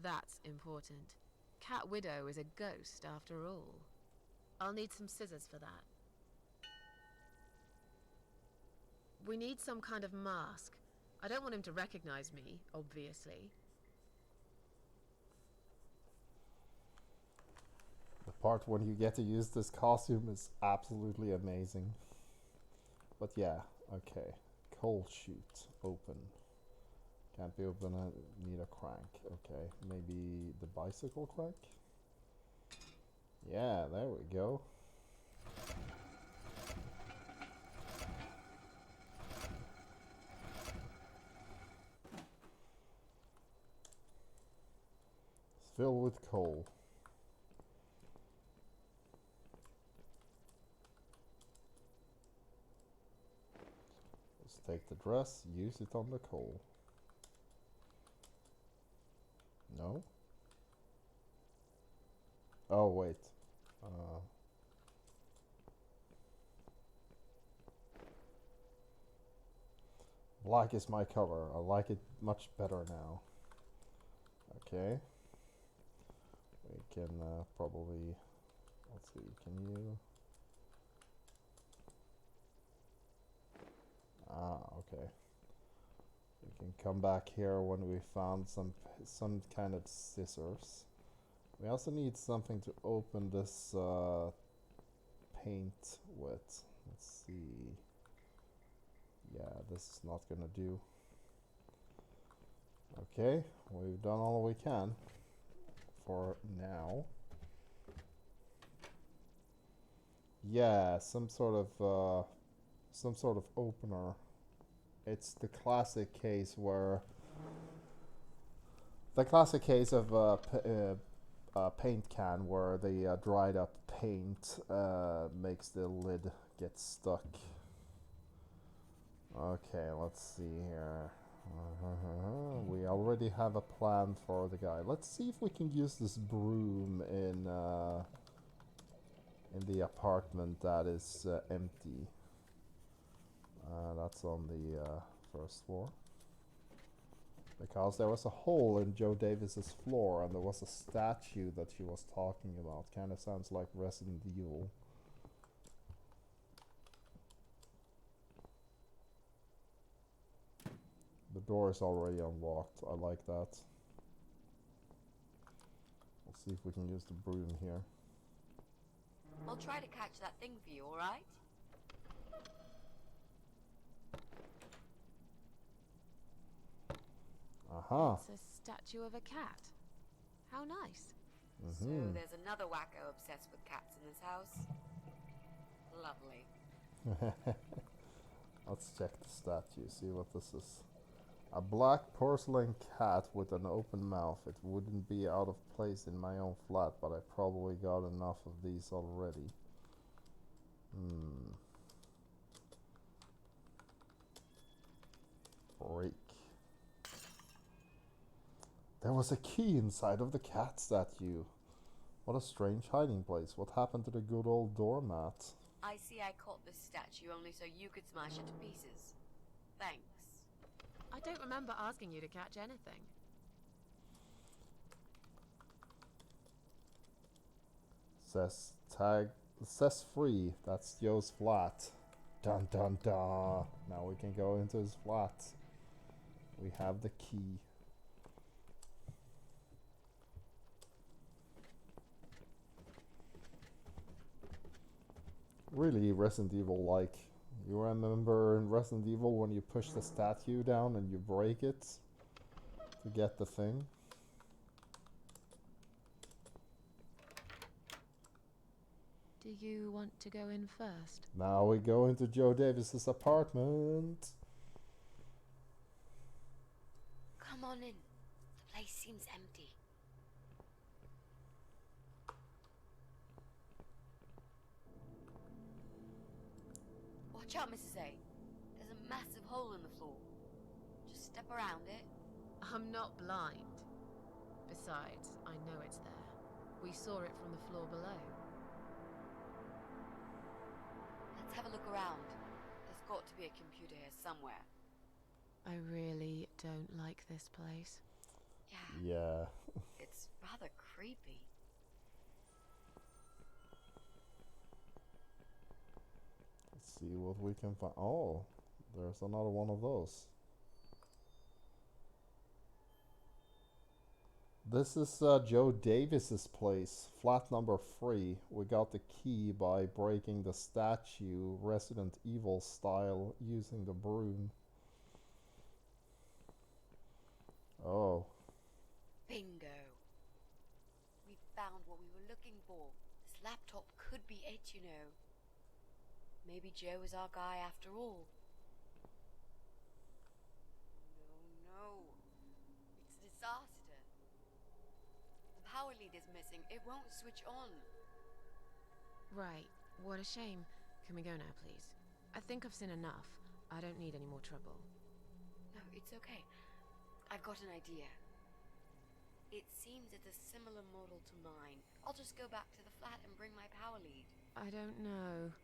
That's important. Cat Widow is a ghost after all. I'll need some scissors for that. We need some kind of mask. I don't want him to recognize me, obviously. The part when you get to use this costume is absolutely amazing. But yeah, okay. Coal chute. Open. Can't be open, I need a crank. Okay, maybe the bicycle crank? Yeah, there we go. It's filled with coal. Let's take the dress, use it on the coal. No? Oh, wait. Black is my color. I like it much better now. Okay. We can probably... Let's see, can you... Ah, okay. We can come back here when we found some kind of scissors. We also need something to open this paint with. Let's see. Yeah, this is not gonna do. Okay, we've done all we can for now. Yeah, some sort of opener. It's the classic case where the classic case of paint can where the dried up paint makes the lid get stuck. Okay, let's see here. We already have a plan for the guy. Let's see if we can use this broom in the apartment that is empty. That's on the first floor. Because there was a hole in Joe Davis's floor and there was a statue that she was talking about. Kind of sounds like Resident Evil. The door is already unlocked. I like that. Let's see if we can use the broom here. I'll try to catch that thing for you, alright? Aha. It's a statue of a cat. How nice. So there's another wacko obsessed with cats in this house. Lovely. Let's check the statue, see what this is. A black porcelain cat with an open mouth. It wouldn't be out of place in my own flat, but I probably got enough of these already. Freak. There was a key inside of the cat statue. What a strange hiding place. What happened to the good old doormat? I see I caught this statue only so you could smash it to pieces. Thanks. I don't remember asking you to catch anything. Says free. That's Joe's flat. Dun dun dun. Now we can go into his flat. We have the key. Really Resident Evil like. You remember in Resident Evil when you push the statue down and you break it to get the thing? Do you want to go in first? Now we go into Joe Davis's apartment. Come on in. The place seems empty. Watch out, Mrs. A. There's a massive hole in the floor. Just step around it. I'm not blind. Besides, I know it's there. We saw it from the floor below. Let's have a look around. There's got to be a computer here somewhere. I really don't like this place. Yeah. It's rather creepy. Let's see what we can find. Oh, there's another one of those. This is Joe Davis's place, flat number 3. We got the key by breaking the statue, Resident Evil style, using the broom. Oh. Bingo. We found what we were looking for. This laptop could be it, you know. Maybe Joe is our guy after all. No. It's a disaster. The power lead is missing. It won't switch on. Right. What a shame. Can we go now, please? I think I've seen enough. I don't need any more trouble. No, it's okay. I've got an idea. It seems it's a similar model to mine. I'll just go back to the flat and bring my power lead. I don't know.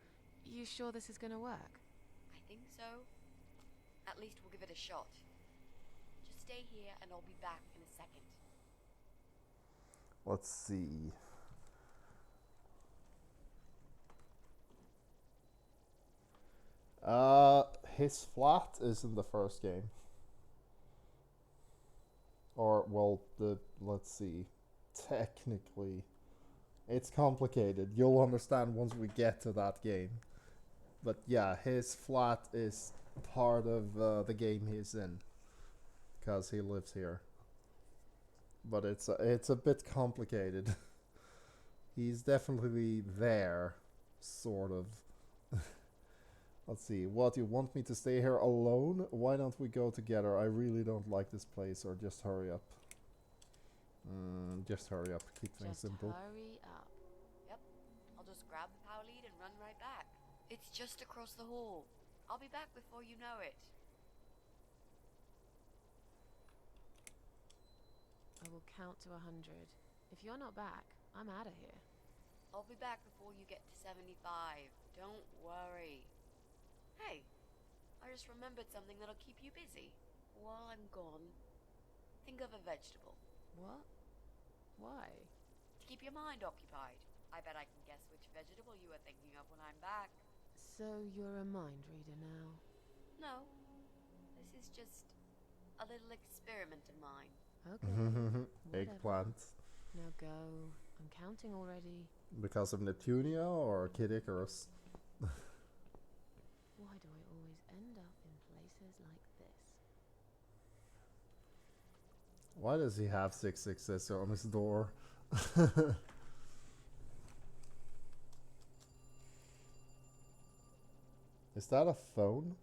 You sure this is gonna work? I think so. At least we'll give it a shot. Just stay here and I'll be back in a second. Let's see. His flat is in the first game. Or, well, let's see. Technically, it's complicated. You'll understand once we get to that game. But yeah, his flat is part of the game he's in. because he lives here. But it's a bit complicated. He's definitely there, sort of. Let's see. What, you want me to stay here alone? Why don't we go together? I really don't like this place. Or just hurry up. Just hurry up. Keep things simple. Hurry up. Yep. I'll just grab the power lead and run right back. It's just across the hall. I'll be back before you know it. I will count to 100. If you're not back, I'm out of here. I'll be back before you get to 75. Don't worry. Hey, I just remembered something that'll keep you busy. While I'm gone, think of a vegetable. What? Why? To keep your mind occupied. I bet I can guess which vegetable you were thinking of when I'm back. So you're a mind reader now? No, this is just a little experiment of mine. Okay. Whatever. Eggplant. Now go. I'm counting already. Because of Neptunia or Kid Icarus? Why do I always end up in places like this? Why does he have 666 on his door? Is that a phone?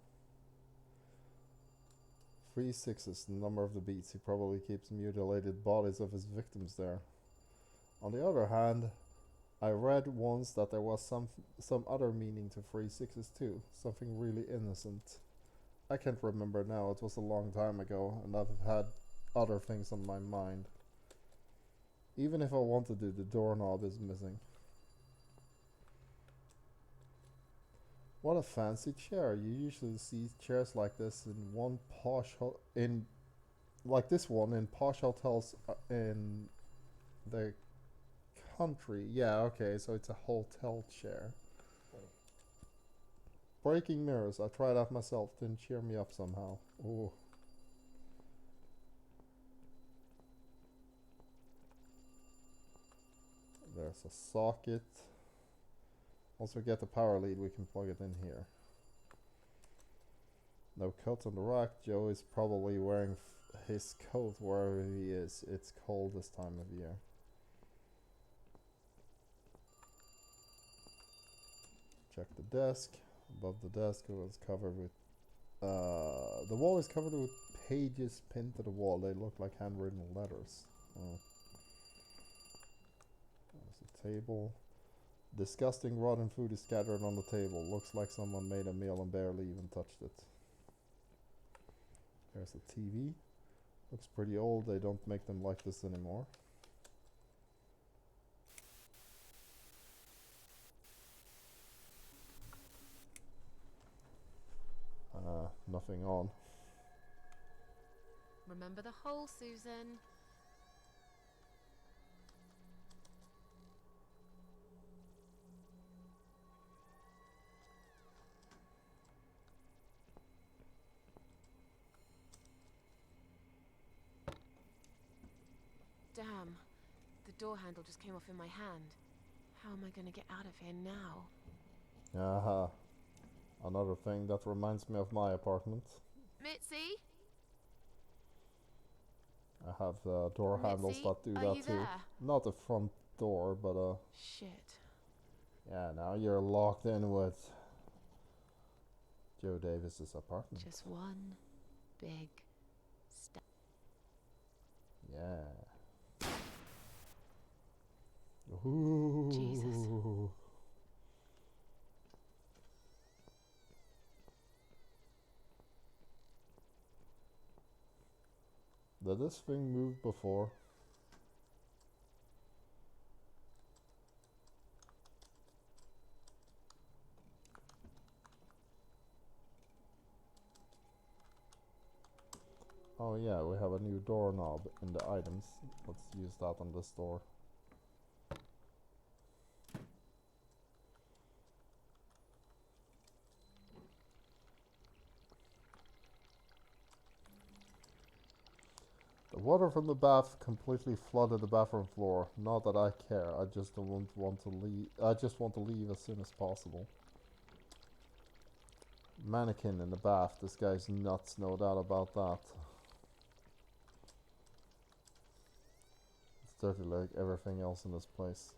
3 6s, the number of the beats. He probably keeps mutilated bodies of his victims there. On the other hand, I read once that there was some other meaning to 3 6s too. Something really innocent. I can't remember now, it was a long time ago, and I've had other things on my mind. Even if I wanted to, the doorknob is missing. What a fancy chair. You usually see chairs like this in one posh like this one in posh hotels in the country. Yeah, okay, so it's a hotel chair. Breaking mirrors. I tried that myself. Didn't cheer me up somehow. Ooh. There's a socket. Once we get the power lead, we can plug it in here. No coat on the rack. Joe is probably wearing his coat wherever he is. It's cold this time of year. Check the desk. Above the desk it was covered with the wall is covered with pages pinned to the wall. They look like handwritten letters. Oh. There's a table. Disgusting rotten food is scattered on the table. Looks like someone made a meal and barely even touched it. There's a TV. Looks pretty old. They don't make them like this anymore. Nothing on. Remember the hole, Susan. Damn. The door handle just came off in my hand. How am I gonna get out of here now? Aha. Another thing that reminds me of my apartment. Mitzi? I have door handles Mitzi, that do are that you too. there? Not the front door, but Shit. yeah, now you're locked in with Joe Davis's apartment. Just one big step. Yeah. Ooh. Jesus. Did this thing move before? Oh yeah, we have a new doorknob in the items. Let's use that on this door. The water from the bath completely flooded the bathroom floor. Not that I care. I just don't want to leave. I just want to leave as soon as possible. Mannequin in the bath. This guy's nuts, no doubt about that. dirty like everything else in this place.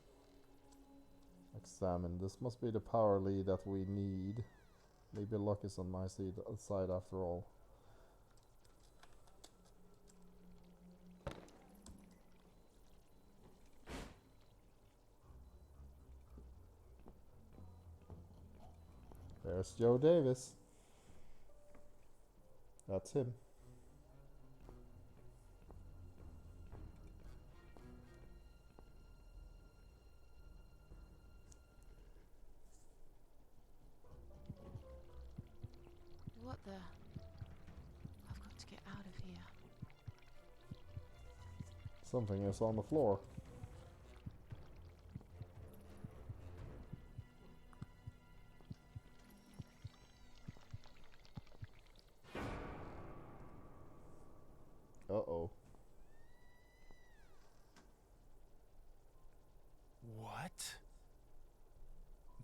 Examine. This must be the power lead that we need. Maybe luck is on my side after all. There's Joe Davis. That's him. What the? I've got to get out of here. Something is on the floor. Uh-oh. What?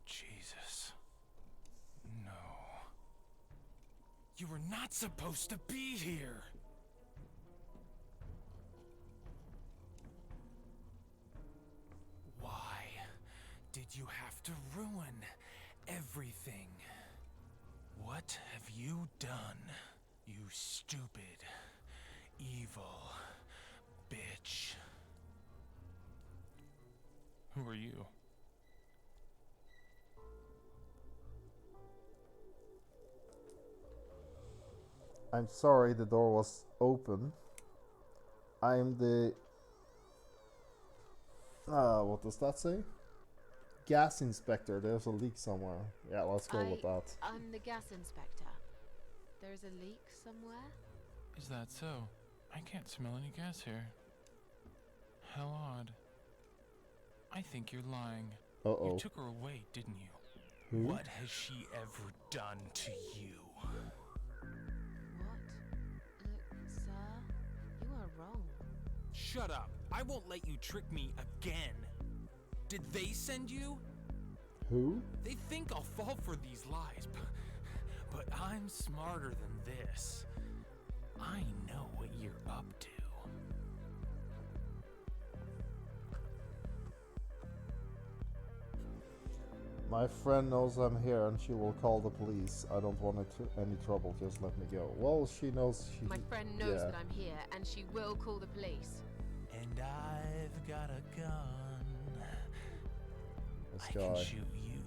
Jesus. No. You were not supposed to be here! Why did you have to ruin everything? What have you done, you stupid, evil bitch? Who are you? I'm sorry the door was open. I'm the... what does that say? Gas inspector. There's a leak somewhere. Yeah, let's go with that. I'm the gas inspector. There's a leak somewhere? Is that so? I can't smell any gas here. How odd. I think you're lying. Uh-oh. You took her away, didn't you? Who? What has she ever done to you? What? Look, sir, you are wrong. Shut up! I won't let you trick me again! Did they send you? Who? They think I'll fall for these lies, but I'm smarter than this. I know what you're up to. My friend knows I'm here and she will call the police. I don't want any trouble, just let me go. Well, she knows she... My friend knows that I'm here, and she will call the police. And I've got a gun. This I guy. can shoot you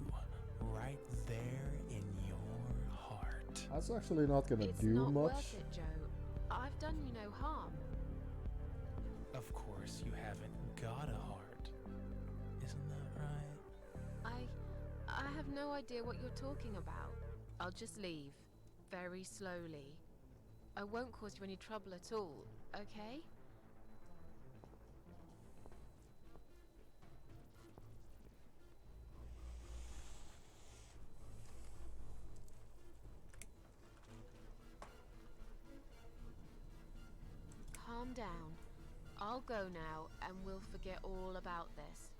right there in your heart. That's actually not gonna It's do not much. worth it, Joe. I've done you no harm. Of course you haven't got a heart. Isn't that right? I have no idea what you're talking about. I'll just leave. Very slowly. I won't cause you any trouble at all, okay? Calm down. I'll go now, and we'll forget all about this.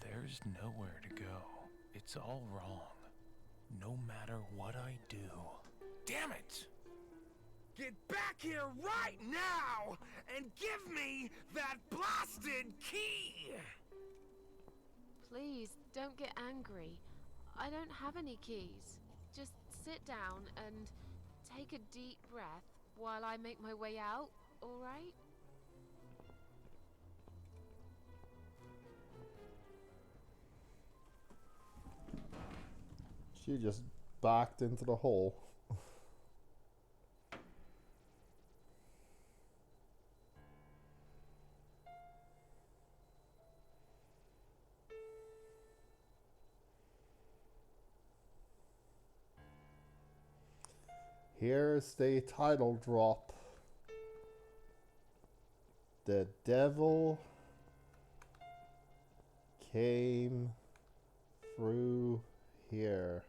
There's nowhere to go. It's all wrong. No matter what I do. Damn it! Get back here right now and give me that blasted key! Please, don't get angry. I don't have any keys. Just sit down and take a deep breath while I make my way out, alright? She just backed into the hole. Here's the title drop. The devil came through here.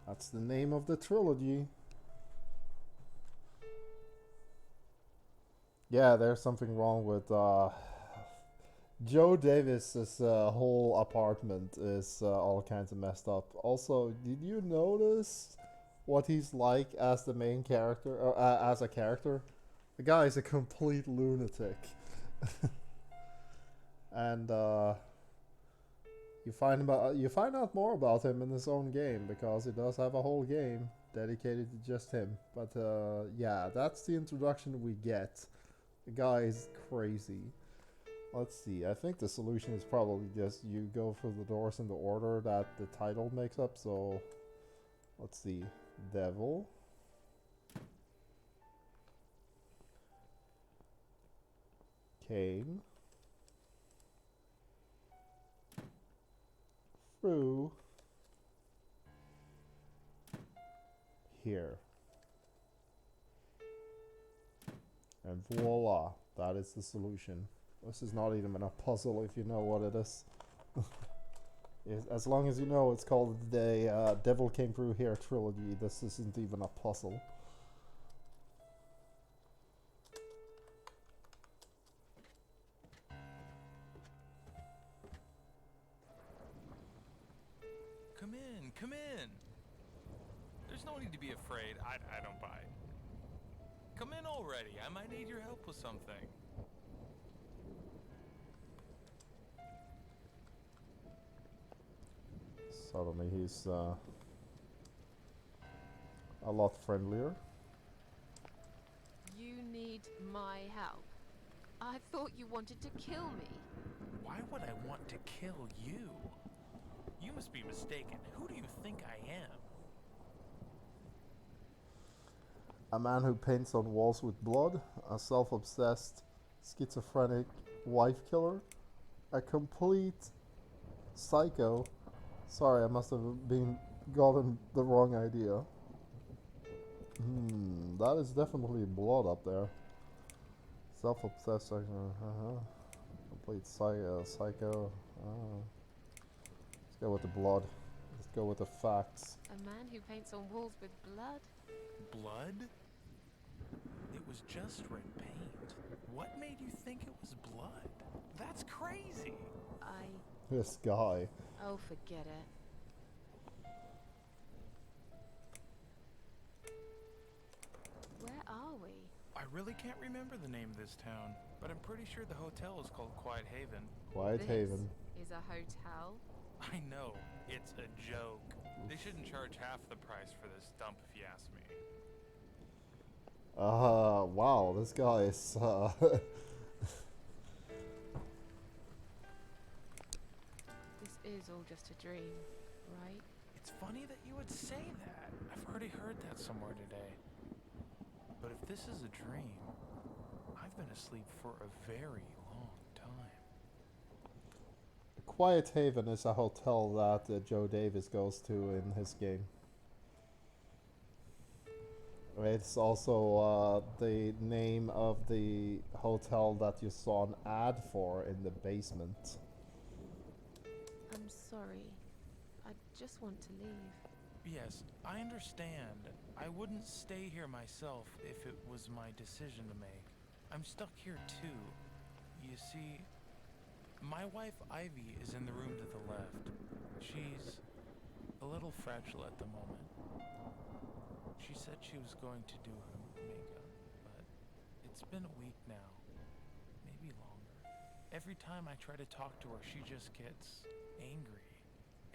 That's the name of the trilogy. Yeah, there's something wrong with Joe Davis's whole apartment is all kinds of messed up. Also, did you notice what he's like as the main character, or as a character? The guy is a complete lunatic. And you find out more about him in his own game, because he does have a whole game dedicated to just him. But yeah, that's the introduction we get. The guy is crazy. Let's see, I think the solution is probably just you go through the doors in the order that the title makes up. So let's see, Devil, came through here. And voila, that is the solution. This is not even a puzzle if you know what it is. As long as you know it's called the Devil Came Through Here trilogy, this isn't even a puzzle. Come in. There's no need to be afraid. I don't bite. Come in already. I might need your help with something. Suddenly he's a lot friendlier. You need my help. I thought you wanted to kill me. Why would I want to kill you? You must be mistaken. Who do you think I am? A man who paints on walls with blood, a self-obsessed, schizophrenic wife killer, a complete psycho. Sorry, I must have gotten the wrong idea. That is definitely blood up there. Self-obsessed, complete psycho. Let's go with the blood. Let's go with the facts. A man who paints on walls with blood? Blood? It was just red paint. What made you think it was blood? That's crazy. This guy. Oh, forget it. Where are we? I really can't remember the name of this town, but I'm pretty sure the hotel is called Quiet Haven. Quiet Haven. Is a hotel? I know, it's a joke. They shouldn't charge half the price for this dump if you ask me. Wow, this guy is, This is all just a dream, right? It's funny that you would say that. I've already heard that somewhere today. But if this is a dream, I've been asleep for a very long time. Quiet Haven is a hotel that Joe Davis goes to in his game. It's also the name of the hotel that you saw an ad for in the basement. I'm sorry. I just want to leave. Yes, I understand. I wouldn't stay here myself if it was my decision to make. I'm stuck here too. You see, my wife Ivy is in the room to the left. She's a little fragile at the moment. She said she was going to do her makeup, but it's been a week now, maybe longer. Every time I try to talk to her, she just gets angry,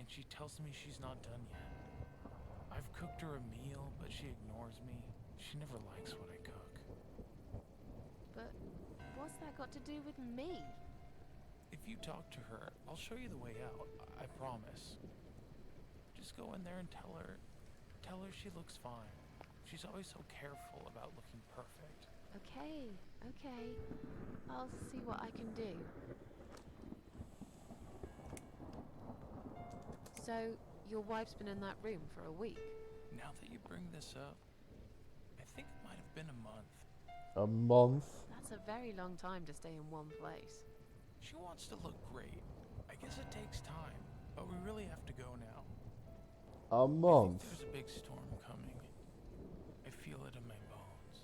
and she tells me she's not done yet. I've cooked her a meal, but she ignores me. She never likes what I cook. But what's that got to do with me? If you talk to her, I'll show you the way out, I promise. Just go in there and tell her she looks fine. She's always so careful about looking perfect. Okay. I'll see what I can do. So, your wife's been in that room for a week? Now that you bring this up, I think it might have been a month. A month? That's a very long time to stay in one place. She wants to look great. I guess it takes time, but we really have to go now. A month? I think there's a big storm coming. I feel it in my bones.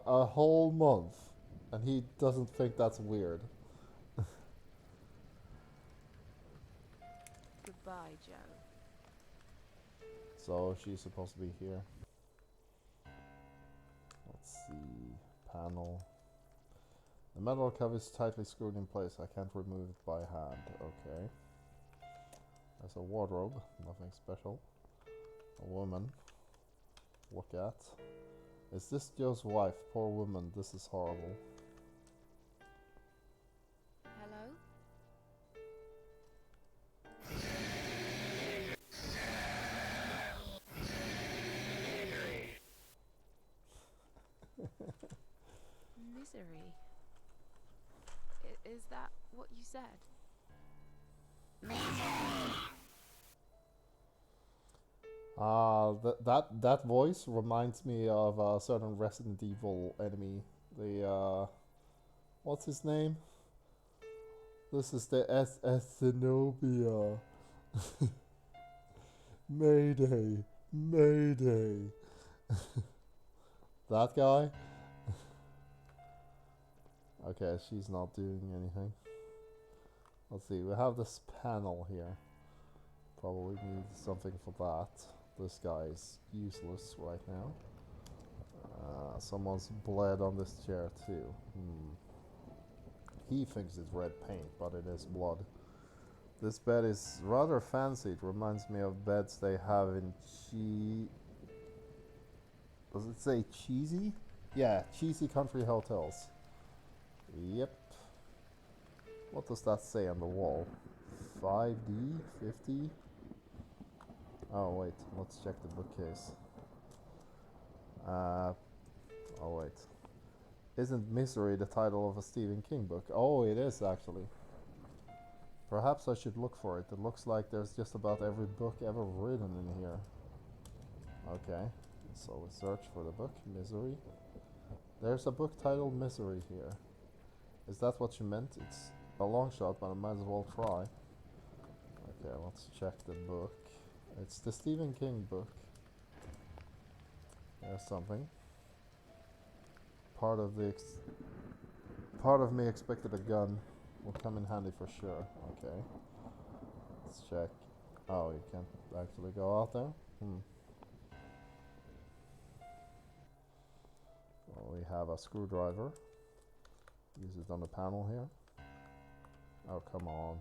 A whole month. And he doesn't think that's weird. Goodbye, Joe. So she's supposed to be here. Let's see. Panel. The metal cover is tightly screwed in place. I can't remove it by hand. Okay. There's a wardrobe. Nothing special. A woman. Look at. Is this Joe's wife? Poor woman. This is horrible. Hello? Misery. Is that what you said? That voice reminds me of a certain Resident Evil enemy. The what's his name? This is the SS Zenobia. Mayday, Mayday. That guy. Okay, she's not doing anything. Let's see. We have this panel here. Probably need something for that. This guy is useless right now. Someone's bled on this chair too. He thinks it's red paint, but it is blood. This bed is rather fancy. It reminds me of beds they have in Does it say cheesy? Yeah, cheesy country hotels. Yep. What does that say on the wall? 5D? 50? Oh wait, let's check the bookcase. Oh wait. Isn't Misery the title of a Stephen King book? Oh, it is actually. Perhaps I should look for it. It looks like there's just about every book ever written in here. Okay, so we search for the book, Misery. There's a book titled Misery here. Is that what you meant? It's a long shot, but I might as well try. Okay, let's check the book. It's the Stephen King book. There's something. Part of me expected a gun. Will come in handy for sure. Okay. Let's check. Oh, you can't actually go out there? Well, we have a screwdriver. Use it on the panel here. Oh, come on.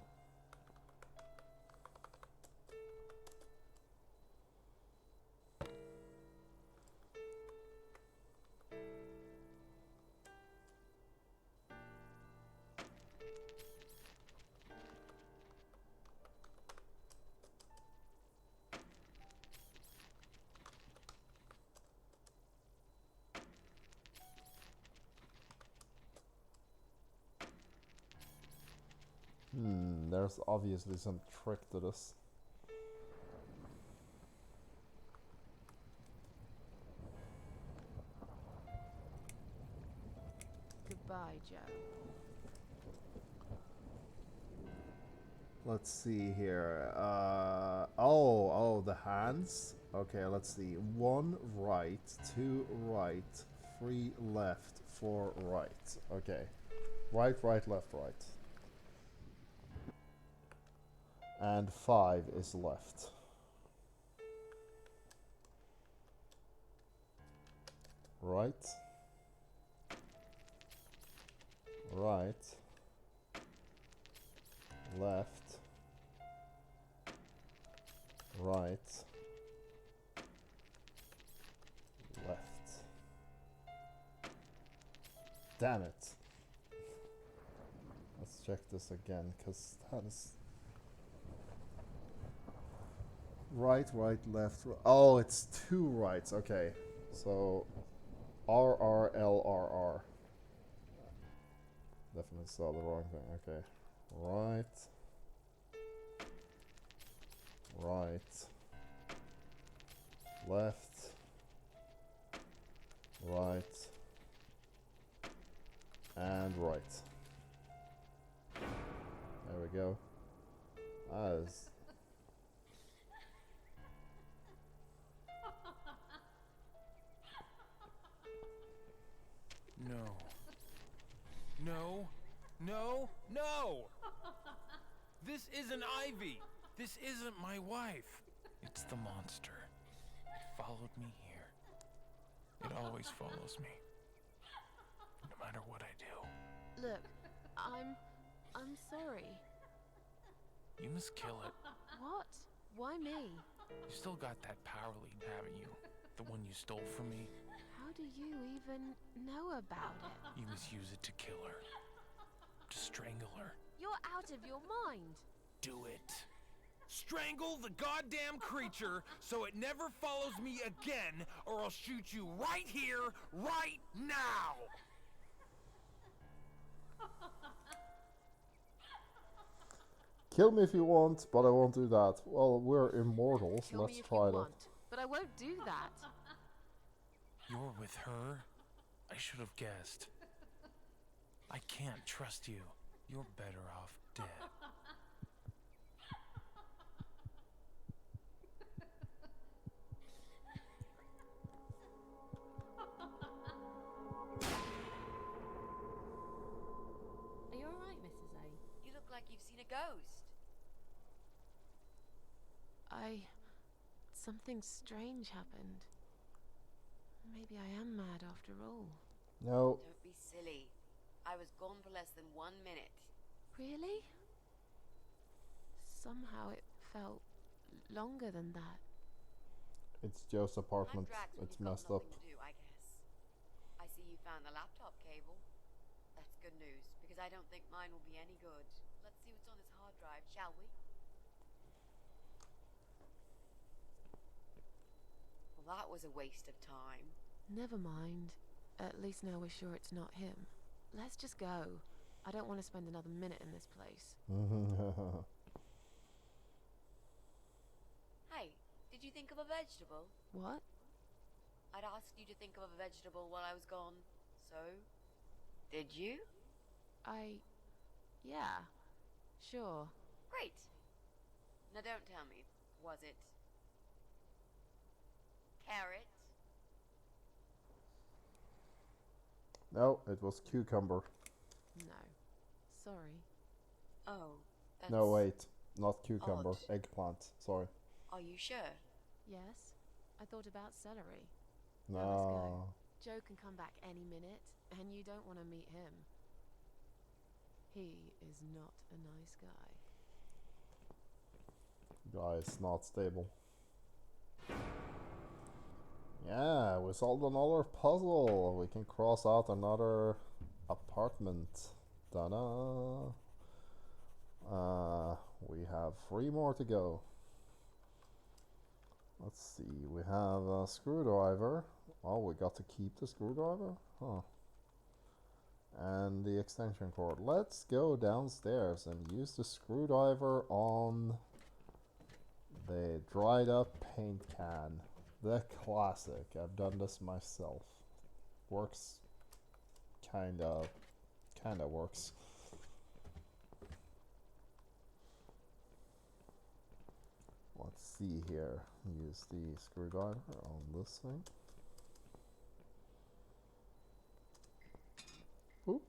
There's obviously some trick to this. Goodbye, Joe. Let's see here. Oh, the hands. Okay, let's see. 1 right, 2 right, 3 left, 4 right. Okay. Right, right, left, right. And 5 is left. Right. Right. Left. Right. Left. Damn it. Let's check this again, because that is... Right, right, left, oh, it's 2 rights, okay. So, R, R, L, R, R. Definitely saw the wrong thing, okay. Right. Right. Left. Right. And right. There we go. That is... No. No. No. No! This isn't Ivy! This isn't my wife! It's the monster. It followed me here. It always follows me. No matter what I do. Look, I'm sorry. You must kill it. What? Why me? You still got that power lead, haven't you? The one you stole from me? How do you even know about it? You must use it to kill her. To strangle her. You're out of your mind. Do it. Strangle the goddamn creature so it never follows me again, or I'll shoot you right here, right now! Kill me if you want, but I won't do that. Well, we're immortals. Kill Let's me if try you that. want, but I won't do that. You're with her? I should have guessed. I can't trust you. You're better off dead. Are you alright, Mrs. A? You look like you've seen a ghost. Something strange happened. Maybe I am mad after all. No. Don't be silly. I was gone for less than 1 minute. Really? Somehow it felt longer than that. It's Joe's apartment. Time drags when It's you've got messed up. nothing to do, I guess. I see you found the laptop cable. That's good news, because I don't think mine will be any good. Let's see what's on this hard drive, shall we? Well, that was a waste of time. Never mind. At least now we're sure it's not him. Let's just go. I don't want to spend another minute in this place. Hey, did you think of a vegetable? What? I'd asked you to think of a vegetable while I was gone. So, did you? Yeah. Sure. Great. Now don't tell me. Was it carrot? No, it was cucumber. No. Sorry. Oh, that's... No, wait. Not cucumber. odd. Eggplant. Sorry. Are you sure? Yes. I thought about celery. No. Joe can come back any minute, and you don't want to meet him. He is not a nice guy. Guy is not stable. Yeah, we solved another puzzle. We can cross out another apartment. Ta-da! We have 3 more to go. Let's see, we have a screwdriver. Oh, we got to keep the screwdriver? Huh. And the extension cord. Let's go downstairs and use the screwdriver on the dried up paint can. The classic. I've done this myself. Works. Kinda works. Let's see here. Use the screwdriver on this thing. Oop.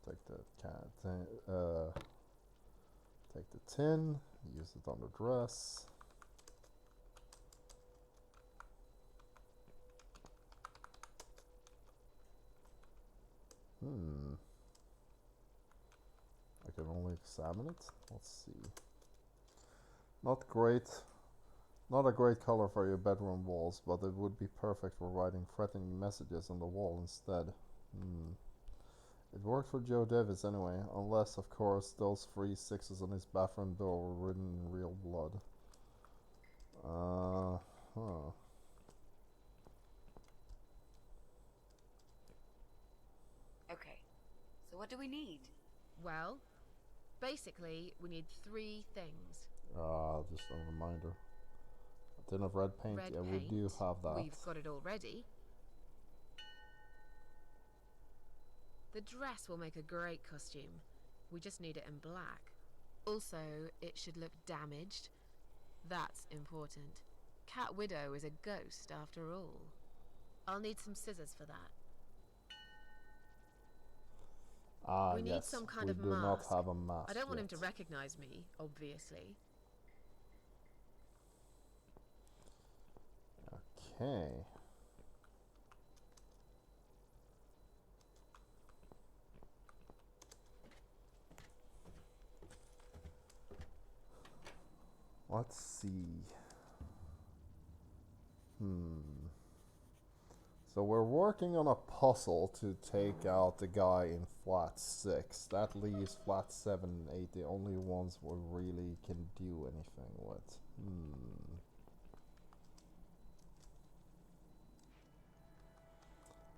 Take the take the tin, use it on the dress. I can only examine it. Let's see. Not great. Not a great color for your bedroom walls, but it would be perfect for writing threatening messages on the wall instead. It worked for Joe Davis anyway, unless, of course, those 3 6s on his bathroom door were written in real blood. Okay, so what do we need? Well, basically, we need 3 things. Just a reminder. A tin of red paint. Red Yeah, paint. we do have that. We've got it already. The dress will make a great costume. We just need it in black. Also, it should look damaged. That's important. Cat Widow is a ghost after all. I'll need some scissors for that. We need some kind of mask. We do not have a mask. I don't want him to yet. recognize me, obviously. Okay. Let's see. So we're working on a puzzle to take out the guy in flat 6. That leaves flat 7 and 8 the only ones we really can do anything with.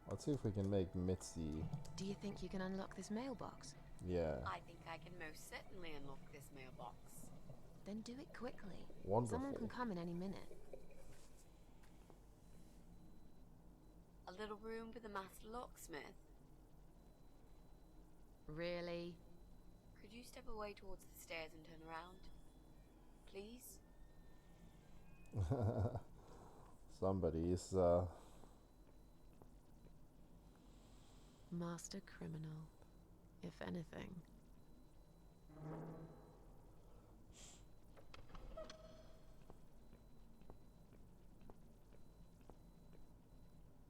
Let's see if we can make Mitzi. Do you think you can unlock this mailbox? Yeah. I think I can most certainly unlock this mailbox. Then do it quickly. Wonderful. Someone can come in any minute. A little room with a master locksmith. Really? Could you step away towards the stairs and turn around? Please? Somebody's Master criminal, if anything.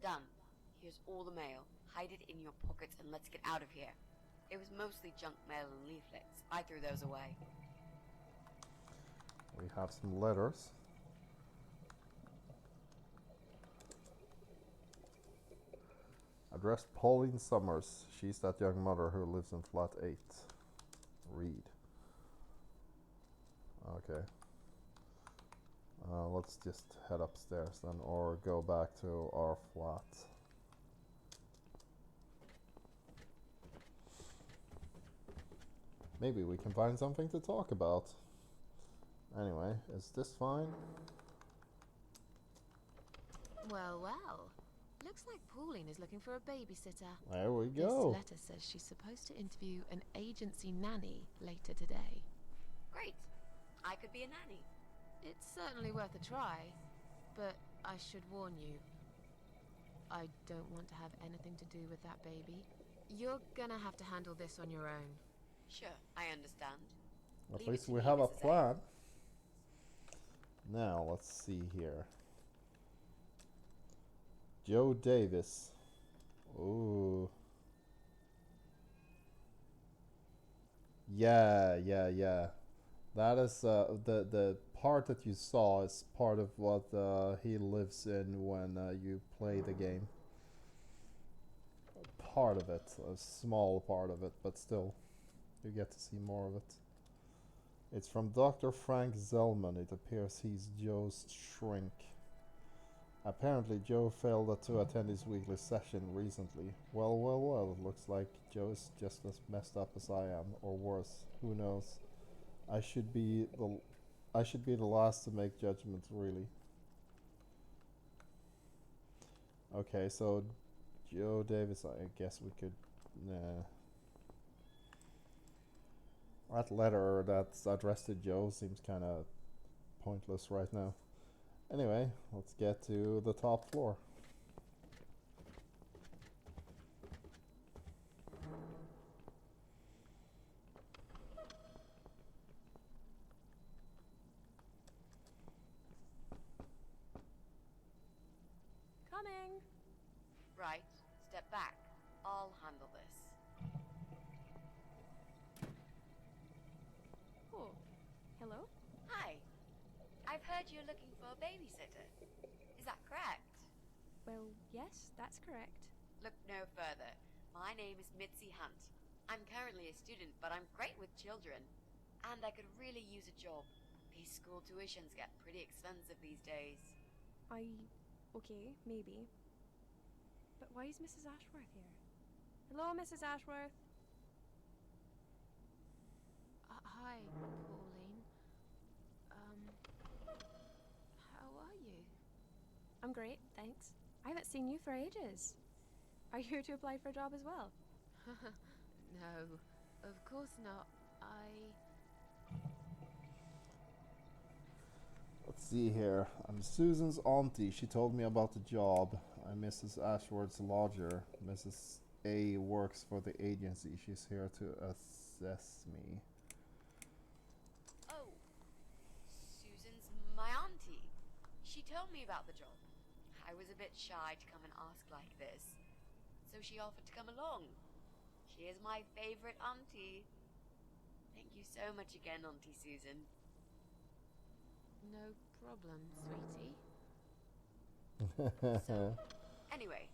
Done. Here's all the mail. Hide it in your pockets and let's get out of here. It was mostly junk mail and leaflets. I threw those away. We have some letters. Addressed Pauline Summers. She's that young mother who lives in flat 8. Read. Okay. Let's just head upstairs then, or go back to our flat. Maybe we can find something to talk about. Anyway, is this fine? Well, well. Looks like Pauline is looking for a babysitter. There we go. This letter says she's supposed to interview an agency nanny later today. Great. I could be a nanny. It's certainly worth a try, but I should warn you. I don't want to have anything to do with that baby. You're gonna have to handle this on your own. Sure, I understand. At Leave it least to we me, have a Mrs. A. plan. Now, let's see here. Joe Davis. Ooh. Yeah. That is the part that you saw is part of what he lives in when you play the game. Part of it, a small part of it, but still, you get to see more of it. It's from Dr. Frank Zellman. It appears he's Joe's shrink. Apparently Joe failed to attend his weekly session recently. Well, it looks like Joe is just as messed up as I am, or worse. Who knows? I should be the last to make judgments, really. Okay, so Joe Davis, I guess we could... Nah. That letter that's addressed to Joe seems kind of pointless right now. Anyway, let's get to the top floor. Coming! Right. Step back. I'll handle this. Oh, hello? Hi. I've heard you're looking for a babysitter. Is that correct? Well, yes, that's correct. Look no further. My name is Mitzi Hunt. I'm currently a student, but I'm great with children. And I could really use a job. These school tuitions get pretty expensive these days. Okay, maybe. But why is Mrs. Ashworth here? Hello, Mrs. Ashworth. Hi, Pauline. How are you? I'm great, thanks. I haven't seen you for ages. Are you here to apply for a job as well? No, of course not. Let's see here. I'm Susan's auntie. She told me about the job. I'm Mrs. Ashworth's lodger. Mrs. A works for the agency. She's here to assess me. Oh, Susan's my auntie. She told me about the job. I was a bit shy to come and ask like this, so she offered to come along. She is my favorite auntie. Thank you so much again, Auntie Susan. No problem, sweetie. So, anyway,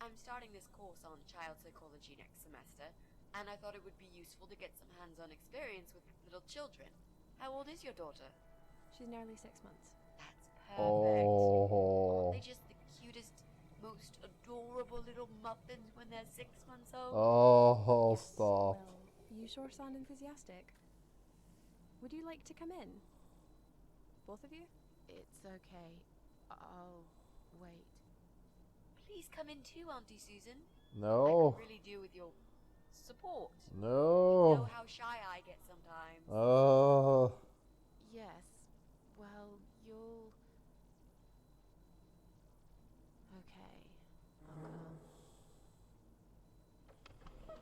I'm starting this course on child psychology next semester, and I thought it would be useful to get some hands-on experience with little children. How old is your daughter? She's nearly 6 months. That's perfect. Oh. Aren't they just the cutest, most adorable little muffins when they're 6 months old? Oh, Yes. stop. Well, you sure sound enthusiastic. Would you like to come in? Both of you? It's okay. Oh, wait. Please come in too, Auntie Susan. I No. could really do with your support. You No. know how shy I get sometimes. Oh. Yes. Well, you'll... Okay. I'll come.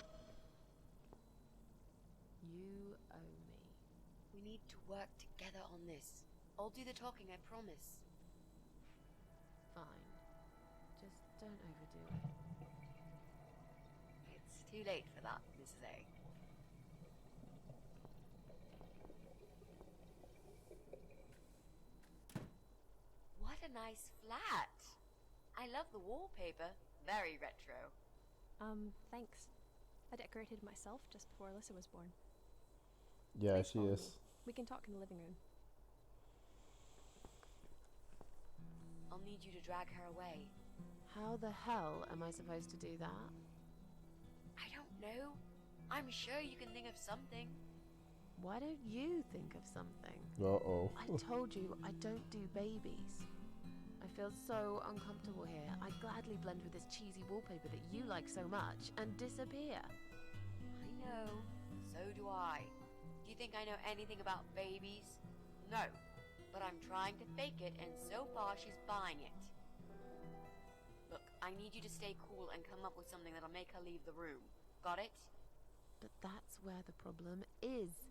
You owe me. We need to work together on this. I'll do the talking, I promise. Fine. Just don't overdo it. It's too late for that, Mrs. A. What a nice flat! I love the wallpaper. Very retro. Thanks. I decorated it myself just before Alyssa was born. Yeah, Please she follow is. me. We can talk in the living room. I'll need you to drag her away. How the hell am I supposed to do that? I don't know. I'm sure you can think of something. Why don't you think of something? Uh-oh. I told you I don't do babies. I feel so uncomfortable here. I'd gladly blend with this cheesy wallpaper that you like so much and disappear. I know. So do I. Do you think I know anything about babies? No. But I'm trying to fake it, and so far she's buying it. Look, I need you to stay cool and come up with something that'll make her leave the room. Got it? But that's where the problem is.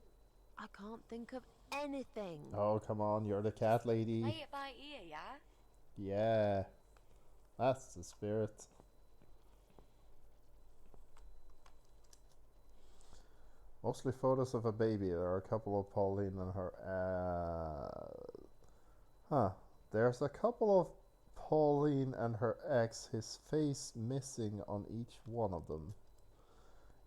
I can't think of anything. Oh, come on, you're the cat lady. Play it by ear, yeah? Yeah. That's the spirit. Mostly photos of a baby. There are a couple of Pauline and her. There's a couple of Pauline and her ex. His face missing on each one of them.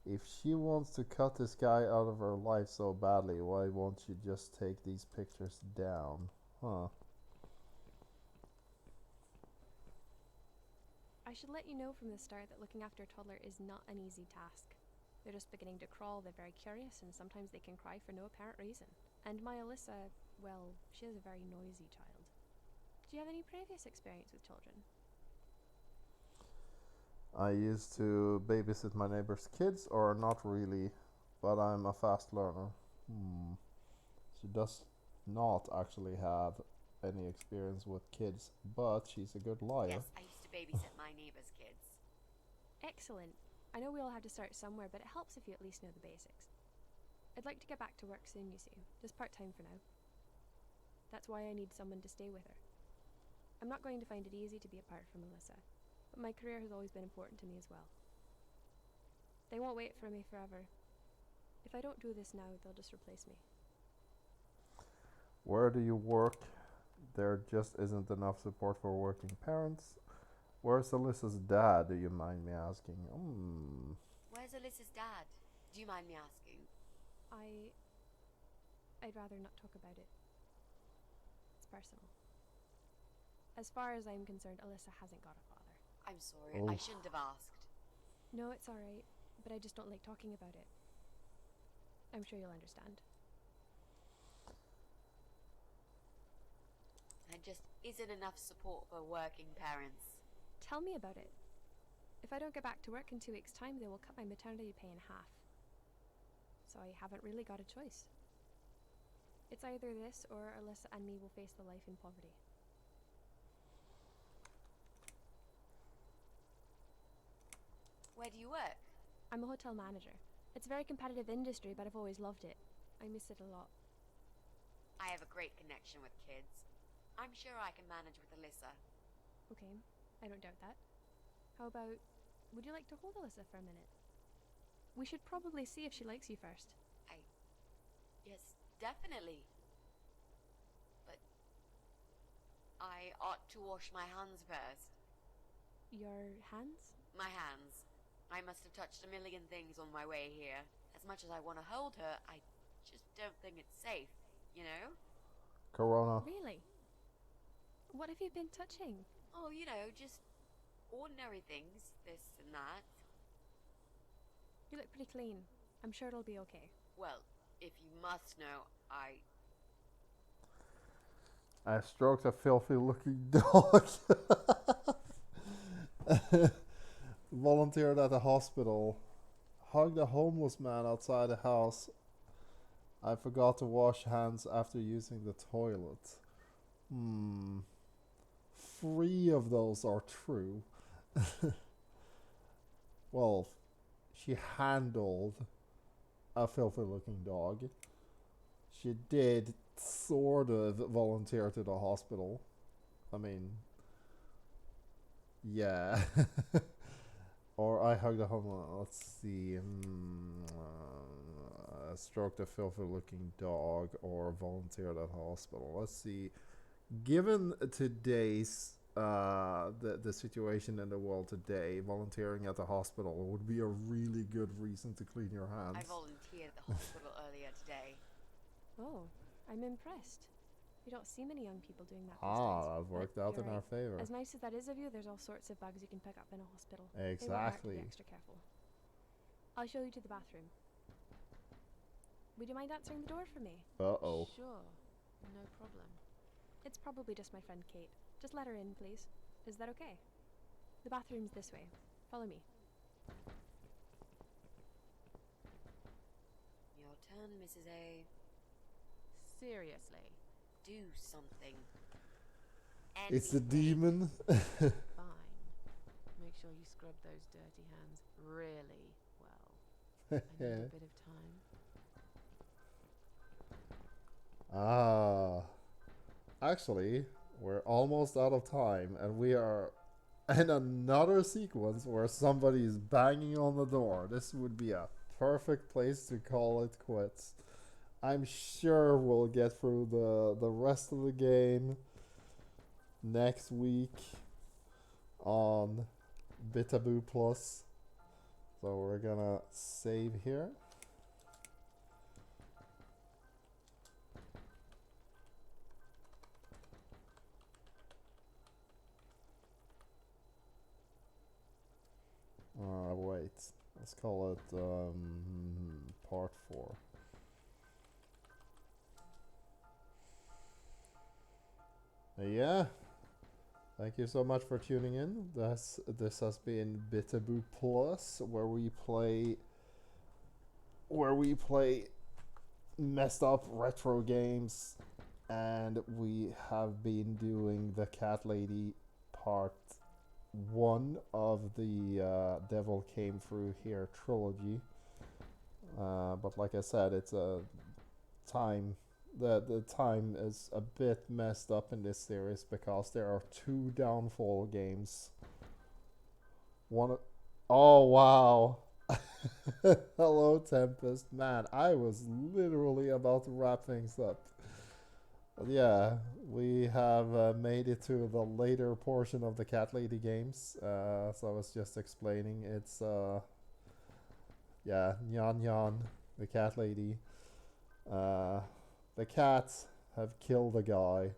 If she wants to cut this guy out of her life so badly, why won't she just take these pictures down? Huh. I should let you know from the start that looking after a toddler is not an easy task. They're just beginning to crawl, they're very curious, and sometimes they can cry for no apparent reason. And my Alyssa, well, she is a very noisy child. Do you have any previous experience with children? I used to babysit my neighbor's kids, or not really, but I'm a fast learner. She does not actually have any experience with kids, but she's a good liar. Yes, I used to babysit my neighbor's kids. Excellent. I know we all have to start somewhere, but it helps if you at least know the basics. I'd like to get back to work soon, you see, just part-time for now. That's why I need someone to stay with her. I'm not going to find it easy to be apart from Alyssa, but my career has always been important to me as well. They won't wait for me forever. If I don't do this now, they'll just replace me. Where do you work? There just isn't enough support for working parents. Where's Alyssa's dad, do you mind me asking? Where's Alyssa's dad? Do you mind me asking? I'd rather not talk about it. It's personal. As far as I'm concerned, Alyssa hasn't got a father. I'm sorry, I shouldn't have asked. No, it's alright, but I just don't like talking about it. I'm sure you'll understand. There just isn't enough support for working parents. Tell me about it. If I don't get back to work in 2 weeks' time, they will cut my maternity pay in half. So I haven't really got a choice. It's either this or Alyssa and me will face the life in poverty. Where do you work? I'm a hotel manager. It's a very competitive industry, but I've always loved it. I miss it a lot. I have a great connection with kids. I'm sure I can manage with Alyssa. Okay, I don't doubt that. How about, would you like to hold Alyssa for a minute? We should probably see if she likes you first. Yes, definitely. But I ought to wash my hands first. Your hands? My hands. I must have touched a million things on my way here. As much as I want to hold her, I just don't think it's safe, you know? Corona. Really? What have you been touching? Oh, you know, just ordinary things, this and that. You look pretty clean. I'm sure it'll be okay. Well, if you must know, I stroked a filthy looking dog. Volunteered at a hospital. Hugged a homeless man outside a house. I forgot to wash hands after using the toilet. 3 of those are true. Well, she handled a filthy looking dog. She did sort of volunteer to the hospital. I mean, yeah. Or I hugged a homeless. Let's see. Stroked a filthy looking dog or volunteered at hospital. Let's see. Given today's the situation in the world today, volunteering at the hospital would be a really good reason to clean your hands. I volunteered at the hospital earlier today. Oh, I'm impressed. You don't see many young people doing that these days. That worked But out you're in our right. favor. As nice as that is of you, there's all sorts of bugs you can pick up in a hospital. Exactly. They won't hurt to be extra careful. I'll show you to the bathroom. Would you mind answering the door for me? Uh-oh. Sure, no problem. It's probably just my friend Kate. Just let her in, please. Is that okay? The bathroom's this way. Follow me. Your turn, Mrs. A. Seriously. Do something. It's the Anything. demon. Fine. Make sure you scrub those dirty hands really well. I need a bit of time. Actually, we're almost out of time, and we are in another sequence where somebody is banging on the door. This would be a perfect place to call it quits. I'm sure we'll get through the rest of the game next week on Bitaboo Plus. So we're gonna save here. Wait. Let's call it part 4. Yeah. Thank you so much for tuning in. This has been Bitaboo Plus, where we play messed up retro games, and we have been doing the Cat Lady part 1 of the Devil Came Through Here trilogy. But like I said, it's a time. The time is a bit messed up in this series because there are 2 Downfall games. Oh wow! Hello Tempest, man! I was literally about to wrap things up. But yeah, we have made it to the later portion of the Cat Lady games. So I was just explaining. It's yeah, Nyan Nyan, the Cat Lady. The cats have killed a guy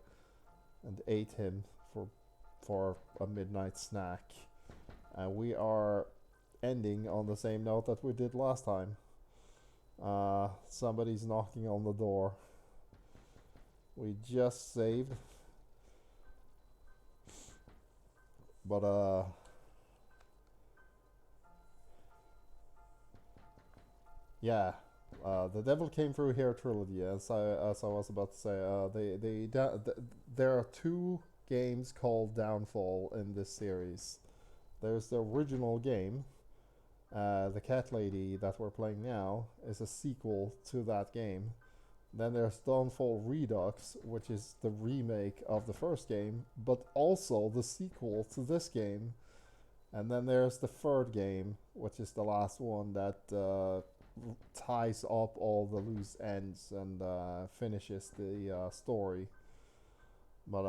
and ate him for a midnight snack. And we are ending on the same note that we did last time. Somebody's knocking on the door. We just saved. But yeah. The Devil Came Through Here trilogy, as I was about to say, there are 2 games called Downfall in this series. There's the original game, the Cat Lady that we're playing now is a sequel to that game. Then there's Downfall Redux, which is the remake of the first game, but also the sequel to this game. And then there's the third game, which is the last one that ties up all the loose ends and finishes the story. But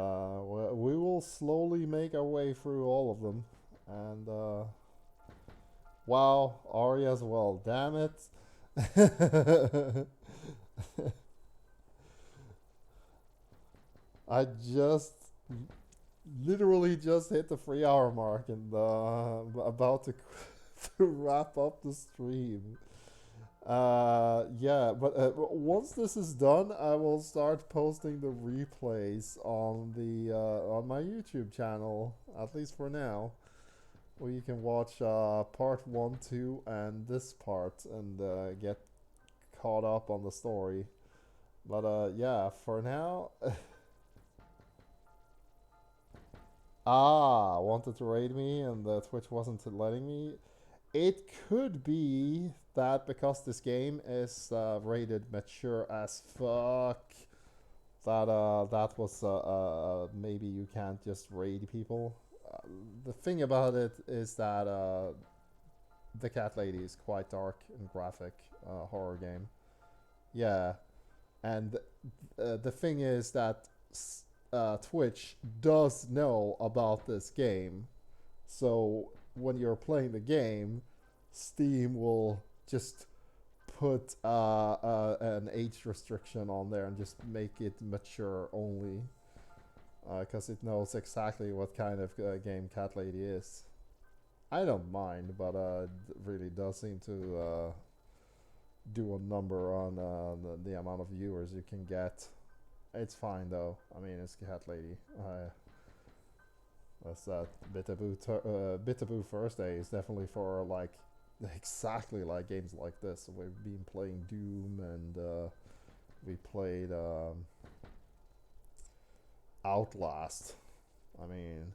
we will slowly make our way through all of them. And wow, Arya as well. Damn it. I just literally just hit the 3 hour mark and about to to wrap up the stream. Yeah, but once this is done, I will start posting the replays on the on my YouTube channel, at least for now, where you can watch part 1, 2, and this part and get caught up on the story. But yeah, for now. Wanted to raid me and the Twitch wasn't letting me. It could be that because this game is rated mature as fuck, that that was maybe you can't just raid people. The thing about it is that the Cat Lady is quite dark and graphic horror game. Yeah, and the thing is that Twitch does know about this game, so when you're playing the game, Steam will just put an age restriction on there and just make it mature only, because it knows exactly what kind of game Cat Lady is. I don't mind, but it really does seem to do a number on the amount of viewers you can get. It's fine though. I mean, it's Cat Lady. That's that Bitaboo Thursday is definitely for like exactly like games like this. We've been playing Doom and we played Outlast. I mean,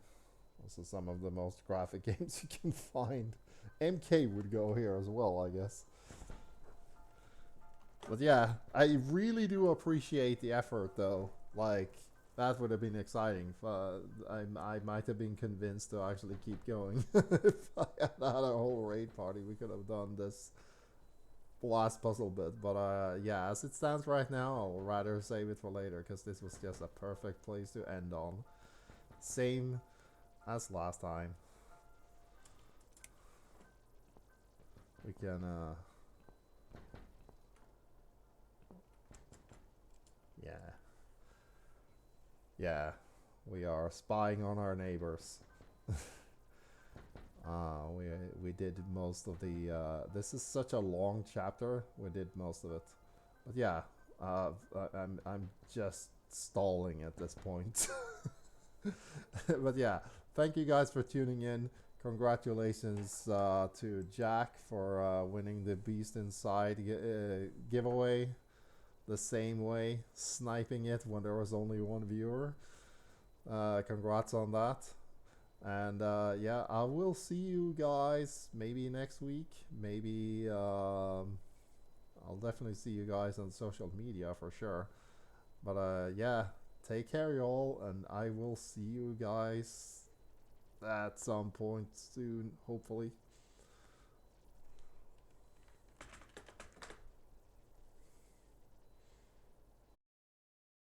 this is some of the most graphic games you can find. MK would go here as well, I guess. But yeah, I really do appreciate the effort though. Like, that would have been exciting. I might have been convinced to actually keep going. If I had a whole raid party, we could have done this last puzzle bit. But yeah, as it stands right now, I'll rather save it for later, because this was just a perfect place to end on. Same as last time. We can yeah, we are spying on our neighbors. We did most of the this is such a long chapter. We did most of it, but yeah, I'm just stalling at this point. But yeah, thank you guys for tuning in. Congratulations to Jack for winning the Beast Inside giveaway the same way, sniping it when there was only one viewer. Congrats on that. And yeah, I will see you guys maybe next week. Maybe I'll definitely see you guys on social media for sure. But yeah, take care y'all, and I will see you guys at some point soon, hopefully.